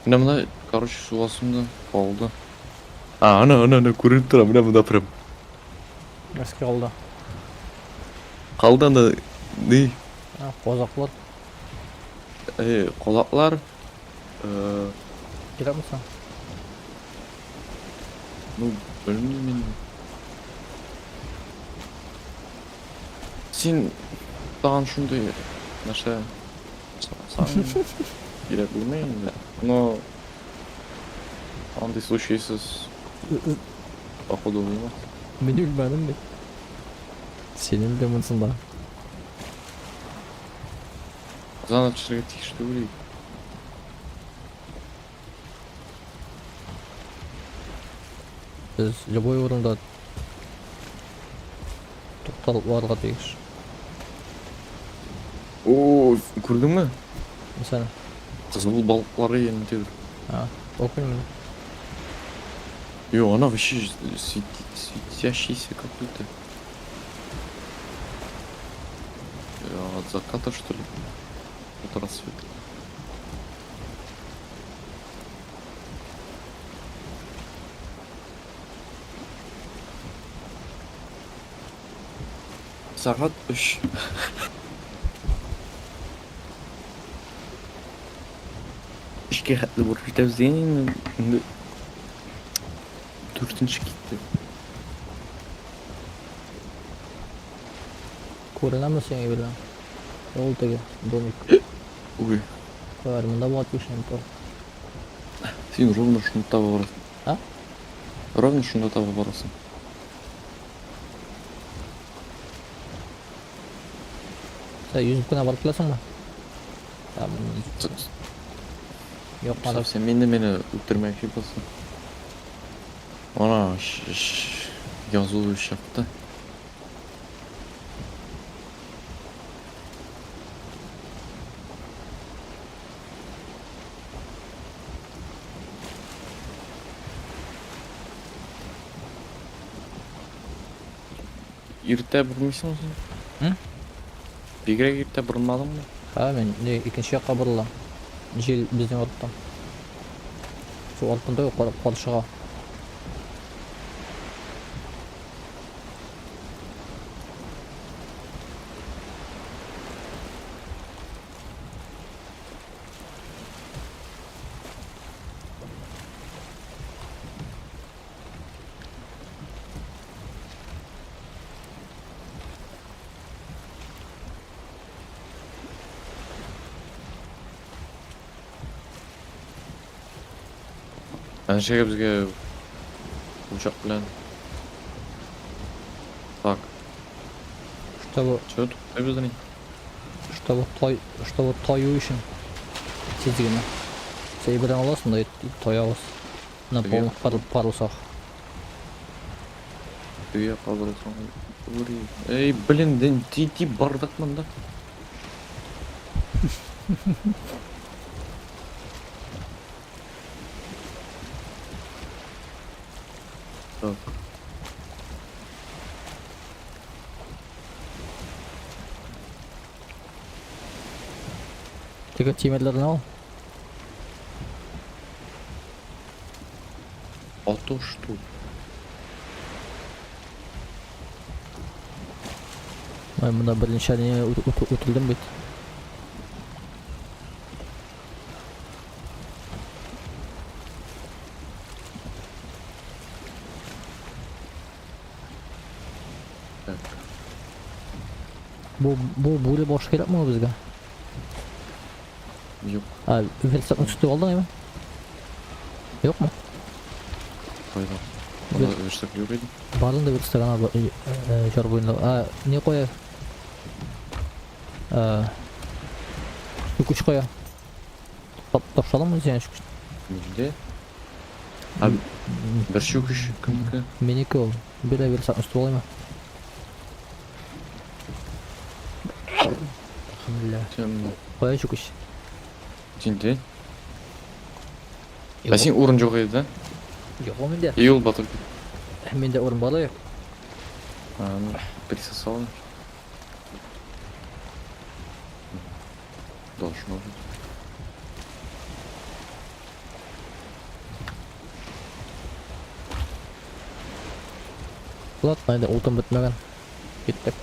Mına, короче, su basımda oldu. Ana, көрініп тұра, мына прям. Нәрске қалды. Қалды ана, не? Қозақлар. Қолақлар. Келе мұсың? Ну, білмеймін. Сен таған шундай нәрсе саған керек білмеймін, но андай случайсыз походу болмас. Мен өлмәдім бе? Сенің де мұнсың да. Занатшыларға тиішті өлейік. Біз любой орында тоқталып оларға тегіш. Көрдің ме? Мысалы? Қызыл балықтары енді тегір. Оқимын. Она вообще светящийся какой-то. От заката, что ли? От рассвета. Сағат 3. Ішке қатты бұрып жетеміз деген енді 4-ші кетті. Көрінә ме сен білем? Ол теге домик. Ой, Бар, мында болады бешен тұр. сен ровно шunu таба барасың. А? Ровно шunu таба барасың. Сен yüzіп күнә барып келесің ба? Жоқ, мада. Сен мені өлтірмей әкеп басың. Ана yazılı şapta. irte vurmuşsun sen. Hı? Bigre irte vurmadın mı? Ha men ikinci yakka burullam. Jel bizden ortadan. Şu altında yok karşıga. Ben şey bizge uçak bilen. Tak. Что ne bizden? Что вот Toyution. Çizgini. Şey bilen olasın da toyavuz. Na Çizgi. parılsaq. Dünya kaldırırsan. Ey bilin ti bardak mı da? Tak. Tek çimellerini al. А то что? Ben bunda birinci alineye utuldım bit. Так. Bu böyle boş gerek mi bizge? Yok. Ha, üfelsatın üstü oldu mu? Yok mu? Fayda. Yok. Bana versek yok idi. Bardın da bir istegan abi jar boyunda. Ha, ne koya? Şu kuş koya. Taşalım mı yani şu kuş? Neydi? Abi bir şey yok iş. Kımkı. Meniki ol. Bir de bir satın üstü olayım mı? Alhamdulillah. Sen Koya şu kuş. Cinti. Ben senin urun yok idi. Yok o mende. İyi ol batır. Mende orun bala yok. Birisi sağ ol. Должно быть. Bulat haydi ultum bitmegen. Gittik.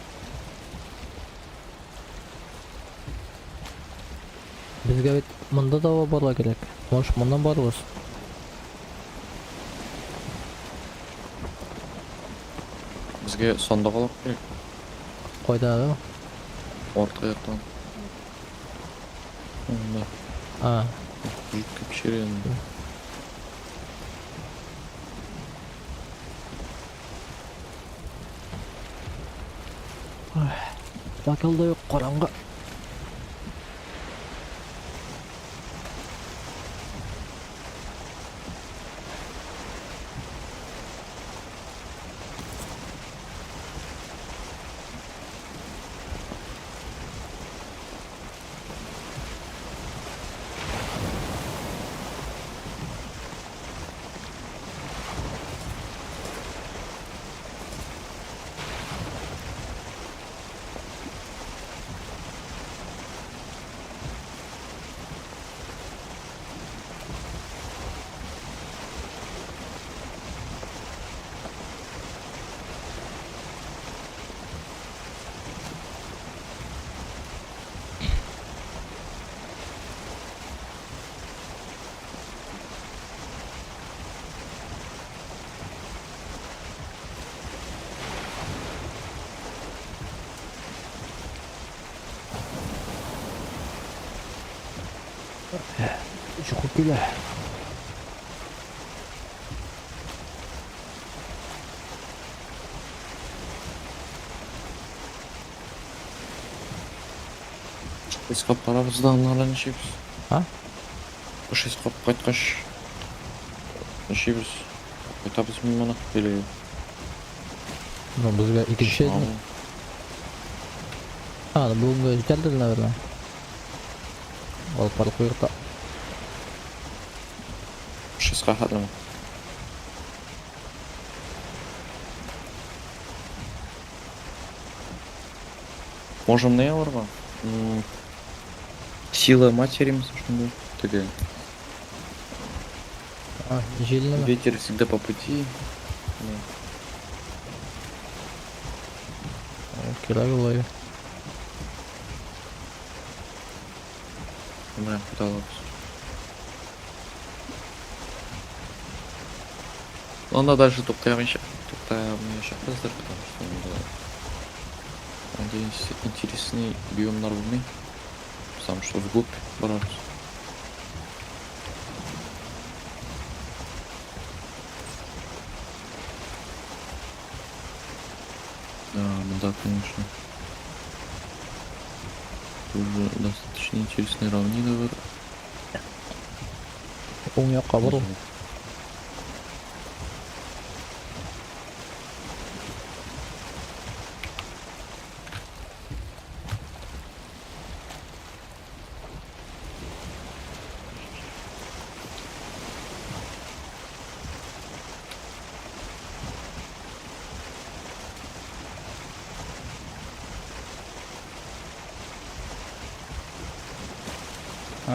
Bizge bit mında da barla gerek. Moş bundan barız. Bizge sonda kalak gerek. Koyda abi. Orta yaktan. Onda. Ha. Büyük bir şey yani. Bakılda yok karanga. Şu kokuyla. Eskap paramızda anlarla neşeybiz. Ha? Uş eskap kaytkaş. Neşeybiz. Kaytabız mı bana? Böyle. No bizge iki şey mi? Ha bu geldi ne vermem. Al para koyurta. Uş eskap hadlama. Можем не барга? Сила матери ме ушундай. Тиги Жел неме? ветер всегда по пути. Не. Кире алайбы. Мына кута алабыз. Onda дальше токтоймайшабыздар, потому что надеюсь, интересный биомдар болмай. Потому что вглубь барабыз. Да, конечно. Уже достаточно интересные равнины бар. Оң якка бурул.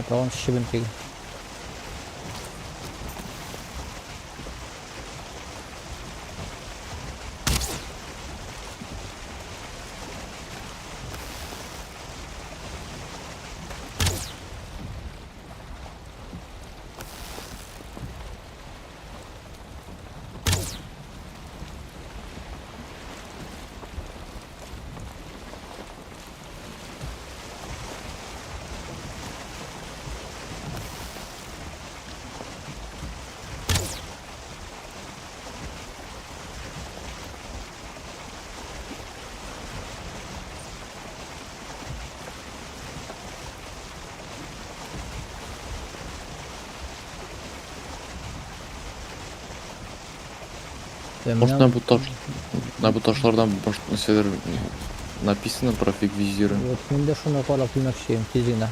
Талон шибин тиги. Может на бу ташлардан может нәрселер написано про фиг визиры. Вот мен де шуны карап билмекчи тизигине.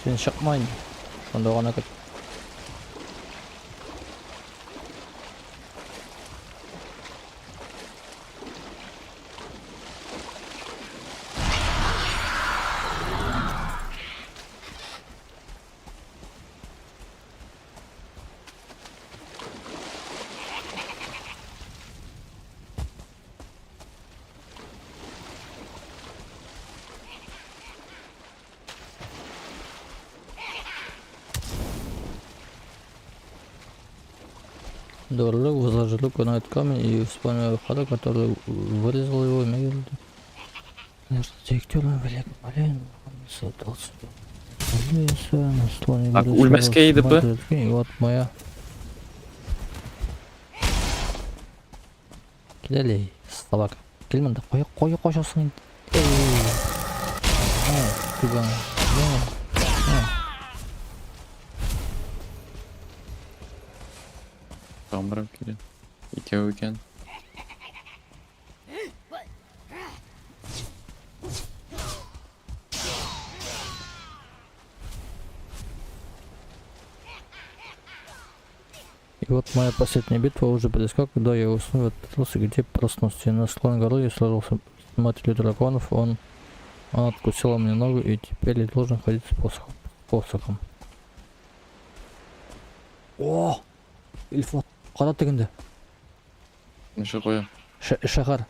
Сен чыкмайын. Шонда гана кет. Дорог возложил на камень и вспомнил хода, который вырезал его и мягил. Между директором Велик Малин создался. На слоне Так, ульмәскә иде бу? И вот моя. Килели, собака. Келмәнде, кой кошасың. Түгән. Камера келеді. Екеу екен. И вот моя последняя битва уже близка, когда я уснул, отправился, где проснулся на склон горы и сражался с матерью драконов. Она откусила мне ногу, и теперь я должен ходить с посохом. О! Ильфот, кара тегенде. Неше қоя? Шәһәр.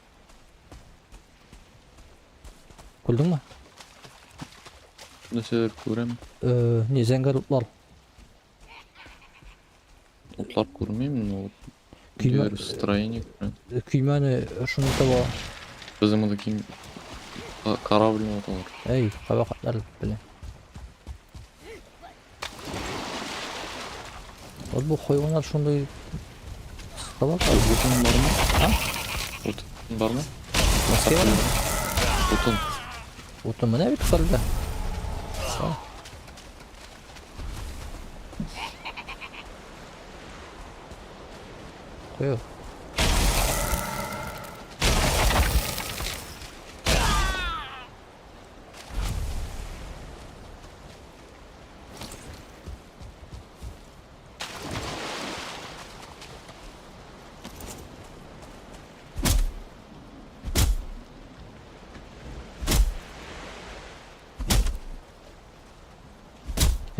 Күрдеңме? Нәрселер көрем. Не зәңгәр утлар. Отлар көрмеймін, но Көймә- бір строение көрем. Көймәне шуны таба. Біздің мұнда кейін корабль оталар. Эй, кабақатлар белән. Вот бу хайваннар шундай сабак. Отын бар ма? А? Отын бар ма? Мәскәү? Отын. Утын менә бит кырда. Кое.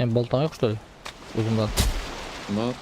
Senin baltan yok что ли? Uzundan. Бар.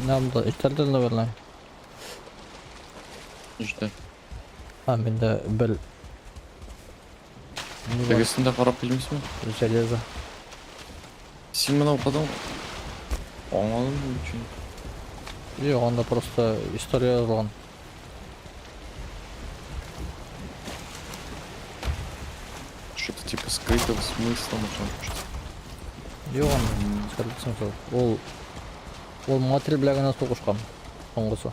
Ne bu? İçeriden de ver lan. İşte. Ha ben de bel. Ne var? Тегесінде қарап келмейсің бе? Железо. Сен мынау қадам оңалың үшін. Yok onda просто история yazılan. Что-то типа скрытого смысла, может. Yok onda. Скажем сол. Ол материал bilan gana so'qishgan. Соңгысы.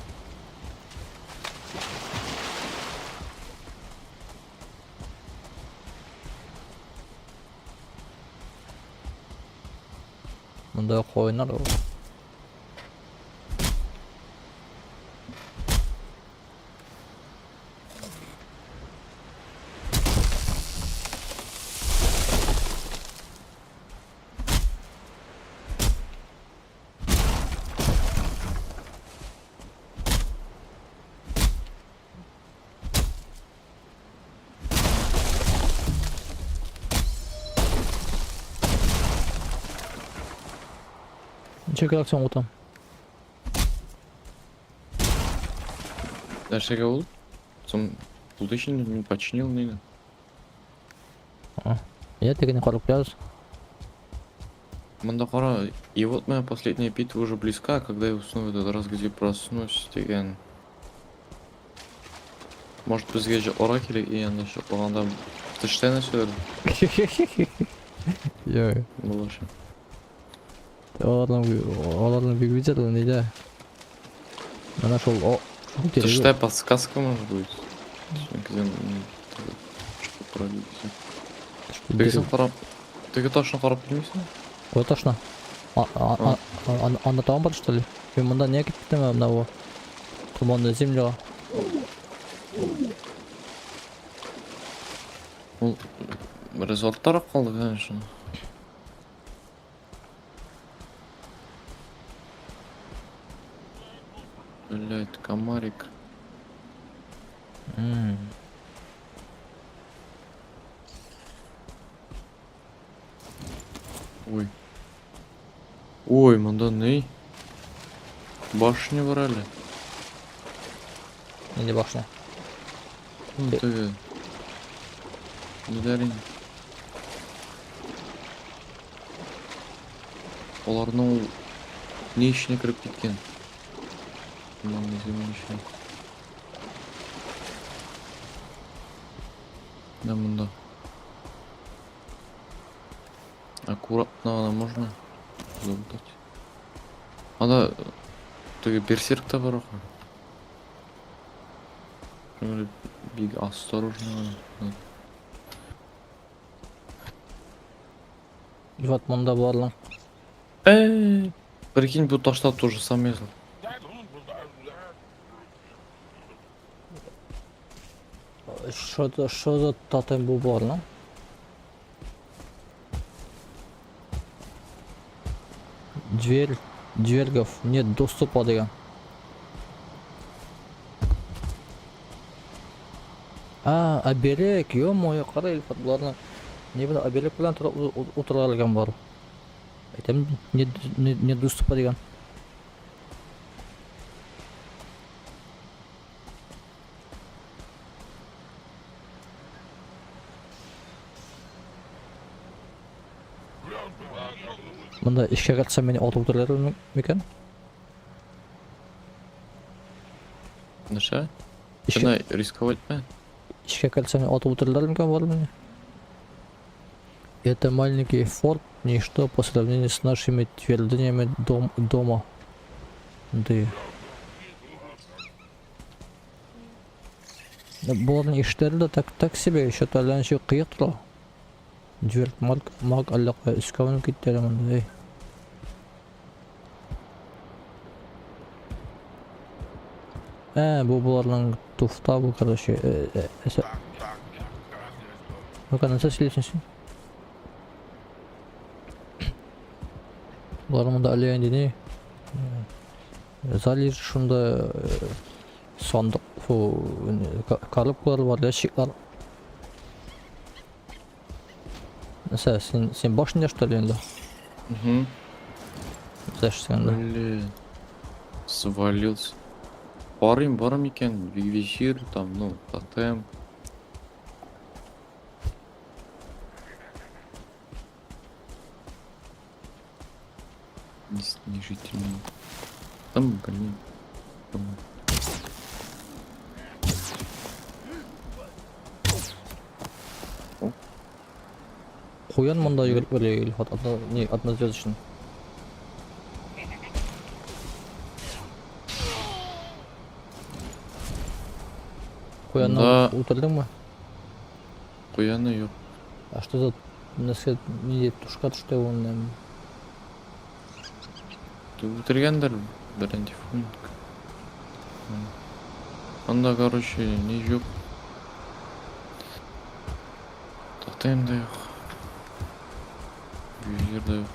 Bunda qo'yinlar o. Ничего коллекцион утам. Нәрсеге ол? Сон бұл дейшін мен починил нейді. Я тегіне қарап яз. Мында қара, и вот моя последняя битва уже близка, когда я усну в этот раз, где проснусь деген. Может, бізге же ора керек, и анда ше оғанда тыштай нәрселер Yok. болашы. Олардың биг видео нейді. Мана шол Тыштай подсказка может быть. Где что пролить. Тегесін қарап, теге точно қарап келмейсің? Ой, точно. Анда там бар что ли? Мен мында не кеттім мынау туманды земляға. Ол резорттар қалды, конечно. Блять, комарик. Ой. Ой, мында не? Башня варали. Неде башня. Ну ты. Ударин. Оларның не ішіне кіріп кеткен? Мынаны земле ішіне. Да, мында. Аккуратно она можно залутать. Ана теге берсеркта бар ғой. Шöyle bir осторожно. И вот мында барлың. Прикинь, бұл ташта тоже самое. Что за тотем бұл барлың? Двергов нет доступа деген. Оберег, ё-моё, қара Ильфат бұларны. Не біле, оберег білен отыра алған бар. Айтам, не доступа деген. Мында ішке қатса мені отып тұрар мекен? Наша? Шына рисковать ма? Ішке қатса мені отып тұрар мекен бар мені? Это маленький форт, ничто по сравнению с нашими твердынями дома. Да. Бұлардың іштері де так себе, еще тәләнші қиық тұра. Жіберіп маг әллаққа үске мініп кетті әлемінде, ей. Бұлардың туфта бұл, короче. Ну-ка, насыз сөйлесің сен? Бұлардың мұнда әлейін не? Залир шында сандық, коробкалар бар, ящиклар. Mesela sen başında что ли, да? Угу. Зачем, да? Блин. Свалился. Барым екен, визир, там, ну, тотем. Снижительный. Там, блин. Там. Қоян мұнда жүгіріп келе Ильфат, атына звездочный. Қоянны өлтірдің ма? Қояны жоқ. А что за не тушқа түсті оның? Өлтіргендер бірінші функ. Анда, короче, не жоқ. Тотем да жоқ. Визир да жоқ.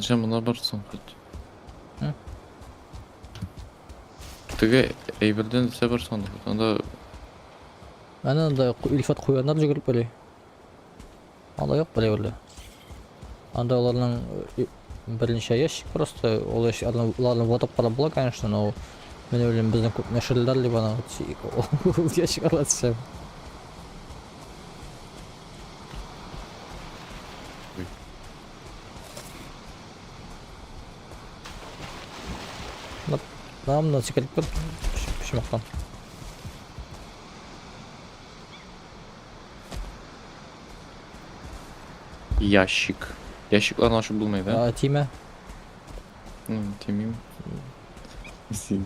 Мына барсың хоть. Тіге әйбірден десе барсың да. Анда... Анда Ильфат қояндар жүгіріп келе. Анда жоқ біле біле. Анда олардың бірінші ящик просто. Ол олардың ватап қара бұла, конечно, но мен өлем біздің көп мәшірілдер ли бана ол ящик алатышам. Намна секіріп көр, пішімақтан. Ящик. Ящикларын ашып болмайды, да? Тиме? Тимеймін. Сен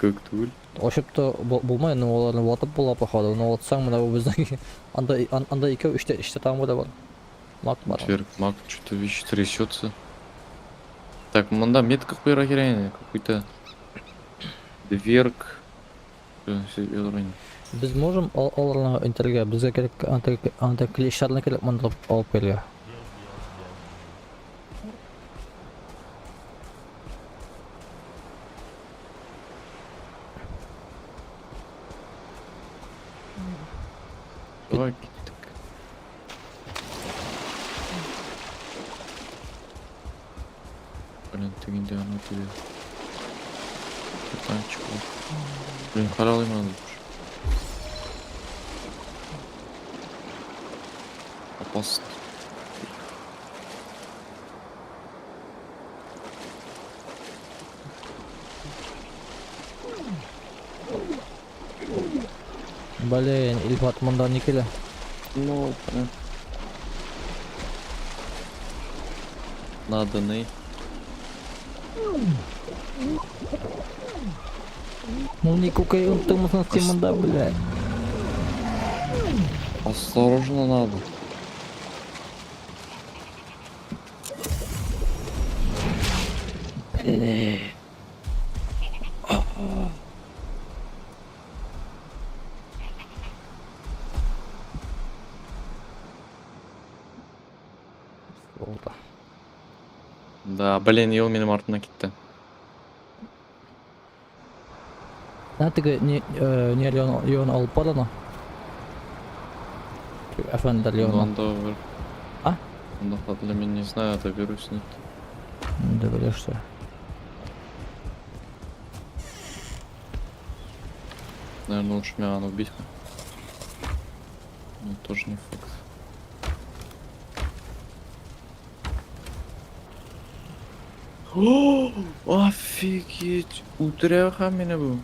көк түгіл. Ашыпты болмай, оларын ватып бола походу, но отсаң мына біздің анда екеу іште тамы да бар. Мак бар. Мак что-то вещи трясется. Так, мында метка қойра керейін, какой-то дверк. Біз можем оларына интерге, бізге керек антиклешарына керек мында алып келге. Давай кеттік. Блин, тегенде ана тебе. Танчик бар. Блин, қаралай ма? Опасно. Блин, Ильфат мұнда не келе? Ну, надо не. Ну не кукай, он там на мұнда, бля. Осторожно надо. Да, блин, ел менің артына кетті. Тігі не Леон алып бар ана? Әфәнді Леона. Онда бір... А? Онда қадылы мен не знаю, это вирус нет. Да білешті. Наверное, лучше меня она убить. Но тоже не факт. О, офигеть! Утряха меня был.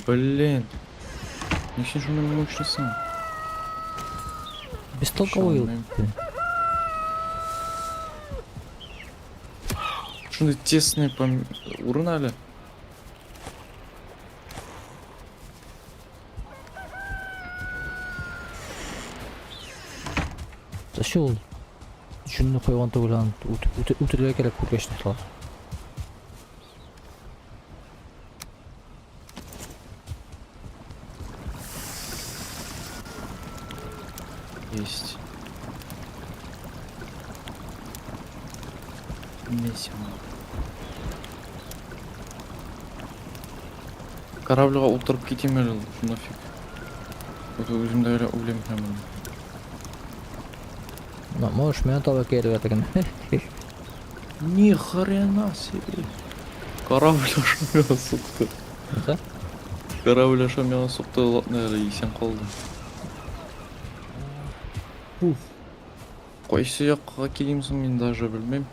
Блин. Ничего же не мучился. Бестолковый. Шо, Шундай тесный урнали. Зачем ол? Жүнні қойған түгілі өтірге керек көргешін салады. Есть. Весело. Корабльға отырып кетеме жыл, нафиг. Вот өзімді әлі ойлаймын прямо. Ну, можешь меня того керует, так. Ни хрена себе. Корабль ошо мені соқты. Да? Корабль ошо мені соқты, әлі есен қалды. Қойсы жаққа келемсің, мен даже білмейм.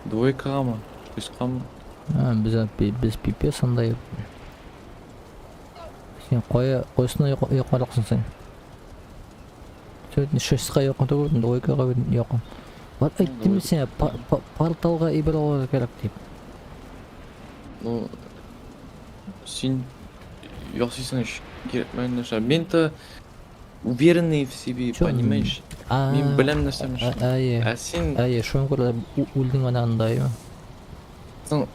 Двойкаға ма? Шестқа ма? Біз пипес андай. Сен қойсына еқмарақсың сен. Сөйтін шестқа еқын түгілдің, двойкаға еқын. Вот айттым сен, порталға ибралға керек дейіп. Ну, сен яқсисың керек мән нәрсе. Мен-то уверенный в себе, понимаешь? Мен білем нәрсем үшін. А сен... Шоң көрді өлдің анағындай ма? Сен...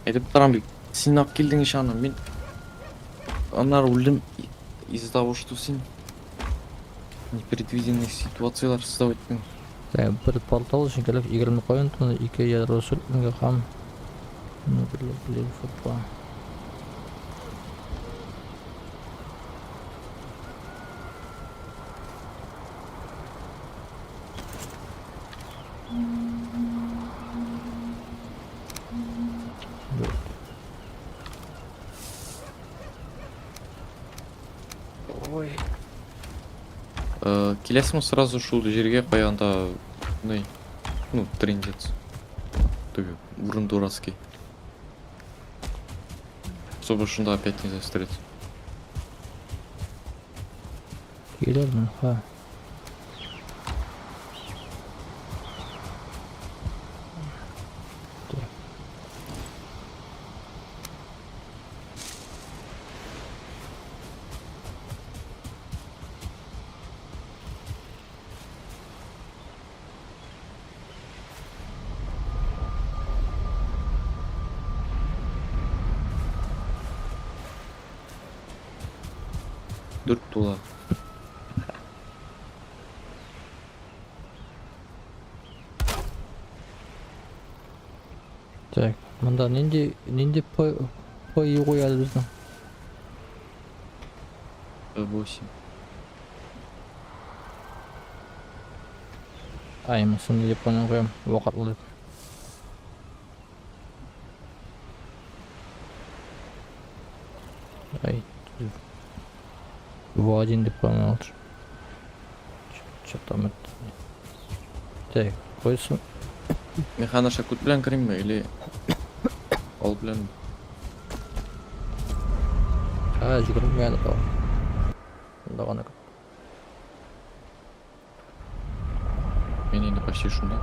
Айтып тұрам бек, сен ақ келдің ешаны, мен... Анар өлдім из-за того, что сен... Непредвиденных ситуациялар создавать мен. Бір портал үшін келіп егілімді қойын, тұны екі ядро сүртінге қам. Ну, біле футбол. Ой. Келесің сразу шул жерге қойғанда, ну, трендец. Түгі, урын дурацкий. Чтобы шунда опять не застрять. Келермін, ха. Дүрт тула. Так, мында ненде пой қояды біздің? 8. Аймысын деп қойын қоям, уақытлы деп. Ай, в1 деп қойын алыр. Что там это? Так, қойсын. Механа шакут білән кірем бе, или... Ол білән бе? Жүгірмейді қау. Мұнда ғана көп. Мен енді почти шунда.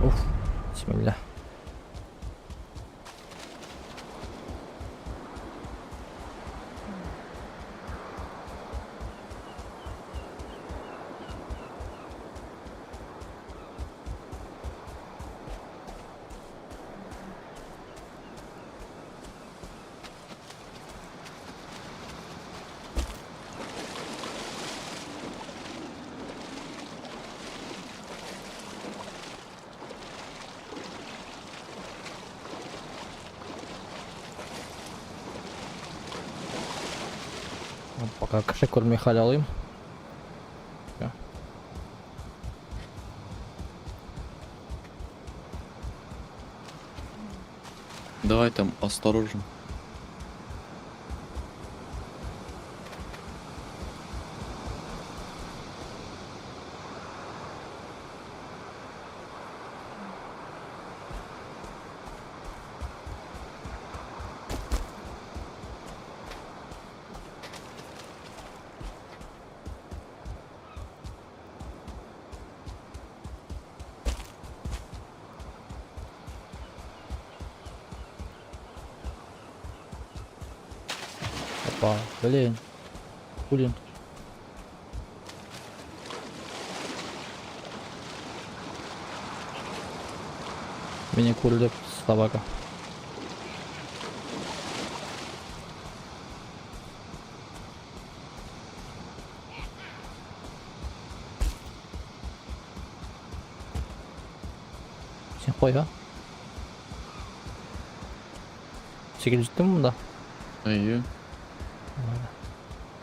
Уф, бисмилля. Пока кіші көрмей хал алайым. Давай там осторожно. Опа, блин. Блин. Меня курит собака. Sen koy ha. Çekil ciddi mi bunda? İyi.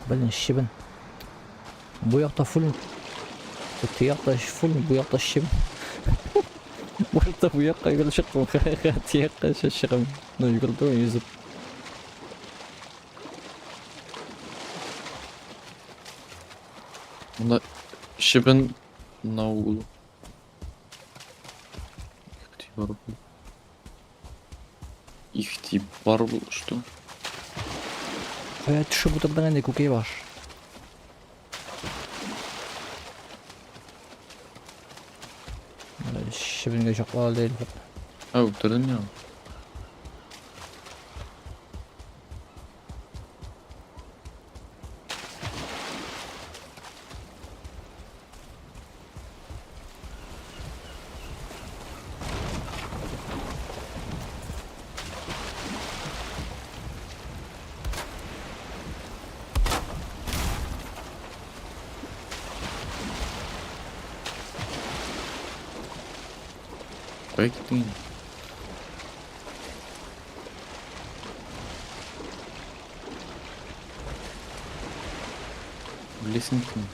Блин, şibin. Bu yakta full. Bu yakta full, bu yakta şibin. Bu yakta bu yakta yürüyüşüm. Yakta şaşırım. Ne yürüdü yüzüp. Bunda шибін мынау ихти бар бұл что? Düşüp oturdan ende kukeyi var. Şibinge çok var değil. Ha öldürdüm ya. Қай кеттің енді? Білесің кім?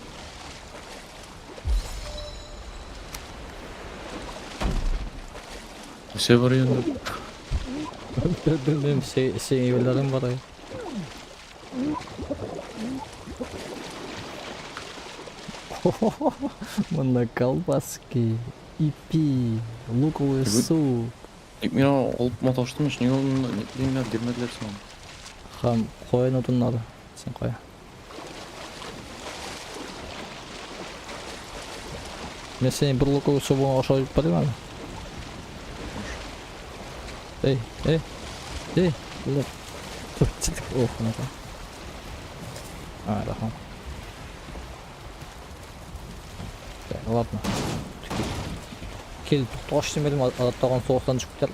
Неше бар енді? Benim evlerim var ay. Мына колбаски, ипи, луковый суп. Мен алып маташтым, неге оны демер бермеділер соны? Хам, қойын отынады. Сен қоя. Мен сені бір луковый супын ашау жеп барайын аны. Эй, блядь. Ох, ну-ка. Рахмат. Так, ладно. Келіп тоқтағыш демедім, адаттаған соғыстан düşіп кетер.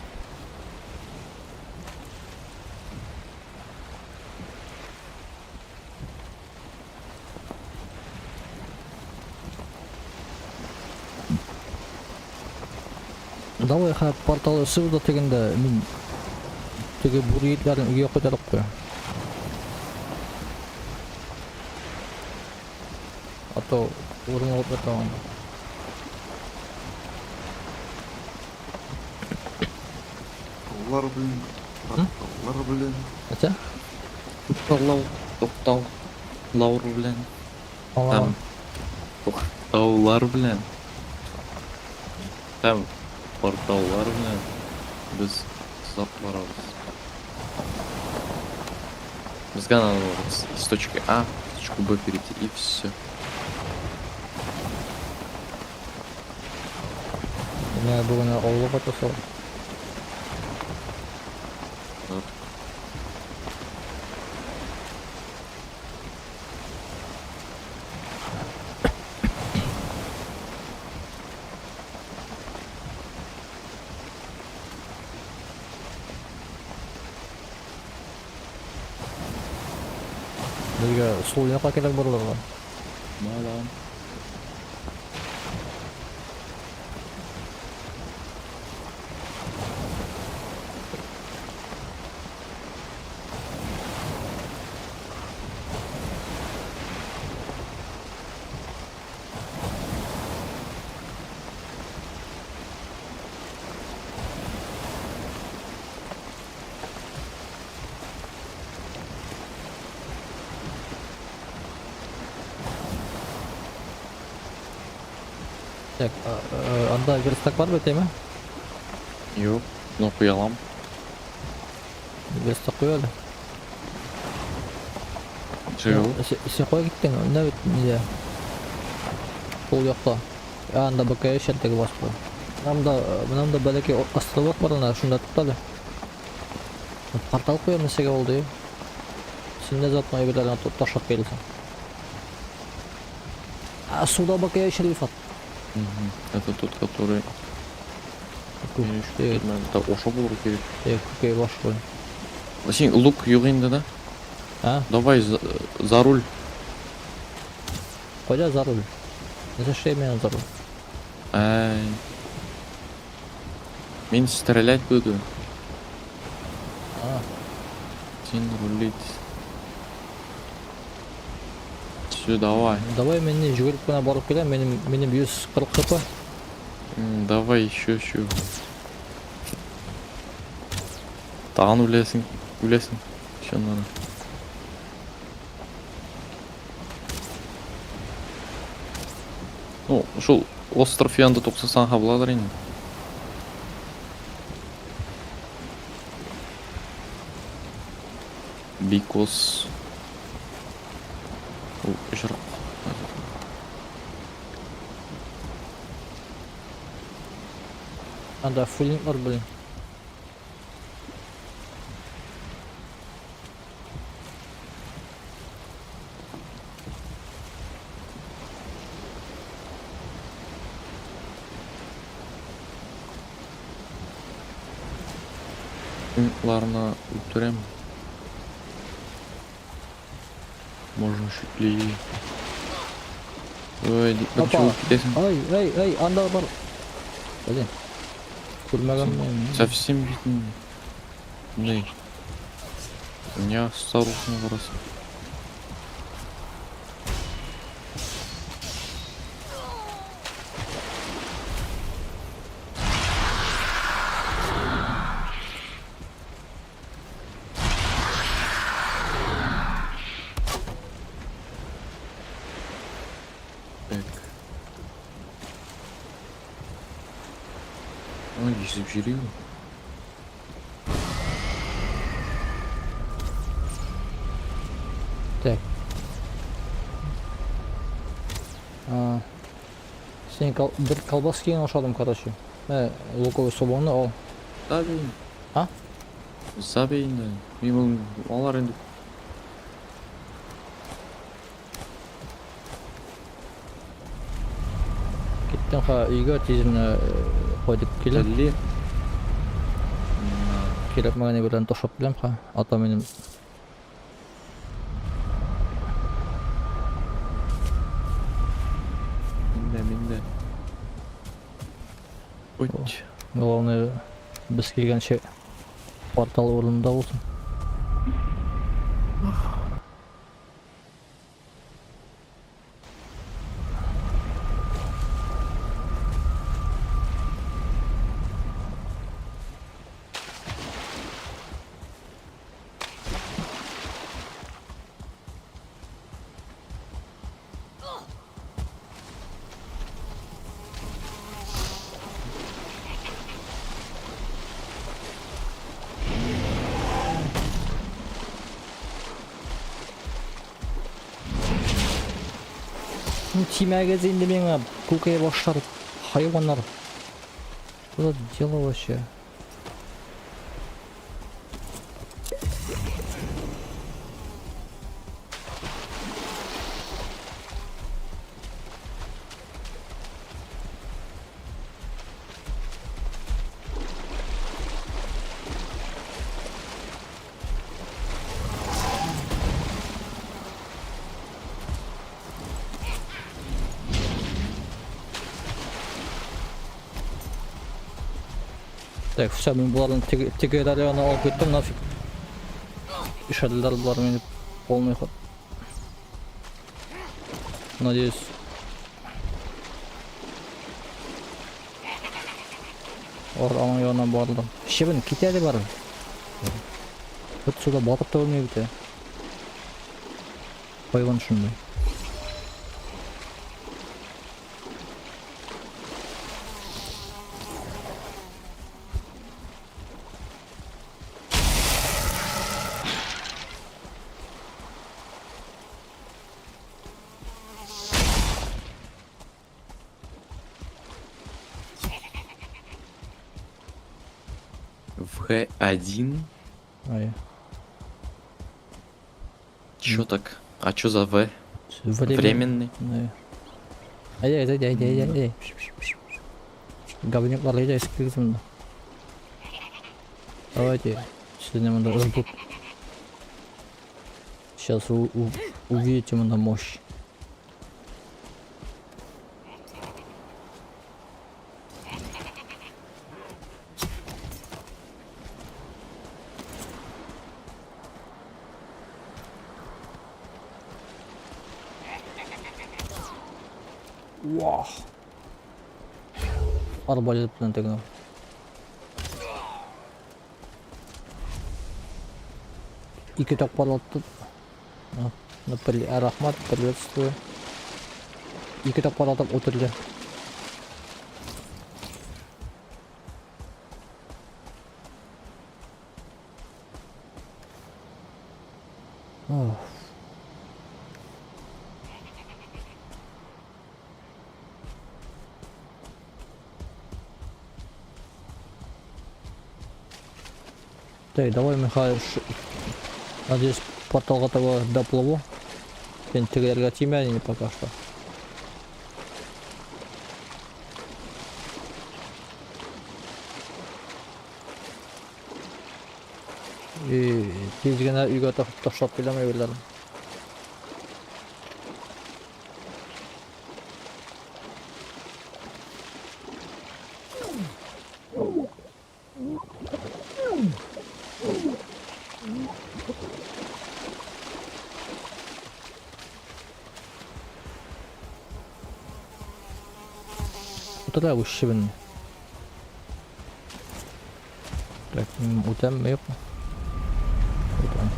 Давай ха порталы сызда дегенде мен теге бургетлерін үйге қойдырып қой. А то орын алып жатамын. Таулар білін. Таулар білін. Ача? Тоқтал. Лаур білін. Ала. Таулар білін. Там порталлар білін. Біз сап барабыз. Бізге надо с точки А в точку Б перейти и все. Меня бүгін аулы қатысы. Вот. Бізге сол жаққа керек бұрылыр ғой. Мадам. Так, анда верстак бар бе теме? Yok. Ну қоялам. Верстак қойады. Жоқ. Сен қоя кеттің, не бет неде? Сол жақта. Анда БК шелтегі бас қой. Мынамда бәлеке островок бар ана, шunda тұттады. Портал қоямын несеге болды. Сен де затмай бірлеріне таштап келсің. А суда бакая шерифат. Мгм. Это тот, который... Мен үшін Е, келмеді. Так, ошо болу керек. көкей баш қой. Сен лук yok енді да? А? Давай за руль. Қойда за руль. Зачем мен за руль? Ай. Мен стрелять буду. А, Сен рулить. Все, давай. давай мен не жүгіріп қана барып келем. Менің 140 хп. Давай еще. Тағын өлесің. Еще надо. Ну, ушул остров янда тоқсасаңға буладыр енді. Because... Ол жырық. Анда фуллинг бар блин. Ларына өлтірем. Можно чуть ли... Ой, Опа. чего кетесің? Ай, анда бар. Блин. Көрмеген мен. Совсем битін... Не. Не осторожно қарасың. Так. Ой, езіп жүрейін. Так. Сен бір колбас кейін ашадым, короче. Луковый собаны ал. Забейін. А? Забейін. Мен олар енді... Кеттен ха үйге тезін қойдып келем. Дәлі. Келіп маған бірден тошап келем ха. Ата менің. Менде. Ой. Главное, біз келгенше портал орнында болсын. Тимәгіз енді меңа көкейе баштар, хайвандар. Что за дело вообще? Так, все, мен бұлардың тегерарияны алып кеттім, нафиг. Ишадылдар бұлар мені полный ход. Надеюсь. Аның яғына бардым. Шебін, кетеді бар. Өт суда батып та өлмей біте. Хайван шындай. В Г1. Ай. Чё так? А чё за В? Временный. Временный? Ай. Говнюк ларайда эскерсин. Давайте. Сегодня надо разбут. Сейчас вы увидите на мощь. Вау. Арбалет bilan tegaman. Ikki to'qparlatdi. Rahmat, приветствую. Ikki to'qparlatib o'tirdi. Так, давай, Михаил, надеюсь, портал готово доплыву. Пентегерга тебя не пока что. И тезгена үйгө таштап келемей ойларым. Утра ущебен. Так, утам yok mu? Утам.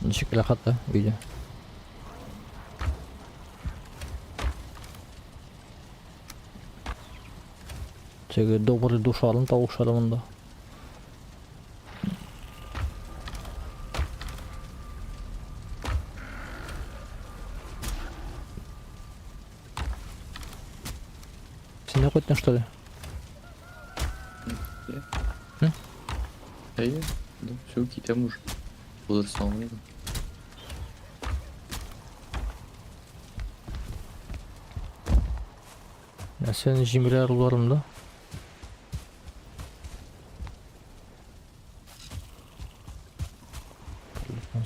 Ничек рахат да үйде. Теге добрый душарын тауышары мында. Сен не қойдың, что ли? Да, все, кетем уже. Буду салмайды. Я сені жемелер ұларым да.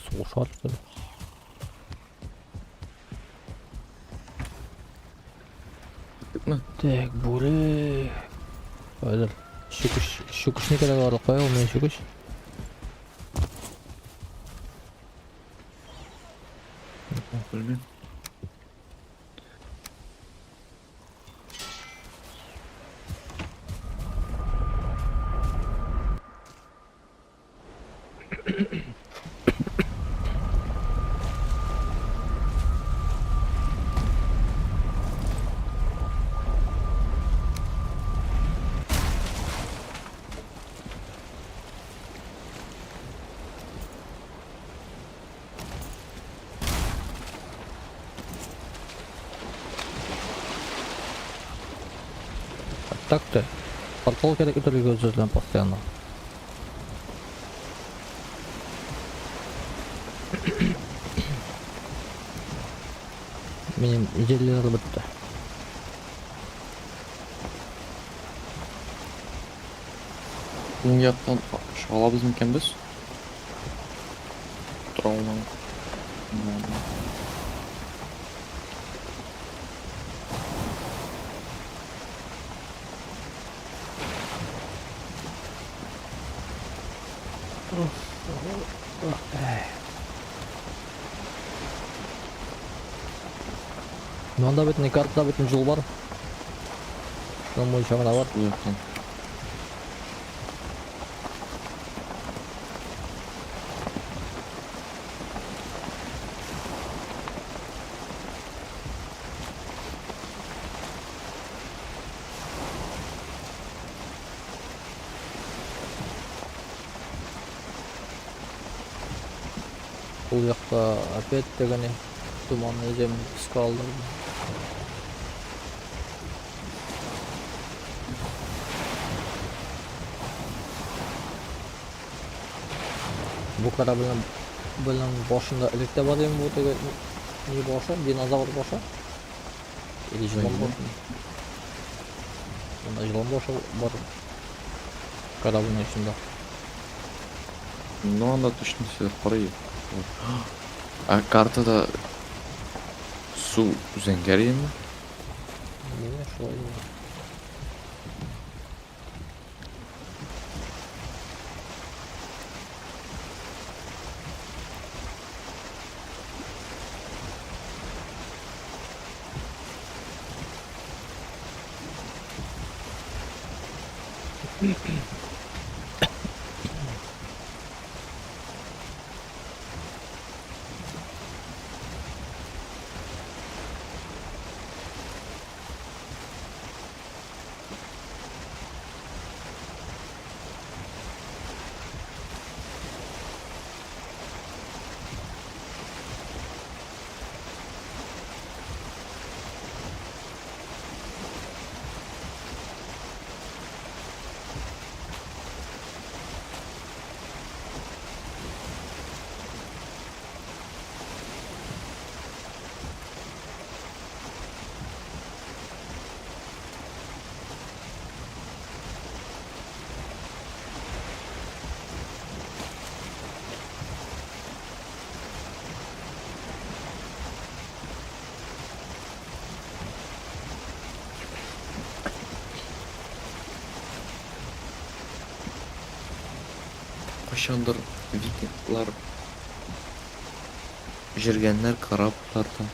Соғышар тұр. Так, бөлек. Қайдар. Шүкіш не керек барлық қой, ол мен шүкіш. Білмеймін. Так-то. Портал керек итоги gözlerden постоянно. Benim icellер бітті. Бұл жақтан шыға алабыз екен біз? Тұра алмай. Мында бетін картада бетін жол бар. Шының бойынша ғана бар. Бұл жақтан. Бұл жақта опять дегені Dumanlı Ecem'in kaldırdı. Bu kadar bilen başında elekte var değil mi bu tege niye boşa? Dinozavr boşa? Или жылан boşa? Bunda жылан boşa var. Karabimin içinde. Ну, анда точно все пари. А картада су зәңгәр ми? Niye şöyle? Кашандыр викинглар жүргеннәр корабларда.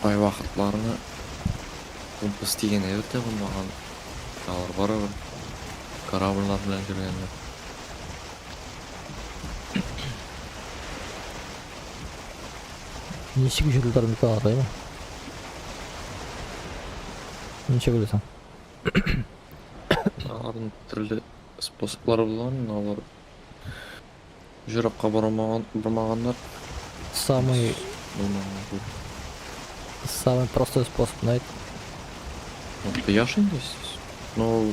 Бай вакытларны компас дигән әйбәт булмаган. Алар барыбер корабльлар белән жүргәннәр. Nişik yıllarını bağırıyor mu? Nişik yıllarını. Алардын түрлі способлары булган, алар жиракка бармагандар. Самый Булмаган. простой способ найти. Ты яшен дейсіз? Но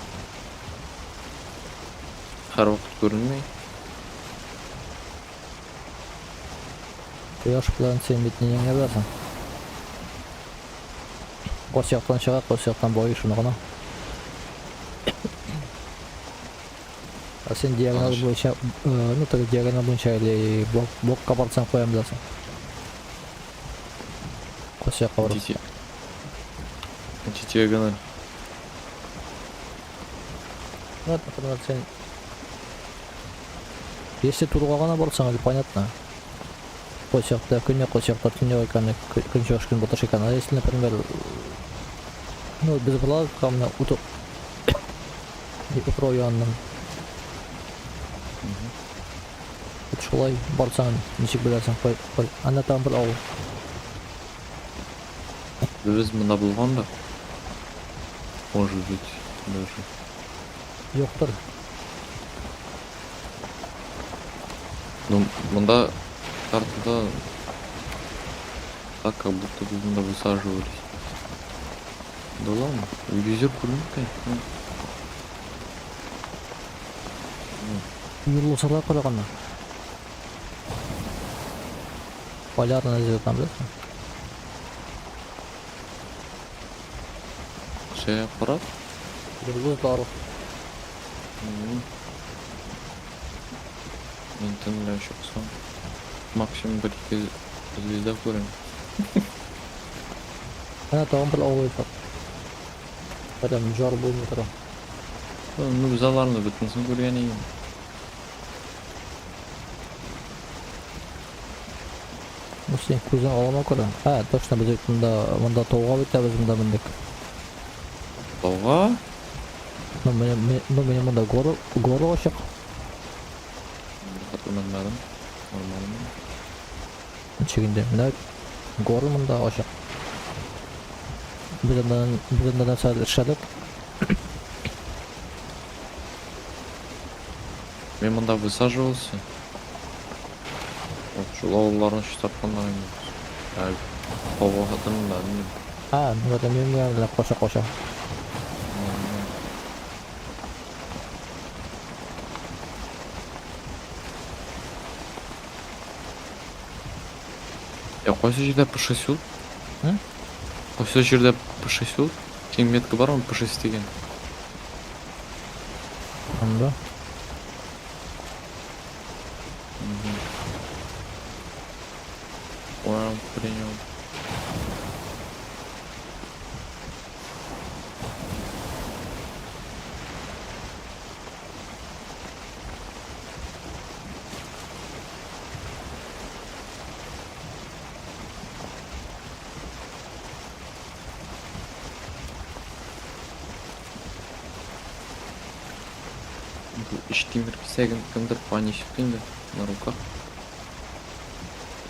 һәр вакыт күренмәй. Кояш белән сен бит не беләсең. Кос яктан чыга, кос яктан бой шуны гына. А сен диагональ буенча, ну так диагональ буенча или блокка барсаң коям беләсең. Кос якка барып. Диагональ. Вот, например, сен если турга гана барсаң, или понятно. Кос якта көньяк, кос якта төньяк икәнне, көнчыгыш көн батыш икән. А если, например, ну без булар камна утып утро янның. Шулай барсаң, ничек беләсең, кой. Анда там бер авыл. Без монда булган да. Может быть, даже. Юктыр. Ну, монда картада так, как будто бы монда высаживались. Да ладно, визир күренмәй. Юрлысырлар караганна. Полярный звезда беләсең. Şey aparat. Юрлызлар. Мен тыңлай шықсам. Максимум бір-екі звезда көрем. Ана тагын бер авыл бар. Adam jor булмый тора. Ну, заларны бөтенсен көрген екен. Ну сен күзен алама күрә. Точно без монда тауга битәбез монда мендек. Тауга? Ну менә монда горы ачык. Хатırlamıyorum. Нормально. Чигендә менә горы монда ачык. Bizden sadece ışadık. Мен мында высаживался. Şu lavulların şu tapkanlar emas. Yani hava hatının da bilmiyorum. Ha, burada men bilan qo'sha. Ya qaysi жерде P600? Hı? Qaysi жерде P600? Senin metka var mı P6 деген? Unda. Понял, принял. Иштемир кисәген кемдер понесет инде на руках.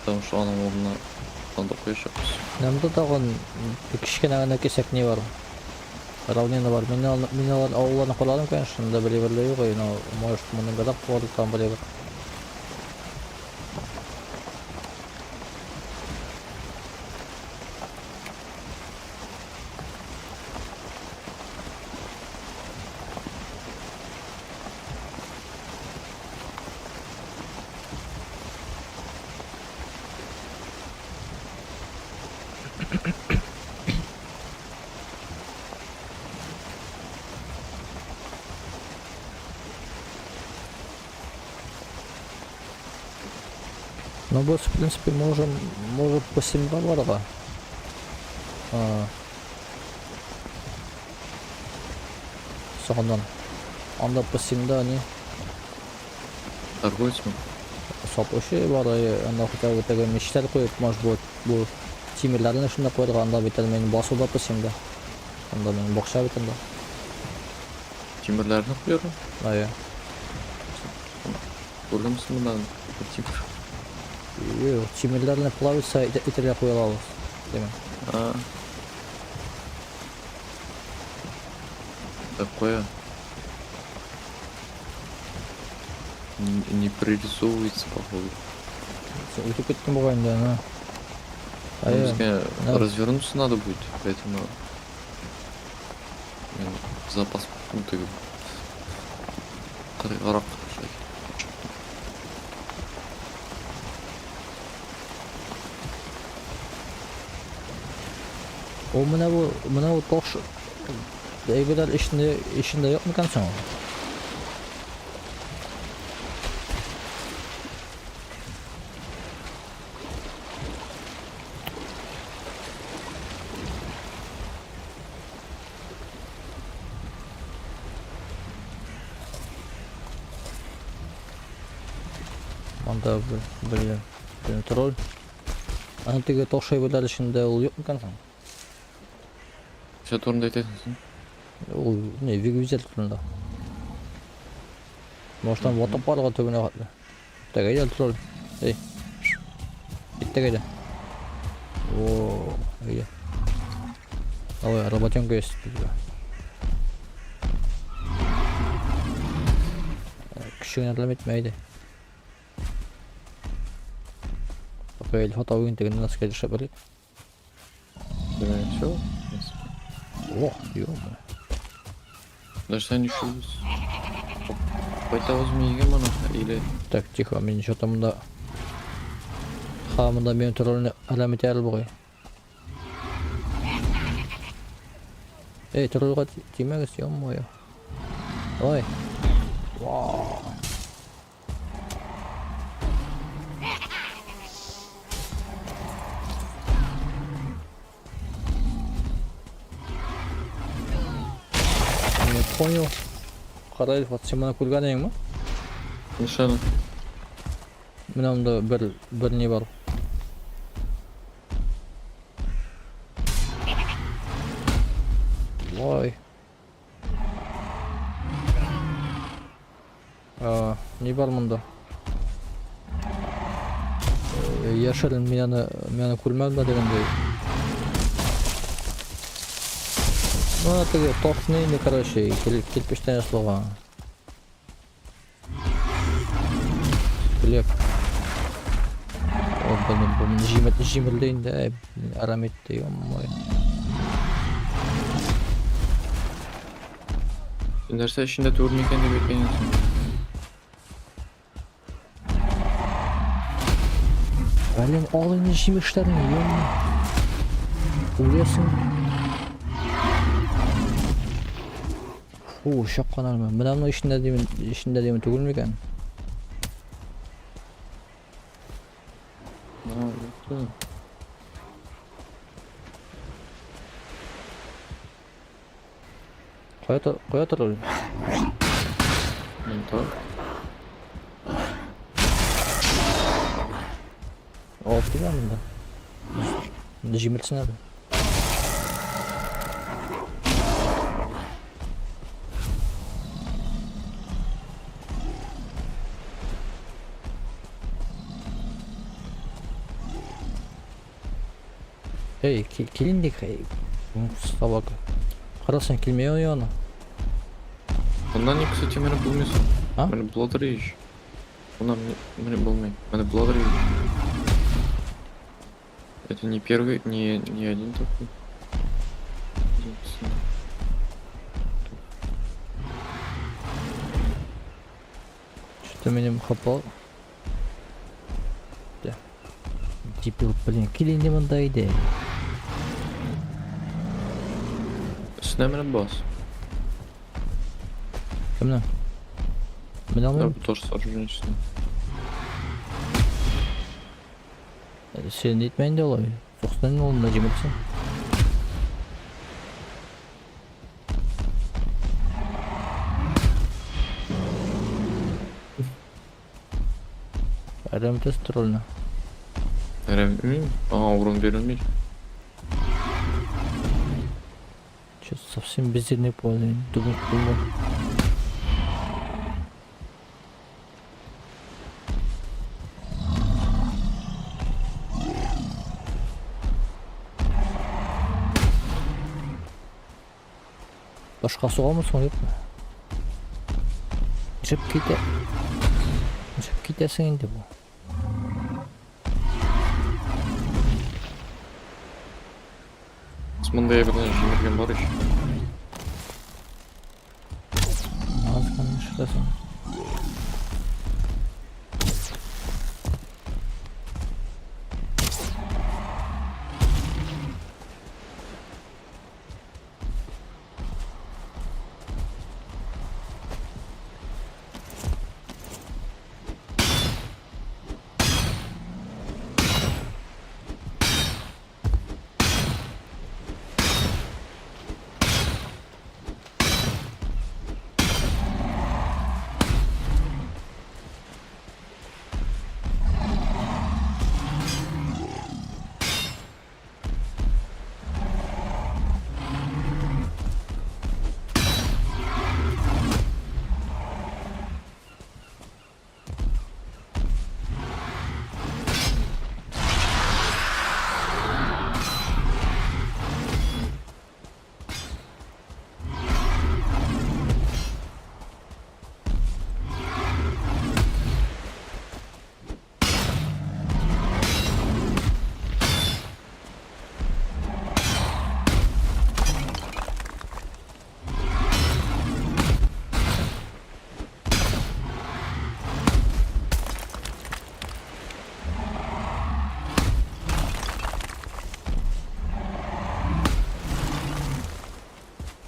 Потому что аның орнына кондырып куячакбыз. Намда тагын кичкене генә кисәк не бар. Равнина бар. Мен авылларны куладым, конечно, да беле юк, но может моны гадап куладык там беле. Ну, босс, в принципе, можем по $7. Соңынан. Анда по $7 не Торговец мы. сатучы бар, анда хотя бы теге мечтер коюп, может будет бу тимирлерин шунда коюлган, анда бит мен басуда по $7. Анда мен бакча бит анда. Тимирлерни куярым. Ая. Көргөнсүң мындан тимир. Yok, çimirlerle plavitsa itere koyalım. Değil mi? А. Такое не прорисовывается, походу. Ütüp ettim bu oyunda ha. Aya. Бізге Да. развернуться надо будет, поэтому мен запас пункты қарап O buna bu toş Eybeler işinde yok mu kansan? Anda bir troll. Antige toş eybeler işinde ol yok mu kansan? Все турында айтасың. Ол не вигвизел турында. Может там вот опарга төбүнө катты. Тегейдел тролл. Эй. Биттегейде. О, эй. Ой, работенка есть. Кішігін әрлем етмейді. Bakayım hata oyun tekini nasıl gelişe böyle. Да, все. Oh, yok. Даже сами еще Пойта возьми егемана или... Так, тихо, мен еще там да... Хамында мен тролльны әламет әріл бұғай. Эй, тролльға тимегіз, ё-моё. Ой. Вау. Не понял. Қарайлық от сен мұны көрген ең ма? Нишаны. Мынамда бір не бар. Vay. Ne var bunda? Yaşarın meni kulmazma degende. Ну, это толкни, короче, кирпичная слова. Хлеб. Bu jimildeyin de aram etti yommoy. Нәрсе ішінде төрін екен деп еткенсің. Әлем алын жимишлерін йоммо. Үлесің. Фу, шаққан алма. Мынамның ішінде деймін түгіл ме екен? Қоя тұр өл. Алып келе мұнда. Жимілсін әлі. Эй, келіндік. Собака. Қарасың келмей оны. Ondan не, кстати, мене булмайсың. А? Мене бладыр еш. Онан мене булмай. Мене бладыр еш. Это не первый, не один такой. Что-то меня хапал. Да. Дебил, блин, келінде мұндайды. Үстіне мене бас. Кімнің? Мен Да, алмаймын. тоже с оружейничеством. Сен дейтмейін де олай. Соқстанның олында жемексің. Әрәмтес тұр олына. Білмеймін. Урон берілмейді. Че, совсем бездерный понял. Думаю, Башқа соғамыз соң деп пе? Жіп кетесің енді бұл. Мұндай бірден жемерген бар еш. Азғанын шыдасың.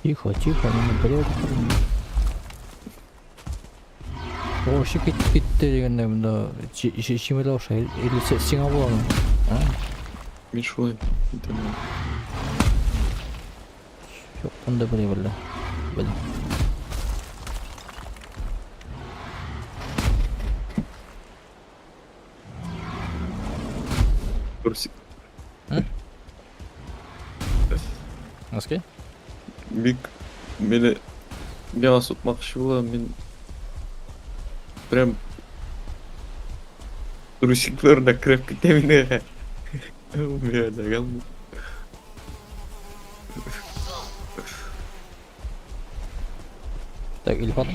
Тихо, не бред. Ошы кетті дегенде мұнда жемел ауша, или сен алуағын? Мен шулай. Жоқ, онда біле. Көрсек. Наскай? Мені асытмақшы бола, мен прям трусикларына кіріп кетемін еға. Мен ағалмын. Так, Ильфат.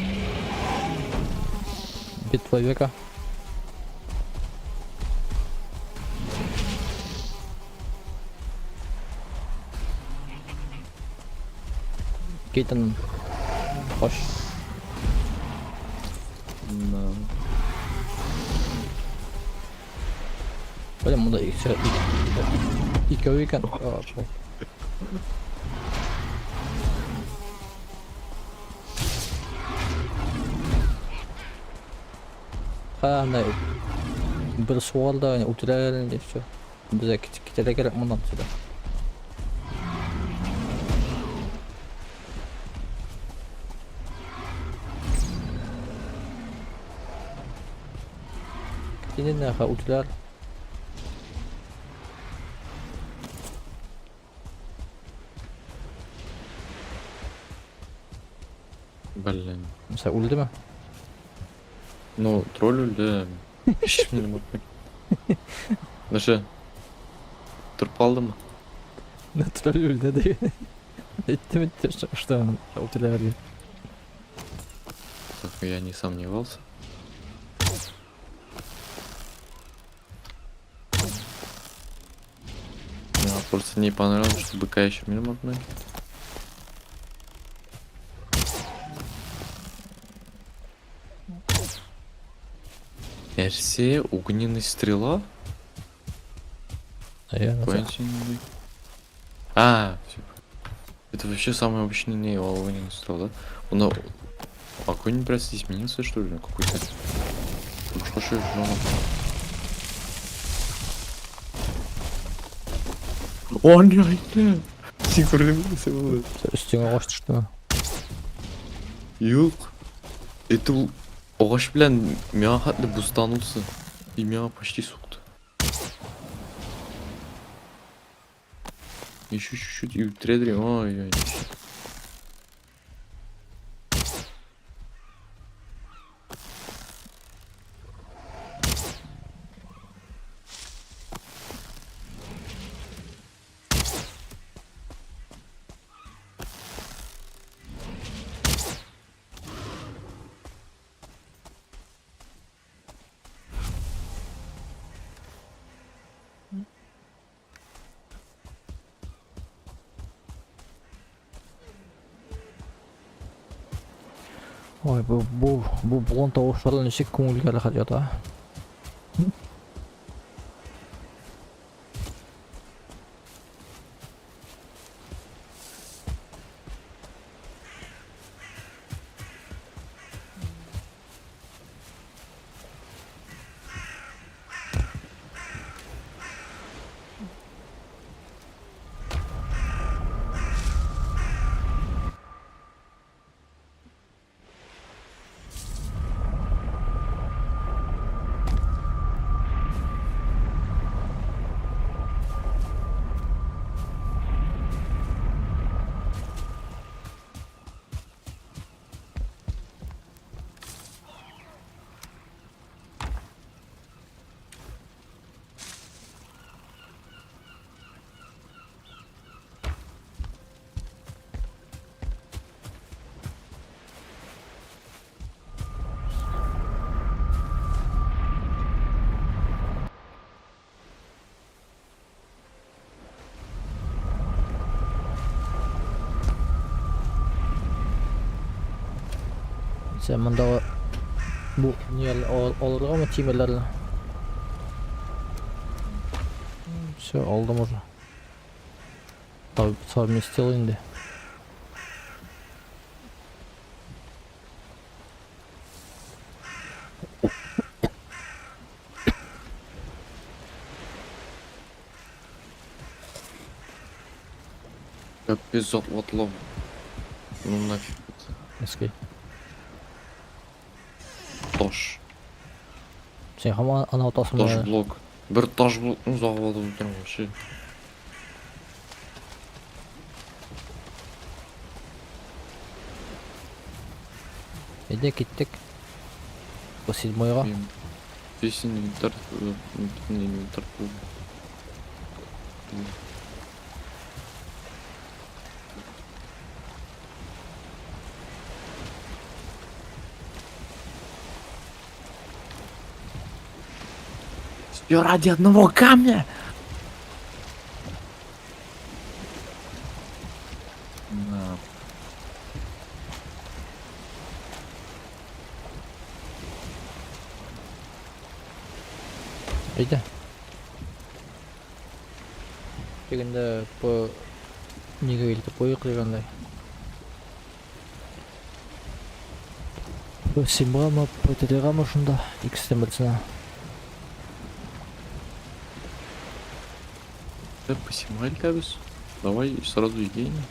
Битва века. Кейтон. Хош. Да. Блин, мында икәү икән. Андай бер суалда үтірәлін деп все. Бізде кетеді керек мұндан түседі. Кетеді наға үтірәл. Блин. Mesela öldü mü? Ну, тролль öldü. Şimdi bak. Nasıl? Turp aldı mı? Natural öldü diye. Etti что он утиляли. Так, я не сомневался. Мне просто не понравилось, что быка еще мимо одной. Эрсе, огненная стрела? Наверное, Понятия не имею. А, все. Это вообще самый обычный огненный стрела, да? Он огонь, блядь, изменился, что ли? Какой-то. Что ж, О, нет! Синхронизация была. üstüne koştu işte. Yok. Это ағаш белән миңа хәтле бустанулсы. И миңа почти сукты. Еще чуть-чуть и трейдери. Ой-ой. Ой, bu bulan tavuşlarla nişek көңілге рахат ята. Sen mındağı bu niyel alırlar mı timerlerle? Все, aldım уже. Совместил инде. Капец, отлов. Ну нафиг. Eski. Таш. Sen ama ana otasın Таш var. блок. Бір таш блоктың зағып алып отырмын вообще. Ede gittik. Bu седьмойға. Мен весь инвентарь, инвентарь был. Всё ради одного камня. Да. Үйде. Дегенде бұл неге келді? Бойы қылғандай. Бұл симға ма, ПТД-ға ма шында? Икстен білсіна. Да, посимай кабис. Давай сразу идеями.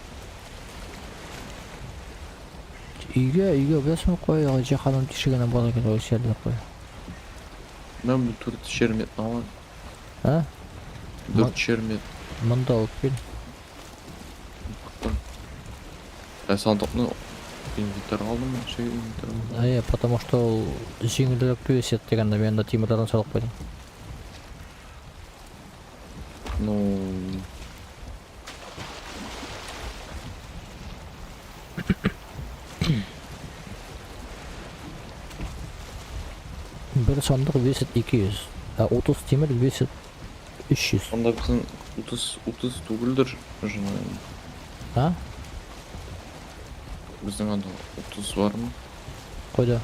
Үйге білесің қой, жақаным тишігіне бала келі ой серді қой. Мен bu turda şermet ama А? 4 şermet. Мұнда алып кел. Я сандықны инвентар алдым, şey инвентар алдым. Потому что ол жеңілірек төсет дегенде мен да темірдарын салып қойдым. Ну, Бір сандық весит 200. 30 темір весит 300. onda bizim 30 tuguldur жана. А? Біздің анда 30 var mı? Қойда.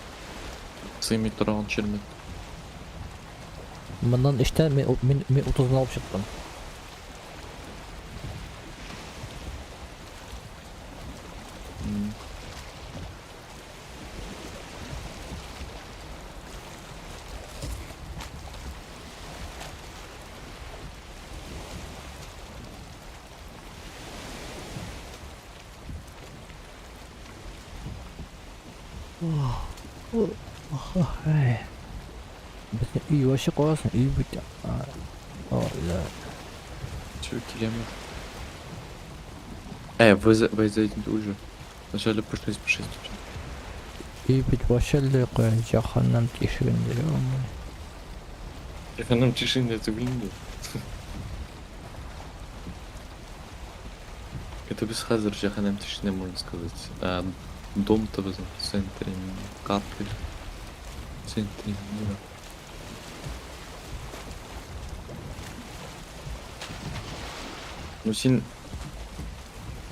Сыймай тұрған шермет. Мындан іште мен 30-ын алып шықтым. Біздің үй вообще қойасың, үй бүйтті. Все, килемет. Вы зайдете уже. Вначале пришлось по 6 уже. Үй бүйтті вообще лі қой, жаханнам тишігінде. Efendim тишине это блин. Это без хазар жаханам тишине можно сказать. А дом-то в центре капель. В центре мира. Ну син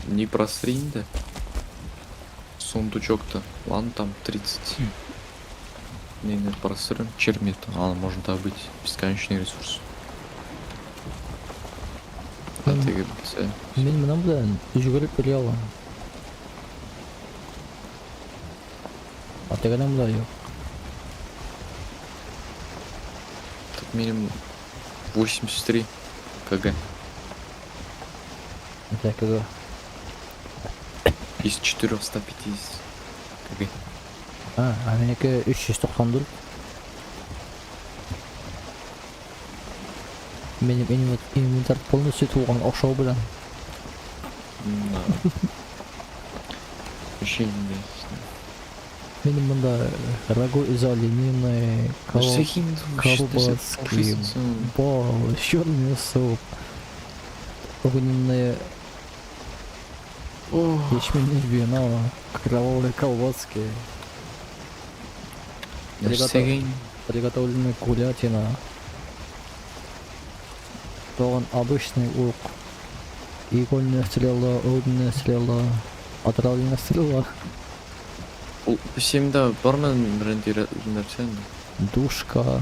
не просринь да. Сундучок-то. Ладно, там 30. Не просрын. Чермет. А может добыть бесконечный ресурс. А ты говоришь, Мен мына білен жүгіріп біле алам. Атығынан бұла yok. тут минимум 83 кг. Это кого? Из 450 кг. Менікі 394. Менің инвентар полностью туылған оқшау білен. Да. Вообще не Менің мұнда рагу из алюминия, колбаски, бал, черный суп, огненные ячменное вино, кровавые колбаски, приготовленная курятина, то обычный лук, игольная стрела, огненная стрела, отравленная стрела. Семьда бармен брендир нәрсен. Душка,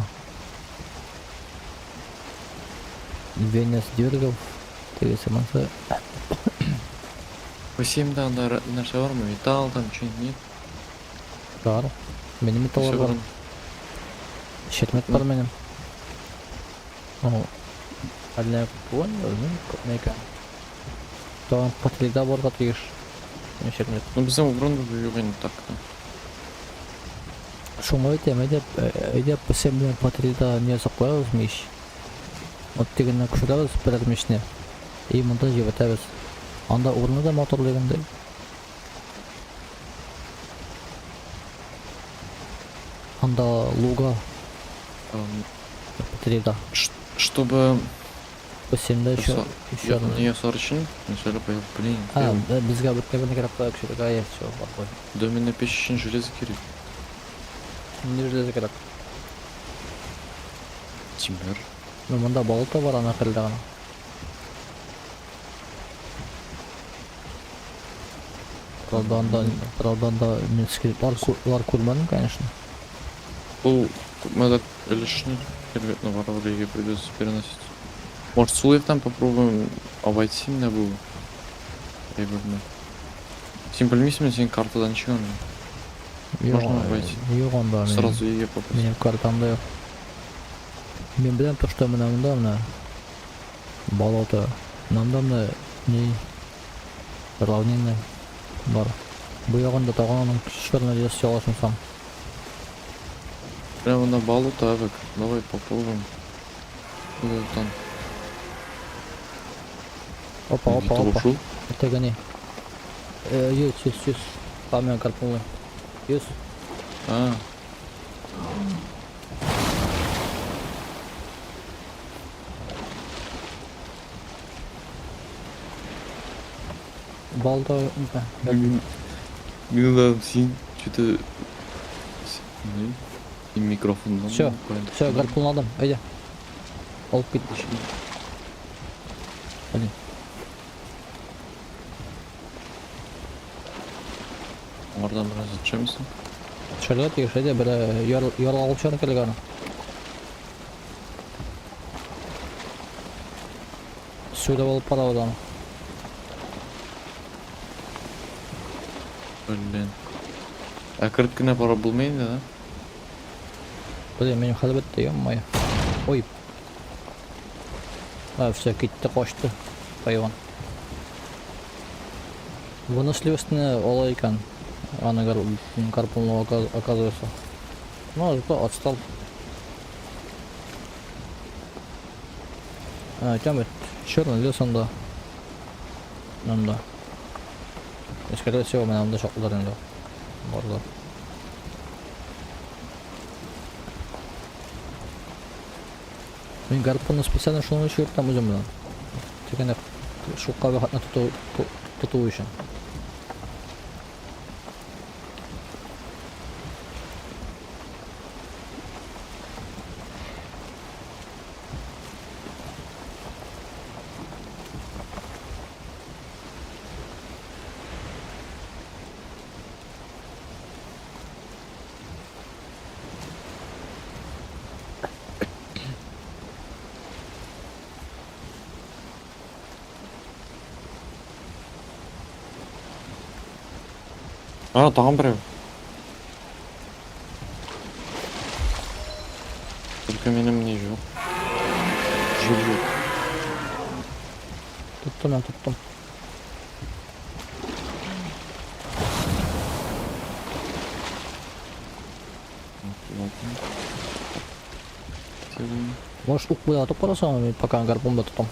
венес дергов, деген сияқты. Семьда анда нәрсе бар ма? Металл там что-нибудь нет? Бар. Менің металлар бар. Шермет бар менің. Әліне понял, нека. Тоған патрильда бар қатыгыш. Шермет. Ну біздің бұрын бұйығын так. Шуңа өйдеп бісем білен патрильда не сақлайыз меш. От дегеннен күшірабыз бірәр мешіне. Мұнда жебетәбіз. Анда орны да мотор дегенде. Анда луга патрильда. Чтобы Бісемде еще не ясар үшін mesela блин. Бізге бүткебені керек қой күшірік аяқ шо бар қой. Доменный пеш үшін железо керек. Не железо керек. Тимер. Мұнда балта бар ана қырылдағына. Правда, анда мен скелетлар көрмедім, конечно. Бұл Мы так лишний ребят на варваре придется переносить. Может, с там попробуем обойти меня было? Я говорю, сен білмейсің сен картадан шыға можно обойти. Yok onda Сразу еге попасть. benim kartamda yok. Men bilen turishda mına bolota. Mında ne равнина бар. Bu yoqында tog'ning shirni yasashim. Прямо на болото, Авик. Давай попробуем. Куда там? Опа. Ушел? Ertaga ne? Yuz. Kamyon karpulni. Yuz. А, Balda Милан, син что-то... И микрофон. Всё, karpulni oldim. Haydi. Olib ket. Hadi. Oradan biraz atacak mısın? Şöyle tegishadi, bir yo'l olib chiqarib kelgan. Suyda olib qoladi odam. Блин. А кіріп пара bulmayın da. Bilmiyorum, benim hali bitti, yo'q-mo'ya. Oy. Ha, все, ketdi, qochdi. Hayvon. Выносливостьni ola ekan. Ana karpulni оказывается. Ну, зато отстал. Тёмит, черный лес он да. Нам да. И скорее всего, нам да шокларын да. Барлар. Мен карпулны специально шуны чыгыртам өзүм менен. Тегене шукка вакытны тутуу үчүн. А, там прям. Только меня не жил. Живет. Туттум. Можешь ук буятып карасаң, мен пока гарпунда тутам.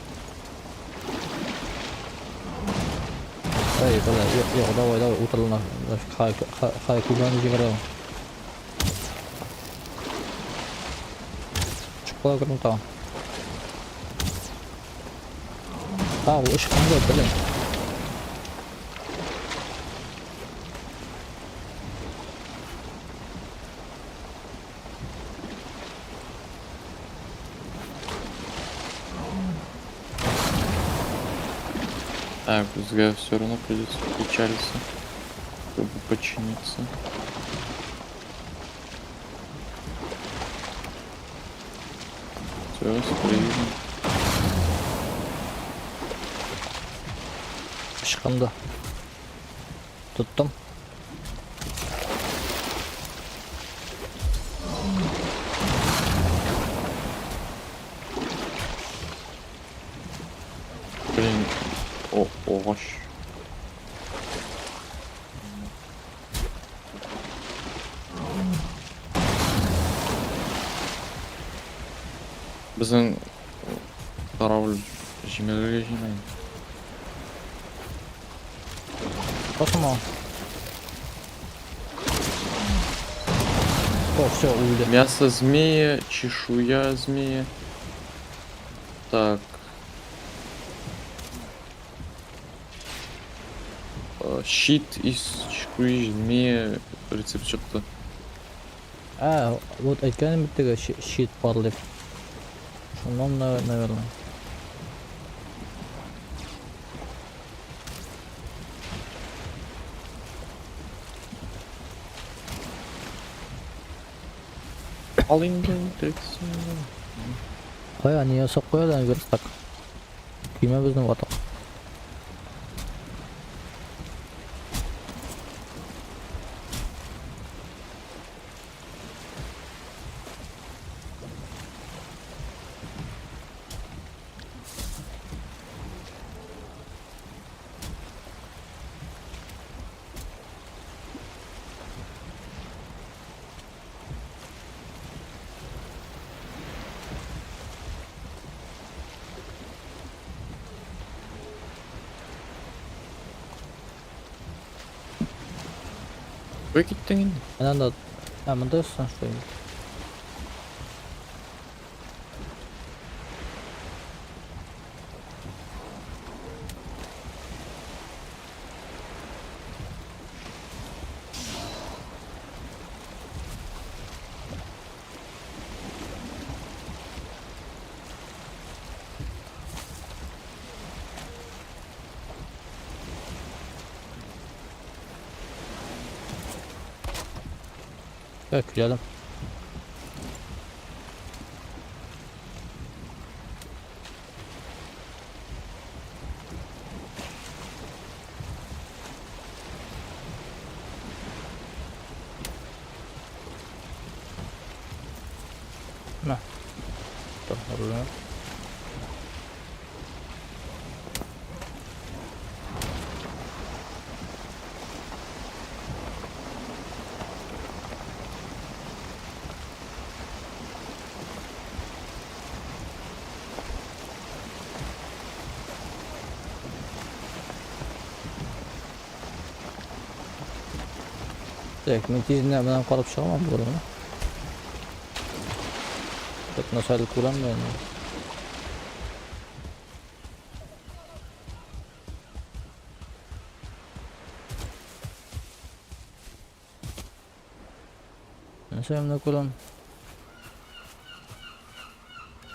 Эй, yok, давай, утрлана. Хай, кубаны жиберем. Çıkla kırdım tamam. Tamam, bu ışıkını da bilin. Так, взгляд все равно придется печалиться, чтобы починиться. Все, спрыгнем. Işıkında. Tuttum. Блин, овощ. Біздің корабль жемелерге жинаймыз. Посмотрим. О, все, увидел. Мясо змея, чешуя змея. Так. Щит из чешуи змея рецепт çıktı. Вот aytganim bittaga shit bor deb. Shundan наверное. Alayım ben direksiyonu. Kaya niye sok koyuyorlar bir tak. Kime bizden vatak. Buraya gittin yine. Hemen de hemen de sen şöyle. Gel gülelim. Ne? Tamam. Direkt metiğinden ben kalıp çıkamam bu arada. Çok nasıl kullanmıyorum. Neyse ne kullan.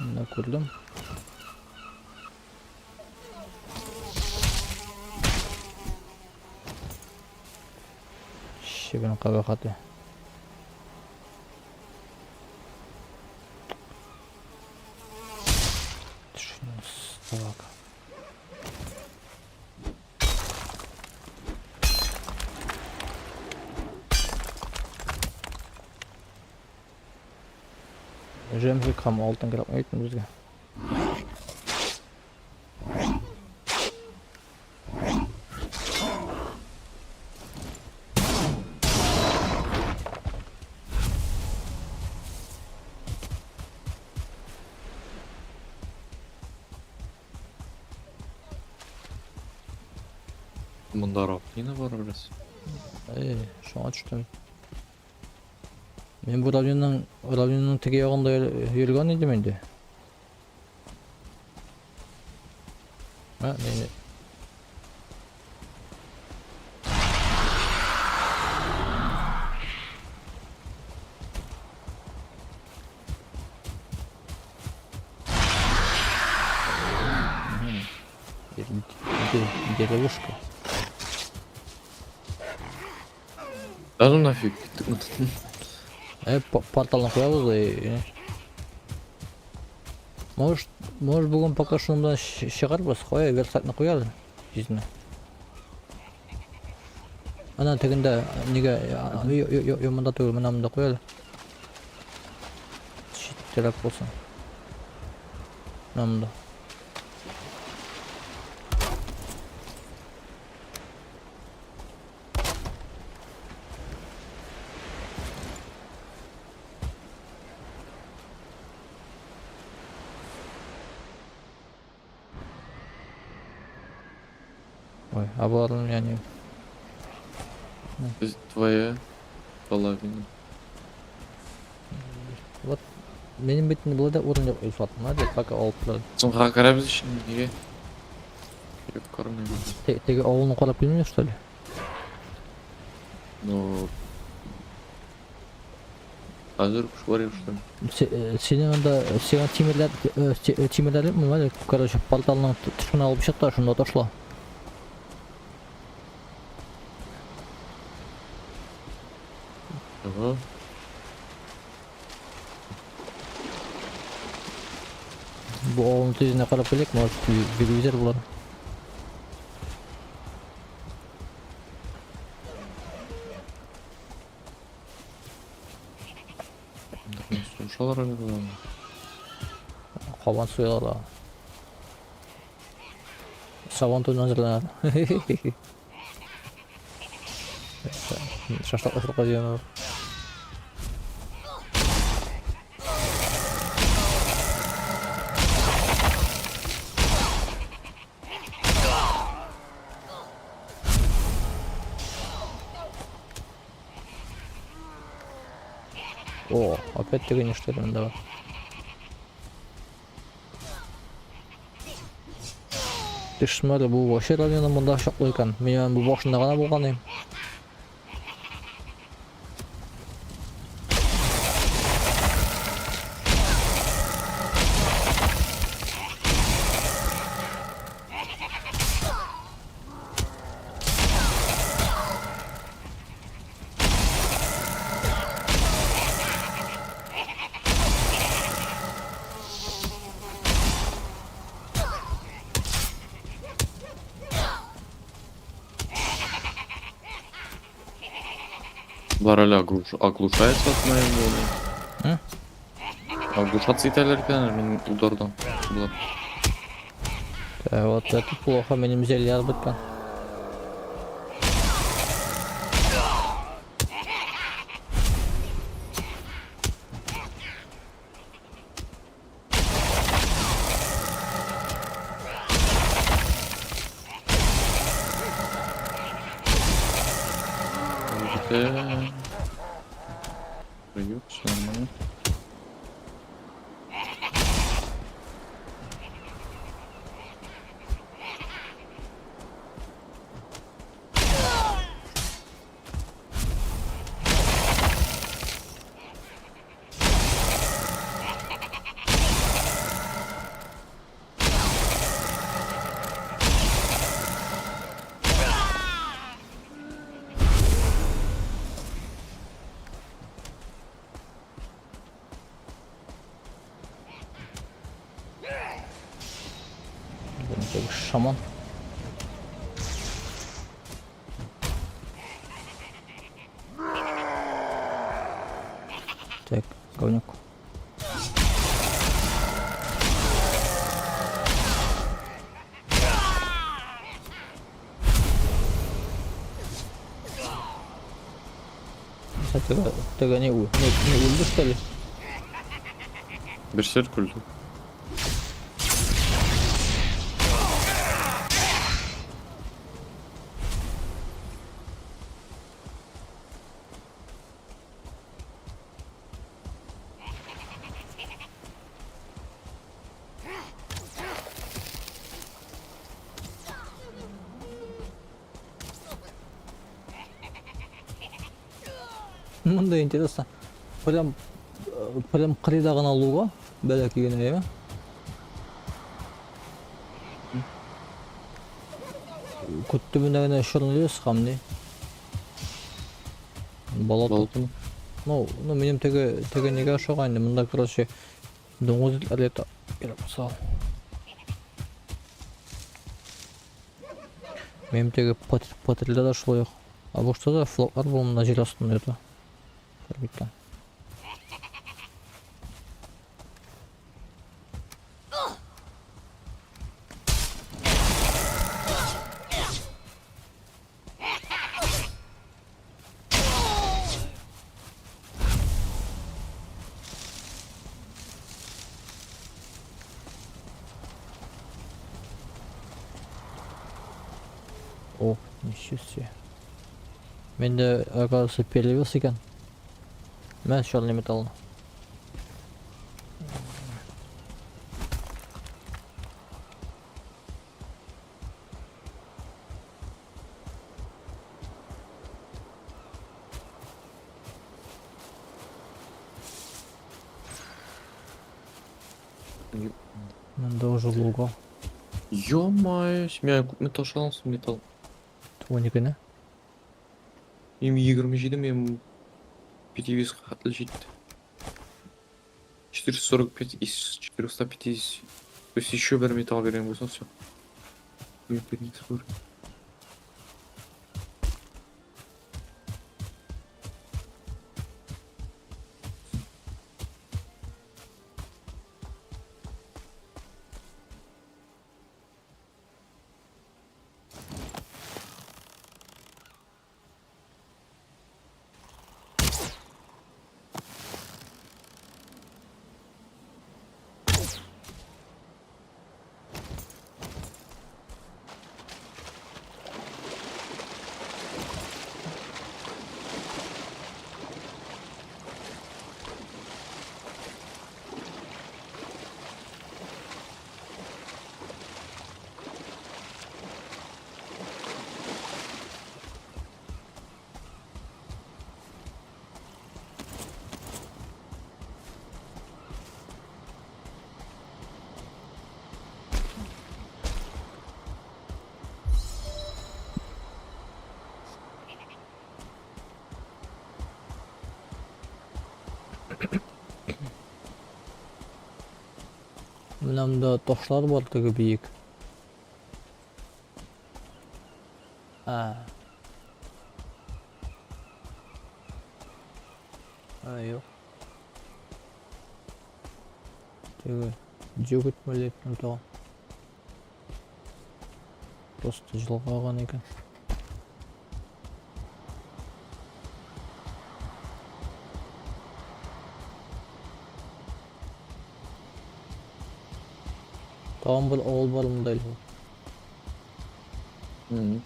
Ne kurdum? Şibin kabakatı. Şunu bak. Remzi kam altın kırıp ayıttın bizge. Bunda Arap yine var biraz. Şu an düştüm. Ben bu radyonun teki yağında yürüyen idim indi. Ha neydi? Деревушка. Да ну нафиг. Порталına koyarız da Может bugün пока şundan çıkarız koyar versatını koyarız yüzüne. Ana tekinde nige yomunda tuğul menamında koyarız. Şittirek olsun. Menamında. Ой, оборон yani. Твоя половина. Вот benim bittiğinde burada orun yok Üsat'ın hadi bak altları. Sonuğa karabız şimdi niye? Yok karnım. Teki oğlunu korap bilmiyor что ли? Ну... Hazır kuş var ya işte. Senin onda senin timirler mi var ya короче portaldan tuşunu alıp çıktı da şunda taşla. Ага. bu oğlun tezine qarap kelek, может, телевизор bular. Ушалар эле. Qaban suyalар. Savon to'yini hazırlanar. Şaşlak ısırık ediyor. О, опять-таки ништяк да. Düşmeli bu boş yer alıyorsun bunda şokluyken. Ben bu boşunda gana bulganıyım. Булар эле оглушается от моей боли. Hı? Оглушаться италер экен менин удардан. Булар. Вот это плохо, benim zelyar bitken. Yok, все нормально. Benim şaman. Так, говнюк. Ты не ульду, что ли? Берсерк öldü. Мындай интересно. Прям қыридаған алуға бәләкеген еме. Күтті бүнәгіне шырнылес қамды. Балат. Ну, менің теге неге шоғайынды. Мында, короче, доңыз әлеті керіп сал. Менің теге патрилда шылайық. А бұл что да флоклар бұл мына жер астында еді. Көрбіткен. О, ничего себе. Менде, оказывается, перевес екен. Мен черный металл. Менде уже луга. Ё-моё, мен металл шаламсың металл. Твоніки не? Им 27, мен перевес жетті. 445 из 450 То есть еще бір металл берген болсаң все. Пермитс бар. Mınamda toşlar var tege büyük. Ha. Ha yok. Tege жөгөт мөлеттен тоған. Просто жылғаған екен. Tamam bir oğul barım değil bu. Hı.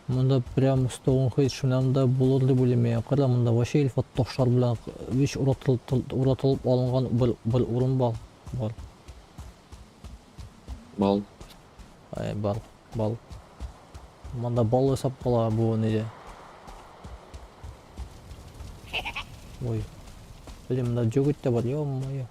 Мында прям столын хейт шунамда булыр деп ойлаймын. Кара мында вообще эльфат тоштар белән вич уратылып алынган бер урын бар. Бал. Ай бал. Мында бал хесап кала бу неде. Ой. Белем мында жөгөт те бар, ё-моё.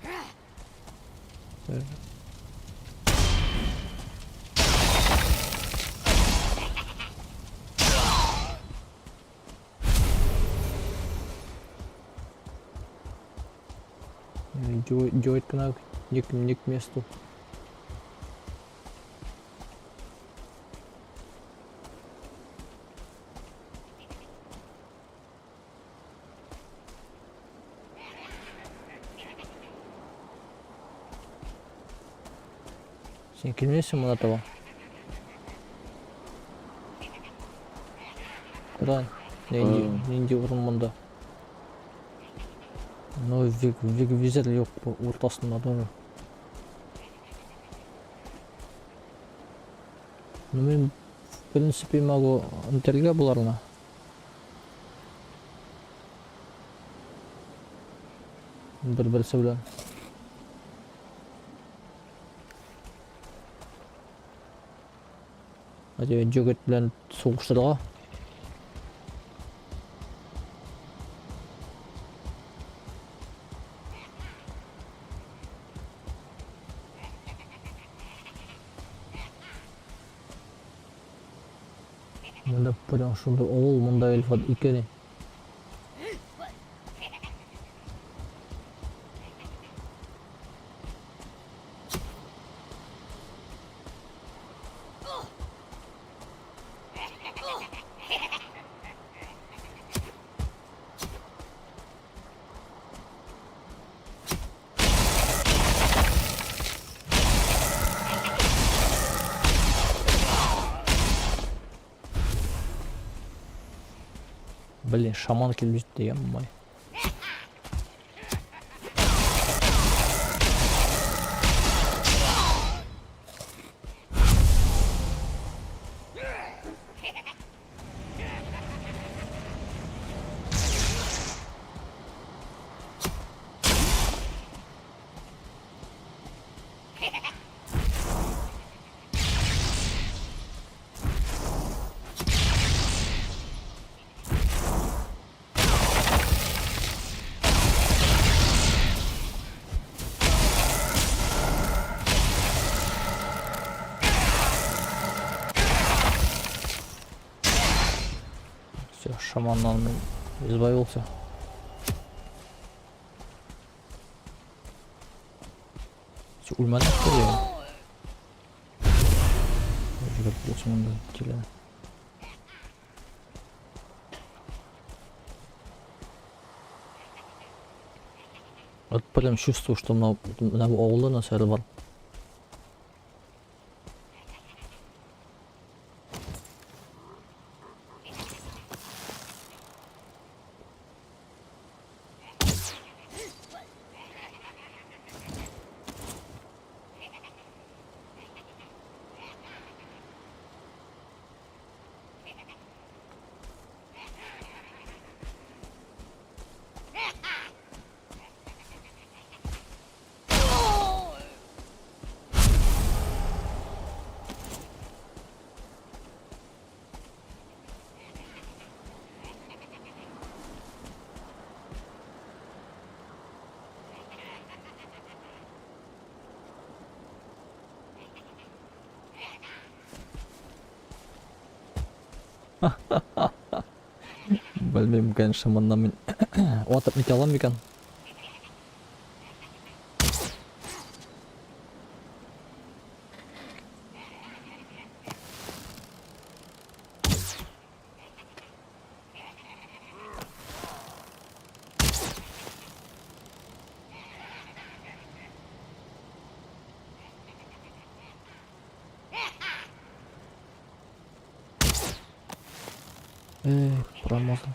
Joy kena ник месту. Sen келмейсің мұна таба? Құран, ненде ұрын мұнда? Но визер yok ортасында да. Ну мен в принципе могу интерге буларына. Бір-бірсі білен. Әде жөгет білен соғыштырға. Мында прям шунда оғыл мында эльфат икени. Блин, шаман келіп жетті, ям-май. Шаманнан мен избай болса. Ульман акты. Жүгіріп болсын онда келеді. Вот прям чувствую, что на ауылда насәрі бар. Білмеймін, конечно, мында мен отып нете аламын екен. Промазал.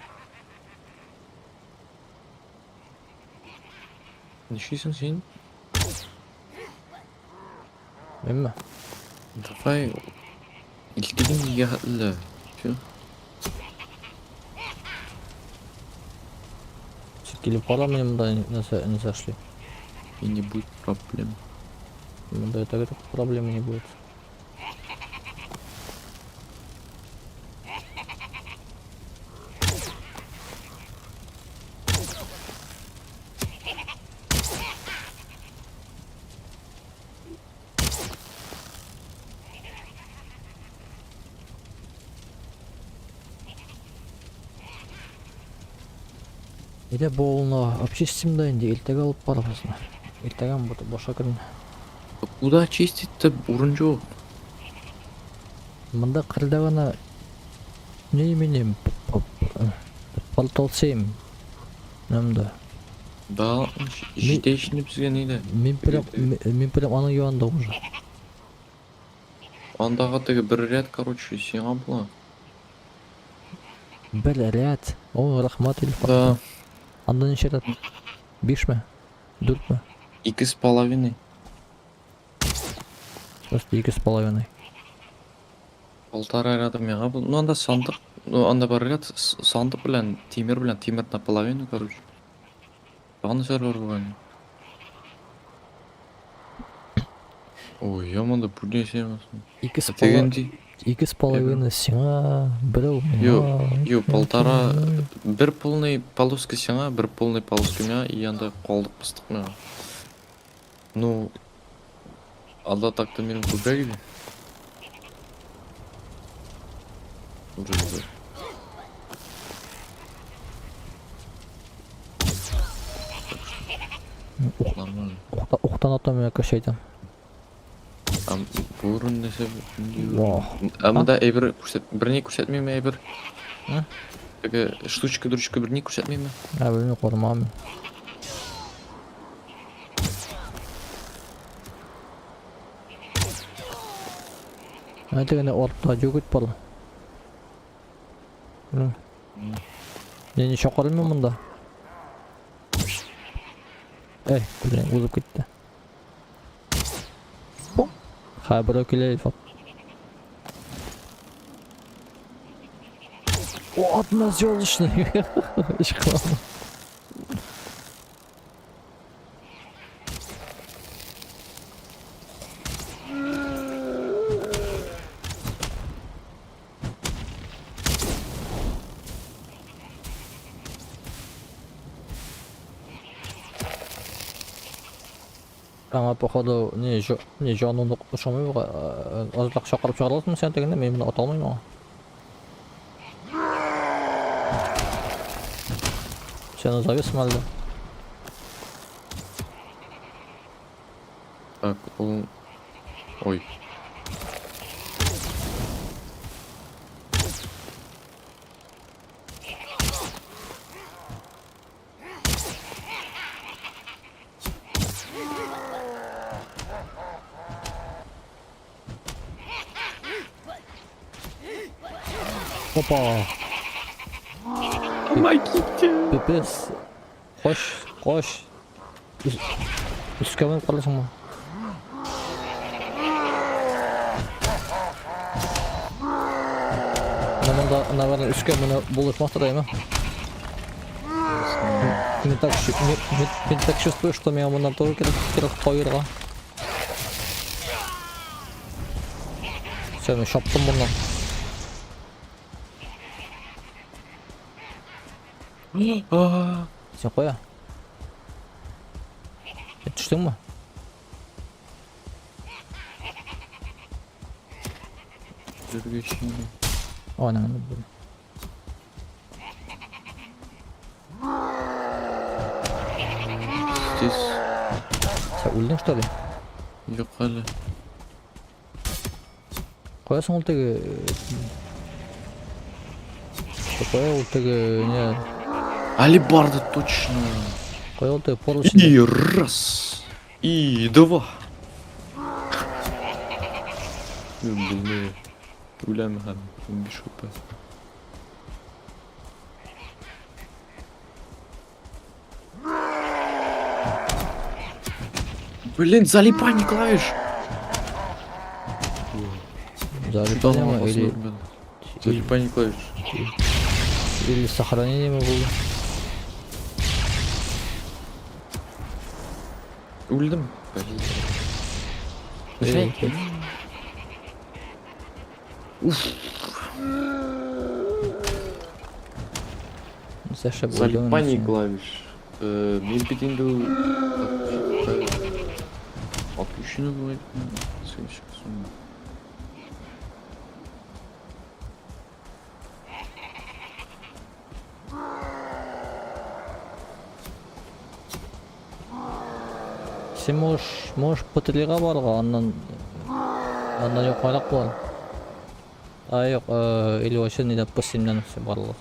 Не işiyorsun sen? Мен ме? Давай. İlgili yahatlı. Şu. Келіп қала мен мында не зашли. И не будет проблем. Мында это проблемы не будет. Иде болуна обществимда инде илтеге алып барабыз. Илтеген боша кірін. Куда чистить-то урын жоқ. Мында қырда ғана не именем палталсайым. Намда. Да, жидейшіні бізге нейді. Мен прям аны юанда уже. Андағы тегі бір ряд, короче, сен абла. Бір ряд. О, рахмат или Да. Анда неше ряд? 5 ме? 4 ме? 2,5. Просто 2,5. Полтора ряда мен абла. Ну, анда сандық. Ну, анда бір ряд сандық білән, темір наполовину, короче. Аны сәрвар болған. Ой, яманда бұл не семесін. 2,5 сиңа, біреу Ё, полтора, бір полный полоска сиңа, бір полный полоска мя, и анда қолдық пыстық мя. Ну, алда так-то менің көбәгіде. Уже. Нормально. Оқтан атам я кашайдам. Бұрын несе... Амада әйбір біріне көрсетмей ме әйбір? А? Штучка біріне көрсетмей ме? Білмей қормам. Дегенде орта жөгіт бар. Не шоқарым мен мұнда? Блин, узып кетті. Біреу келе фап. О, атына звездочный. Ишқалам. Ама походу не жануны ұшамай азырақ шақырып шығарыласың сен дегенде мен мұны ата алмаймын. Сен ұзағысың әлде? Так, ол... Ой. Опа! Помогите! Пипес! Қош, қош! Үске мініп қаласың ба? Наверное, үске міні булышмақтыр, ма? Мен так чувствую, что меня мына тоже керек қойырға. Все, мен шаптым бұндан. Сен қоя? Түштің ба? Жүрге шейін. Aynen. Здесь... Sen öldün что ли? Yok hala. Koyarsın ultigi... Koya ultigi... Ne? Алибарда точно. Koya ultigi porul içinde. И раз. И два. Bilmiyorum. Ulan han. Bir şüphe. Блин, залипание клавиш. Залипание мı? Залипание клавиш. Или сохранение mi buldu? Öldüm. Evet. Саша был Залипание клавиш. Мен битинду. Отпущено бывает. Следующий сумма. Sen можешь патрульға барға, андан yok байлақ болады. А yok, или вообще не допустимнен все барлығы.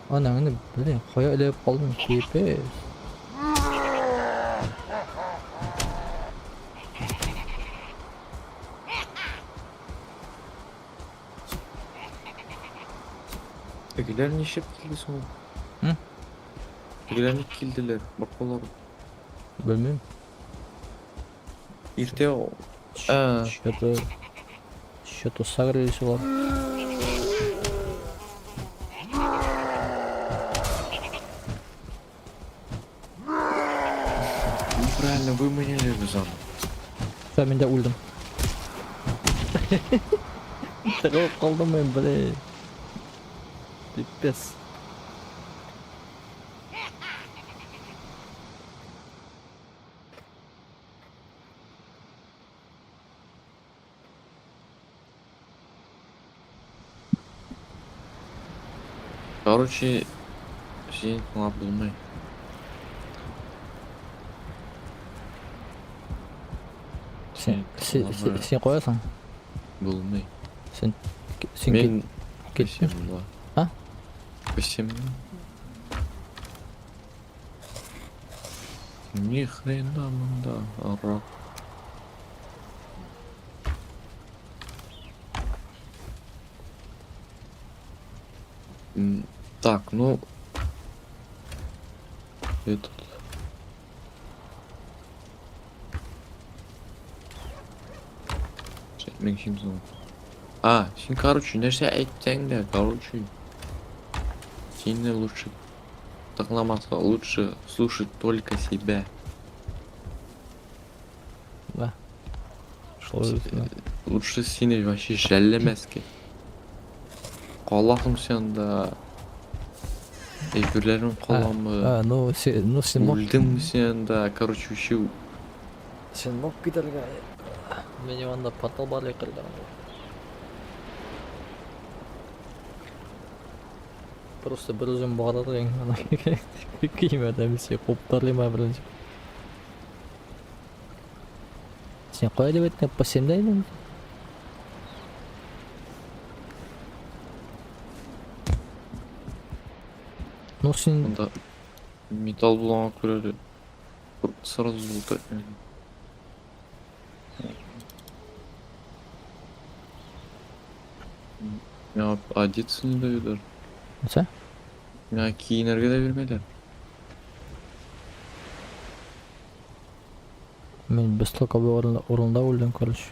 Ananı bileyim, koya eleyip kaldım, keyifes. Egeler ne işe kildi sonra? Hı? Egeler ne kildiler? Bak olar. Bilmiyorum. İrte o. Что-то согрелись var. Правильно, вы меняли заново. Ben de öldüm. Tıkılıp kaldım ben böyle. Pipes. Короче, сидеть на обдумай. Sen koyarsan. Bulmay. Sen Men gittin. Ha? Спасибо. Ни хрена мында арак. Так, ну этот. Мен ким зовут? Сен, короче, нәрсе айтсаң да, короче, сені лучше тыңламасқа, лучше слушать только себя. Да. Лучше сені вообще жәллемеске. Қалақым сен да, эфирлерін қоламы, Ну сен мог. өлдің сен да, короче, үшеу. Sen mok giderga. Benim anda patal balik kırdı. просто бір өзім бағдар ең ана киімді білсе қуыптарлыма бірінші. Сен қоя деп еттің бассеймді айдың? Ну сен Onda metal bulamak böyle sırası buldu. Ya adetsini de öder. Sen? Ya giyinirge de vermediler. Мен бестолковый орында өлдім короче.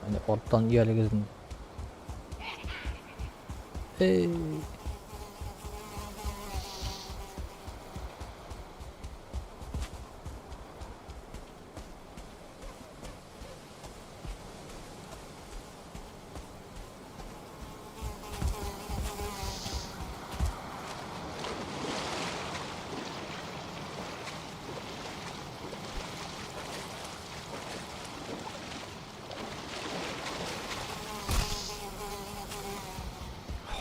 Anda ortadan ilerlegezdin. Ey.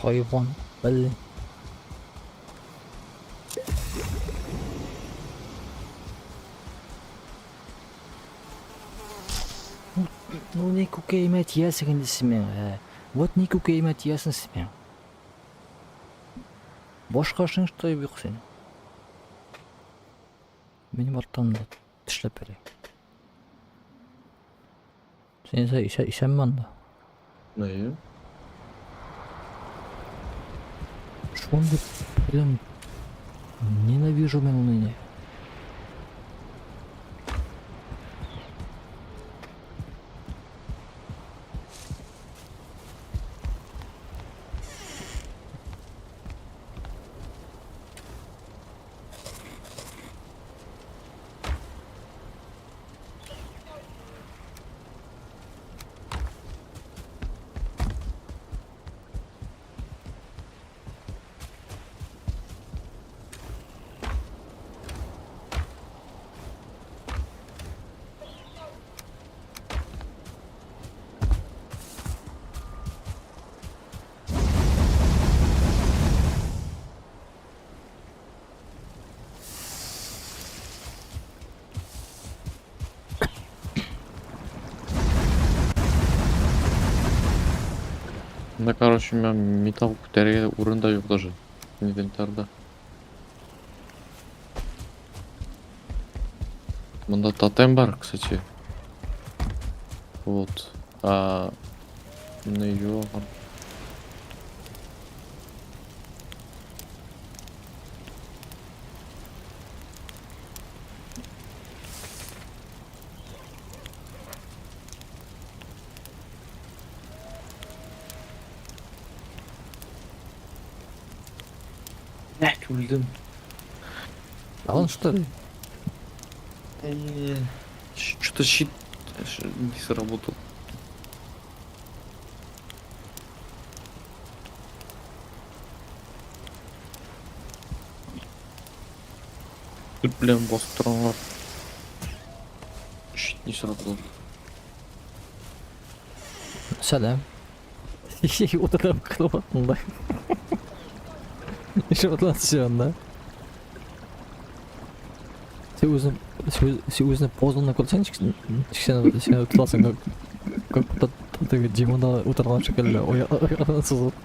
Hayvan. Belli. Ну не кукейме тиясың десемен. Вот не кукейме тиясың десемен. Бошқа шыңштай бүйк сен. Benim ortamda tişlep vereyim. Sen işenmen da. Ne ya? Şu anda прям ненавижу мен уныние. Да, короче, у меня металл көтеруге орында жоқ даже. Инвентарда. Мында тотем бар, кстати. Вот. А мына жоқ. Öldüm. Lan что ли? Что-то щит не сработал. Тут, блин, басып тұрған бар. Щит не сработал. Selam. Odadan kalabaktım da. İşe odadan şu anda. Sen өзіне позылына көрсең кішкене тұтасың как будто димонда отырған шекелі ояқтан сызып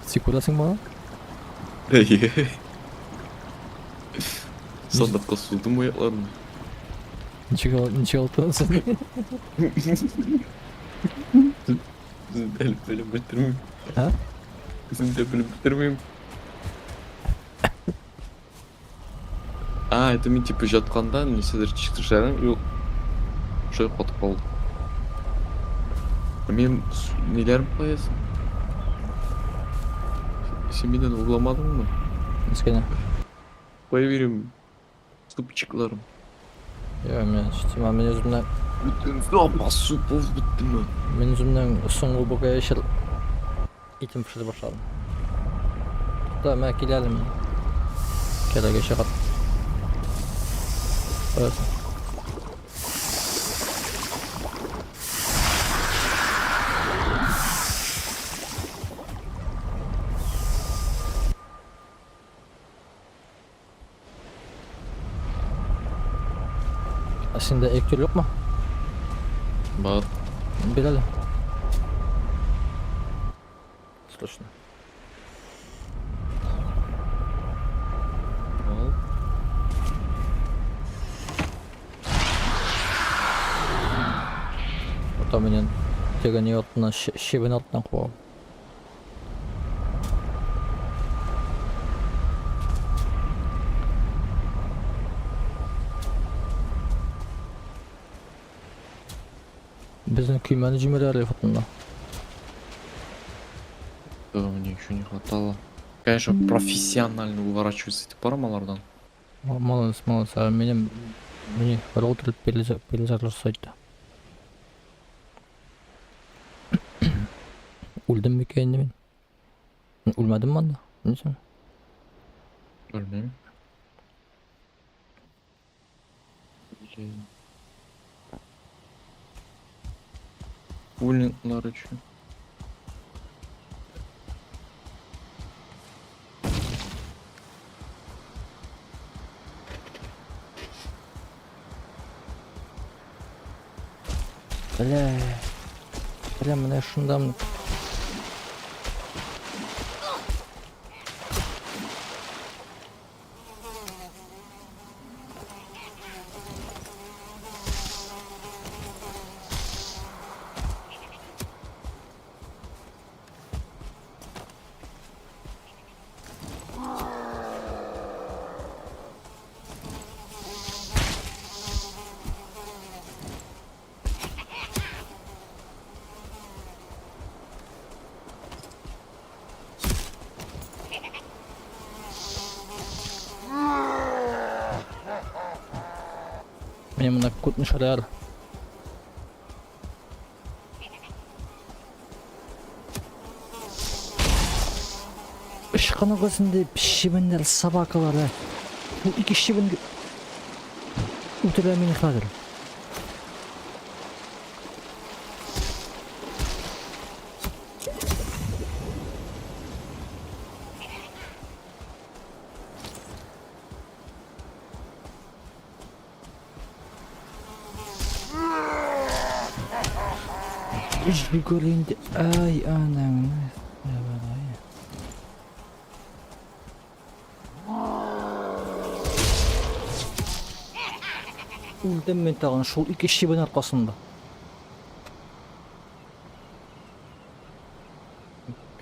секурасың ба? Сандыққа судым аяқларын. Ничего алып тұрасың? Әлі бөлім бітірмеймін. А? Өзімді бөлім бітірмеймін. А, это мен типа жатқанда неседір чиктіршәрім, yok. Шой қатып қалды. Мен нелерім қоясың? Сен менен ұғыламадың мı? Кішкене. Қоя беремін. Ступчикларым. Ya men özümden Bütün zapası boz bitti mi? men özümden soňky bu yaşıl itim pişirip başladım. Da men gelelim. Kerege şakat. Evet. Aslında ek yok mu? Бар. Bilelim. Слышно. Ал. Ota menen tegen yolundan şibin altından koyalım. Bizden küymeni cimriler fotunda. Да, мне еще не хватало. Конечно, профессионально уворачиваться этих парамалардан. Молодец, молодец. А мені роутер перезагруз сайтта. Öldüm mü ki endi men? Ölmedim mi anda? Neyse. Bilmiyorum. Ульнинглар için. Bile mene şundan benim buna kutmuş arayar. Işıkını gözünde şibinler sabakalar ha. Bu iki şibin uturamini kadır. Bir göreyim de ay anam. Öldüm men tagın şol iki şibin arkasında.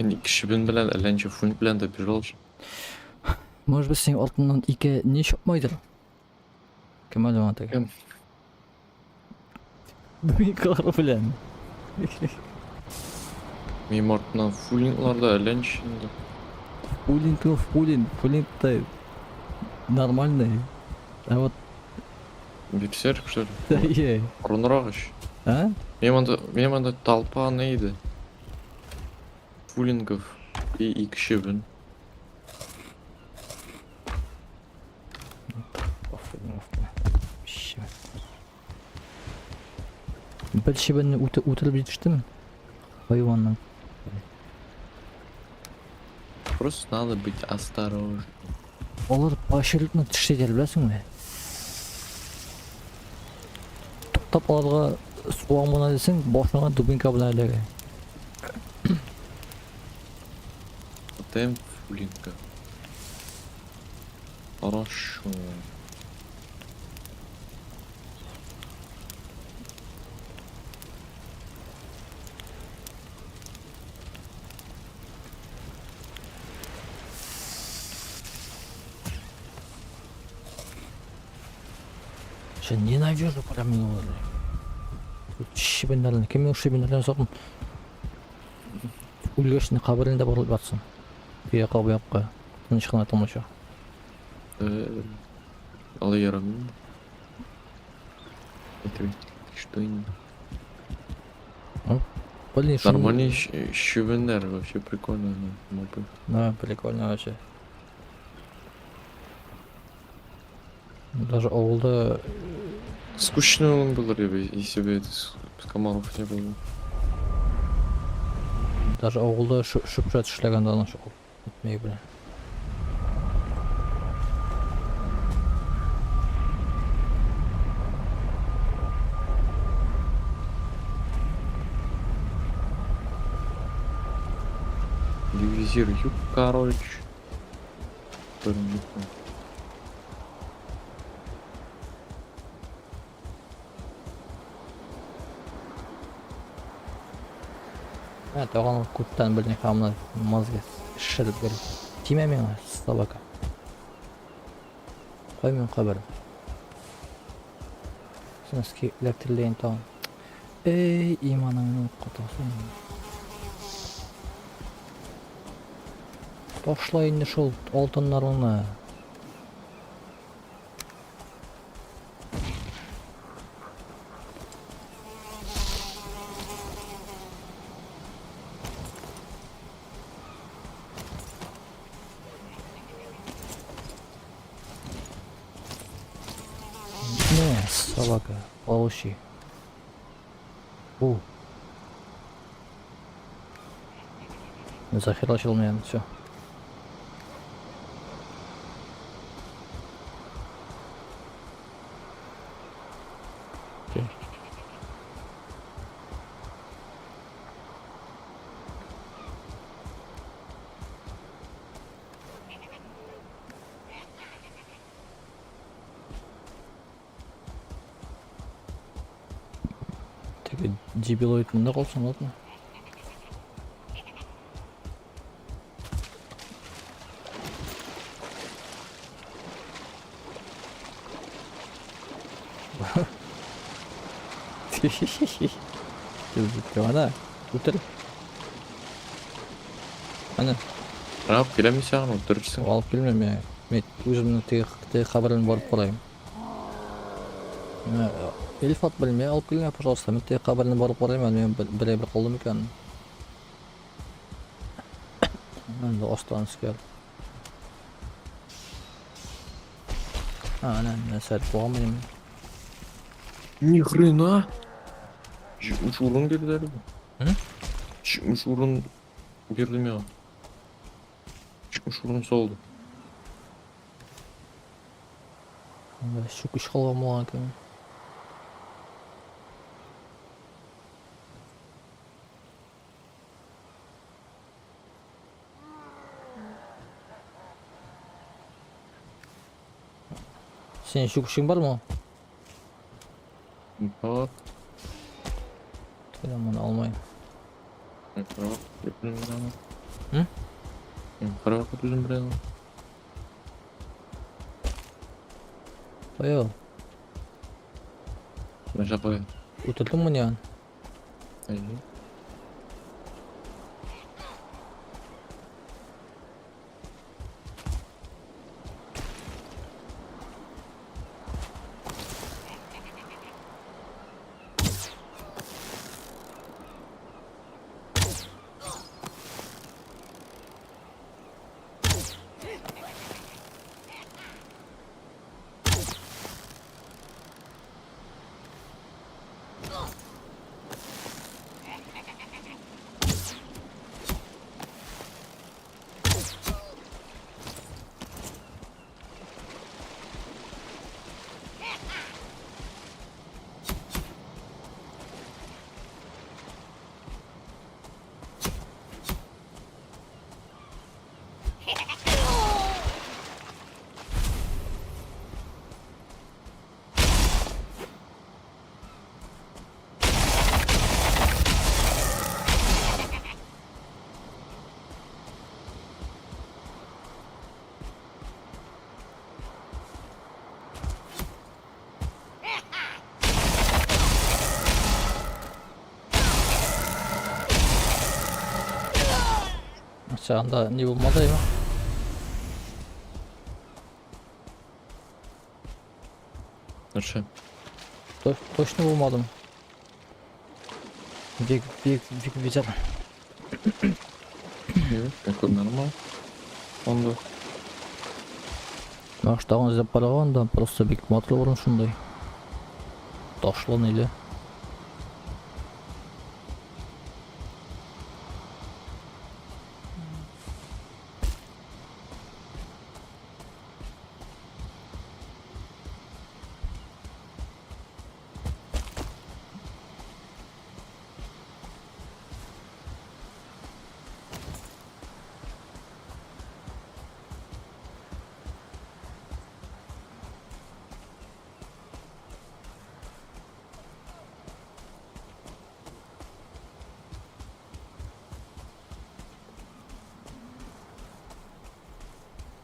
Ben iki şibin bilen elence full bilen de bir olacak. Может быть senin altından iki ne yapmaydır? Kemal Amat'a. Kim? Bir kadar bilen. Benim ardından fullinglarda elence şimdi. Фулин-то нормальный. А вот Берсерк что ли? да е. Ронрак iş. А? Benim anda толпа neydi? Фулингов и iki şibin. Bir şibini uturup yetiştim. Hayvanla. Просто надо быть осторожным. Onlar başarılıkla tişleyler bilesin mi? Tutup alarga soğan buna desin, boşuna dubinka buna elege. Темп фулинга. Хорошо. Я ненавижу промелы. Şibinlerini, kimin şibinlerini sokun. Ulgeçini kabirinde barılıp batsın. Bu yaka bu yaka. Tınışkına tamuşa. Al yaramın. Это что именно? Блин, шо... Нормальные щевенер, вообще прикольно. Мопы. Да, прикольно вообще. Даже ауылда Скучно он был, если бы это комаров не было. даже ауылда шөпшат ішләгәндә аны шул үтмәй белә. Визир юг, короче. Ә, тагын күптән белми һәм мазга шырып бер. Тимә миңа, собака. Кой мен кабер. Сенески электрлейн тагын. Эй, иманыңны кутасын. Ташла инде шул алтыннарыңны. Не, собака, получи. Захерачил меня, все. Окей. Теге дебилоид мында калсын, ладно? Ана, үтер. Ана, Рап, келемей саған, отырырсың. алып келмем я. Мен өзімнің теге хабарын барып қалайым. Эльфат білме, алып келме, пожалуйста. Мен теге хабарын барып қалайым, мен бір қалдым екен. Енді остан скер. Ана, сәт болған менен. Ни хрена! Жикмиш урын берді әлі бұл. Hı? Жикмиш урын берді меға. Жикмиш урын солды. Şu kuş қалған болған екен. Senin şu kuşun var mı? Бар. Ben bunu almayayım. Қарабақ, өзім бір ала. Hı? Қарабақ өзім бір ала. Koyuyor. Мәжа қоя. Oturdun mu yani? Әйе. Aşağında ne bulmalıyım? Нұрша. Точно болмадым. Бек бекер. Yok, нормально. Onda. Баштаган іздеп караганда просто бек матур орын шундай. Ташлан эле.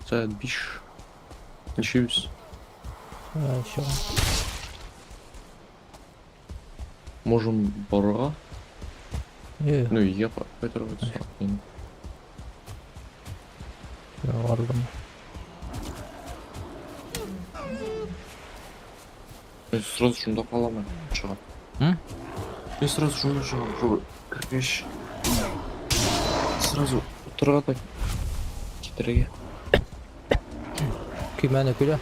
Saat 5. Ничего. Еще. Можем бара. Е, Ну и я потребуется. бардым. Мен сразу шунда қаламын. Шығам. Мен сразу шунда шығам. Чтобы кіргеш. Сразу тұрға так. Кетіреге. Күймәне күлә.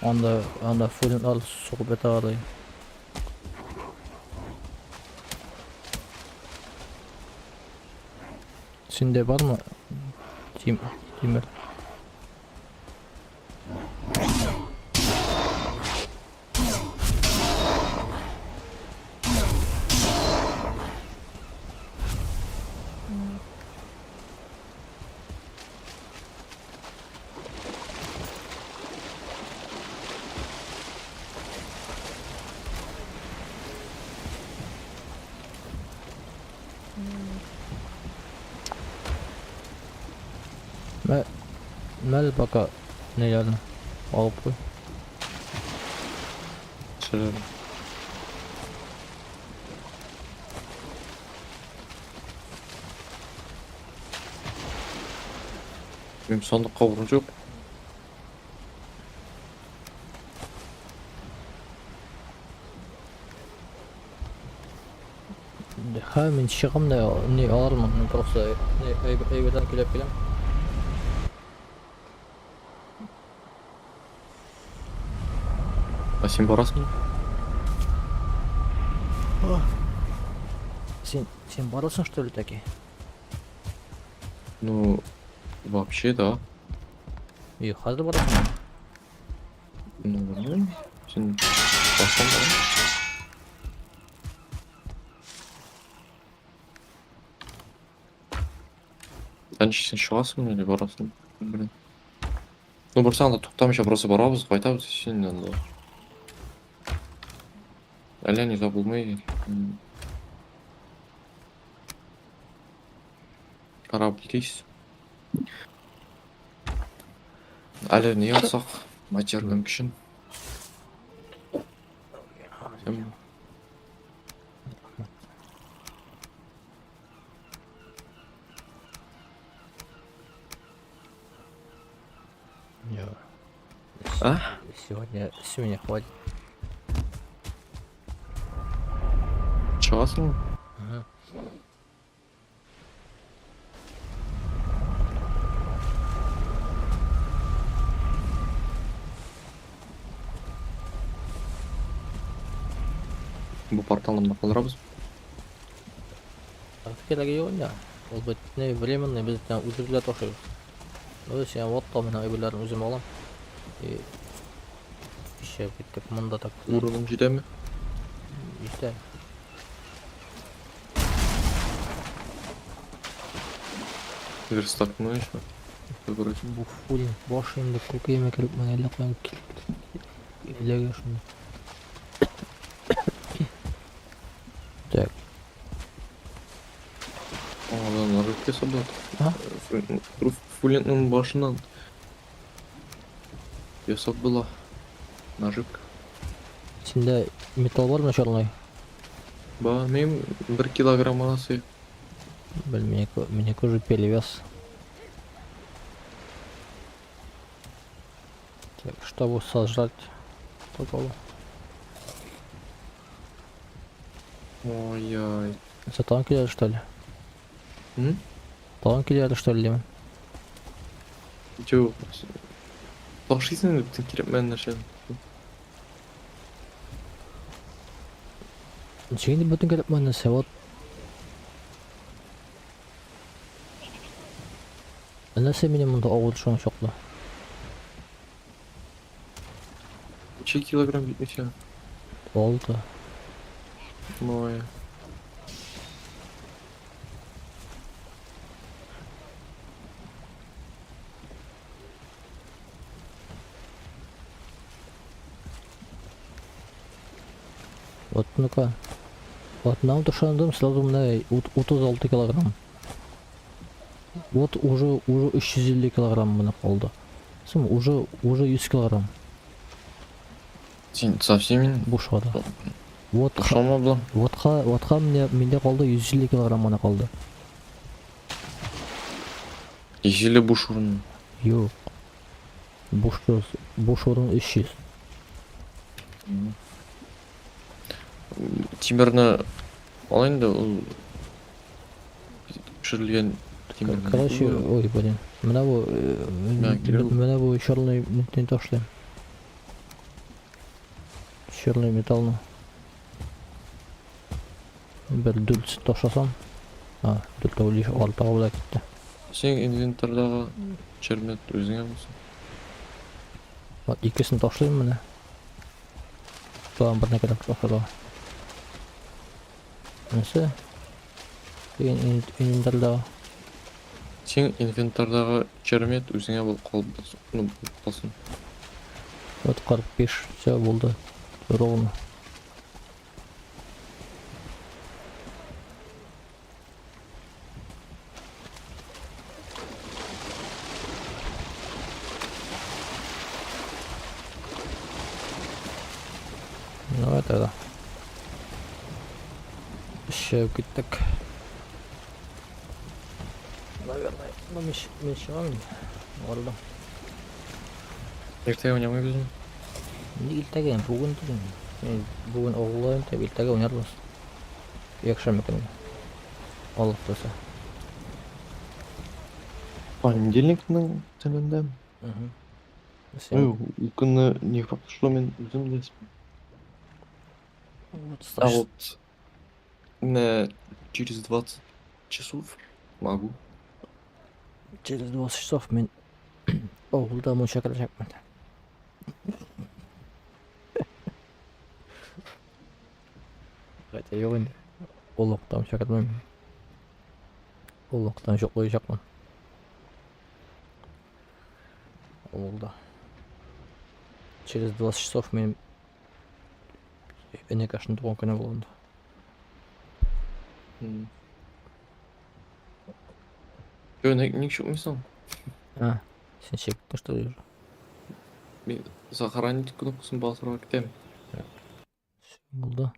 Анда фулен ал соғып ета адай. Синде бармы? Тимер. Мәл пока нелерін алып қой. Сәлем. Мен сандыққа бұрын жоқ. Ха, мен шығам да не алармын. Мен просто әйберден күлеп келем. А сен барасың? Сен барасың, что ли, таки? Ну, вообще, да. И қазір барасың. Ну, нормально. Сен басқан ба? Әнші сен шығасың или барасың? Блин. Ну, барсаң да тоқтамайша просто барабыз, қайтабыз, сен енді. Әлі не забылмай. Корабль-дейсіз. Әлі не алсақ? Матердің күшін. А? Сегодня хватит. Шығасың? Бұл порталында қалдырабыз. Керегі жоқ не? Ол бет не временный, біз өзімізге тошайбыз. Ну, сен отта мен айбілерін өзім алам. Еще беттік мұнда так. Уровень жете ме? Жете. Верстак мұны еші? Бұл фулин башымды көкейме кіріп мен әлі қойын келеге шынды. Так. Адан рыбке собрат. А? Фулинның башынан ясап была наживка. Сенде металл бар ма черный? Ба, мен 1 килограмм анасы. Блин, мне кожу перевес. Так, чтобы сожрать такого. Ой-ой. За танки что ли? М? Танки что ли? Деймін. Жоқ. Ташисың өттің керек мән нәрсені. Ничего бүтін келіп мәнесі, вот. Нәрсе менен мұнда ауыл шоң шоқлы. 2 килограмм bitmiş ya. Oldu. Ой. Вот ну-ка. Вот нам тушандым сразу мына 36 килограмм. Вот уже 350 килограмм мына қалды. Сым уже 100 килограмм Сен совсем бушады. Вот ташама бұлан. Вотқа менде қалды 150 килограмм мына қалды. Ежелі буш ұрын. Yok. Boş orun 300. Тимірні алайын да ол пішірілген темірді. Короче, ой, блин. Мына bu Кирилл. мына bu черный не ташлайм. Черный металлны. Бір дүлс ташласам. Дүлт лишь алтыға бола кетті. Сен инвентардағы чермет өзіңе болсын. Вот икісін ташлайм мына. Соған бір нәрсе ташлауға. Несі? Инвентардағы. Сен инвентардағы чермет өзіңе болсын. Вот 45 все болды. Ровно. Давай тогда. Еще так. Наверное, меньше вам. Ладно. Ерте ойнамай өзің. Илтәгә бүген түгел. Бүген оглайым дип илтәгә уйнарбыз. Якшәм икән. Алып тоса. Понедельниктің түнінде. Ой, күні не факт, что мен өзім білесім. А вот через 20 часов могу. Через 20 часов мен ауылда монша кірəcekмін. Хотя yok енді. Ол уақытта монша кірмеймін. Ол уақыттан жоқлайacakмын. Ауылда. Через 20 часов мен Энекаштың туған күні болғанда. Не шықмайсың? Сен шектің что ли? Мен сохранить кнопкасын басыруға кетемін. Болды.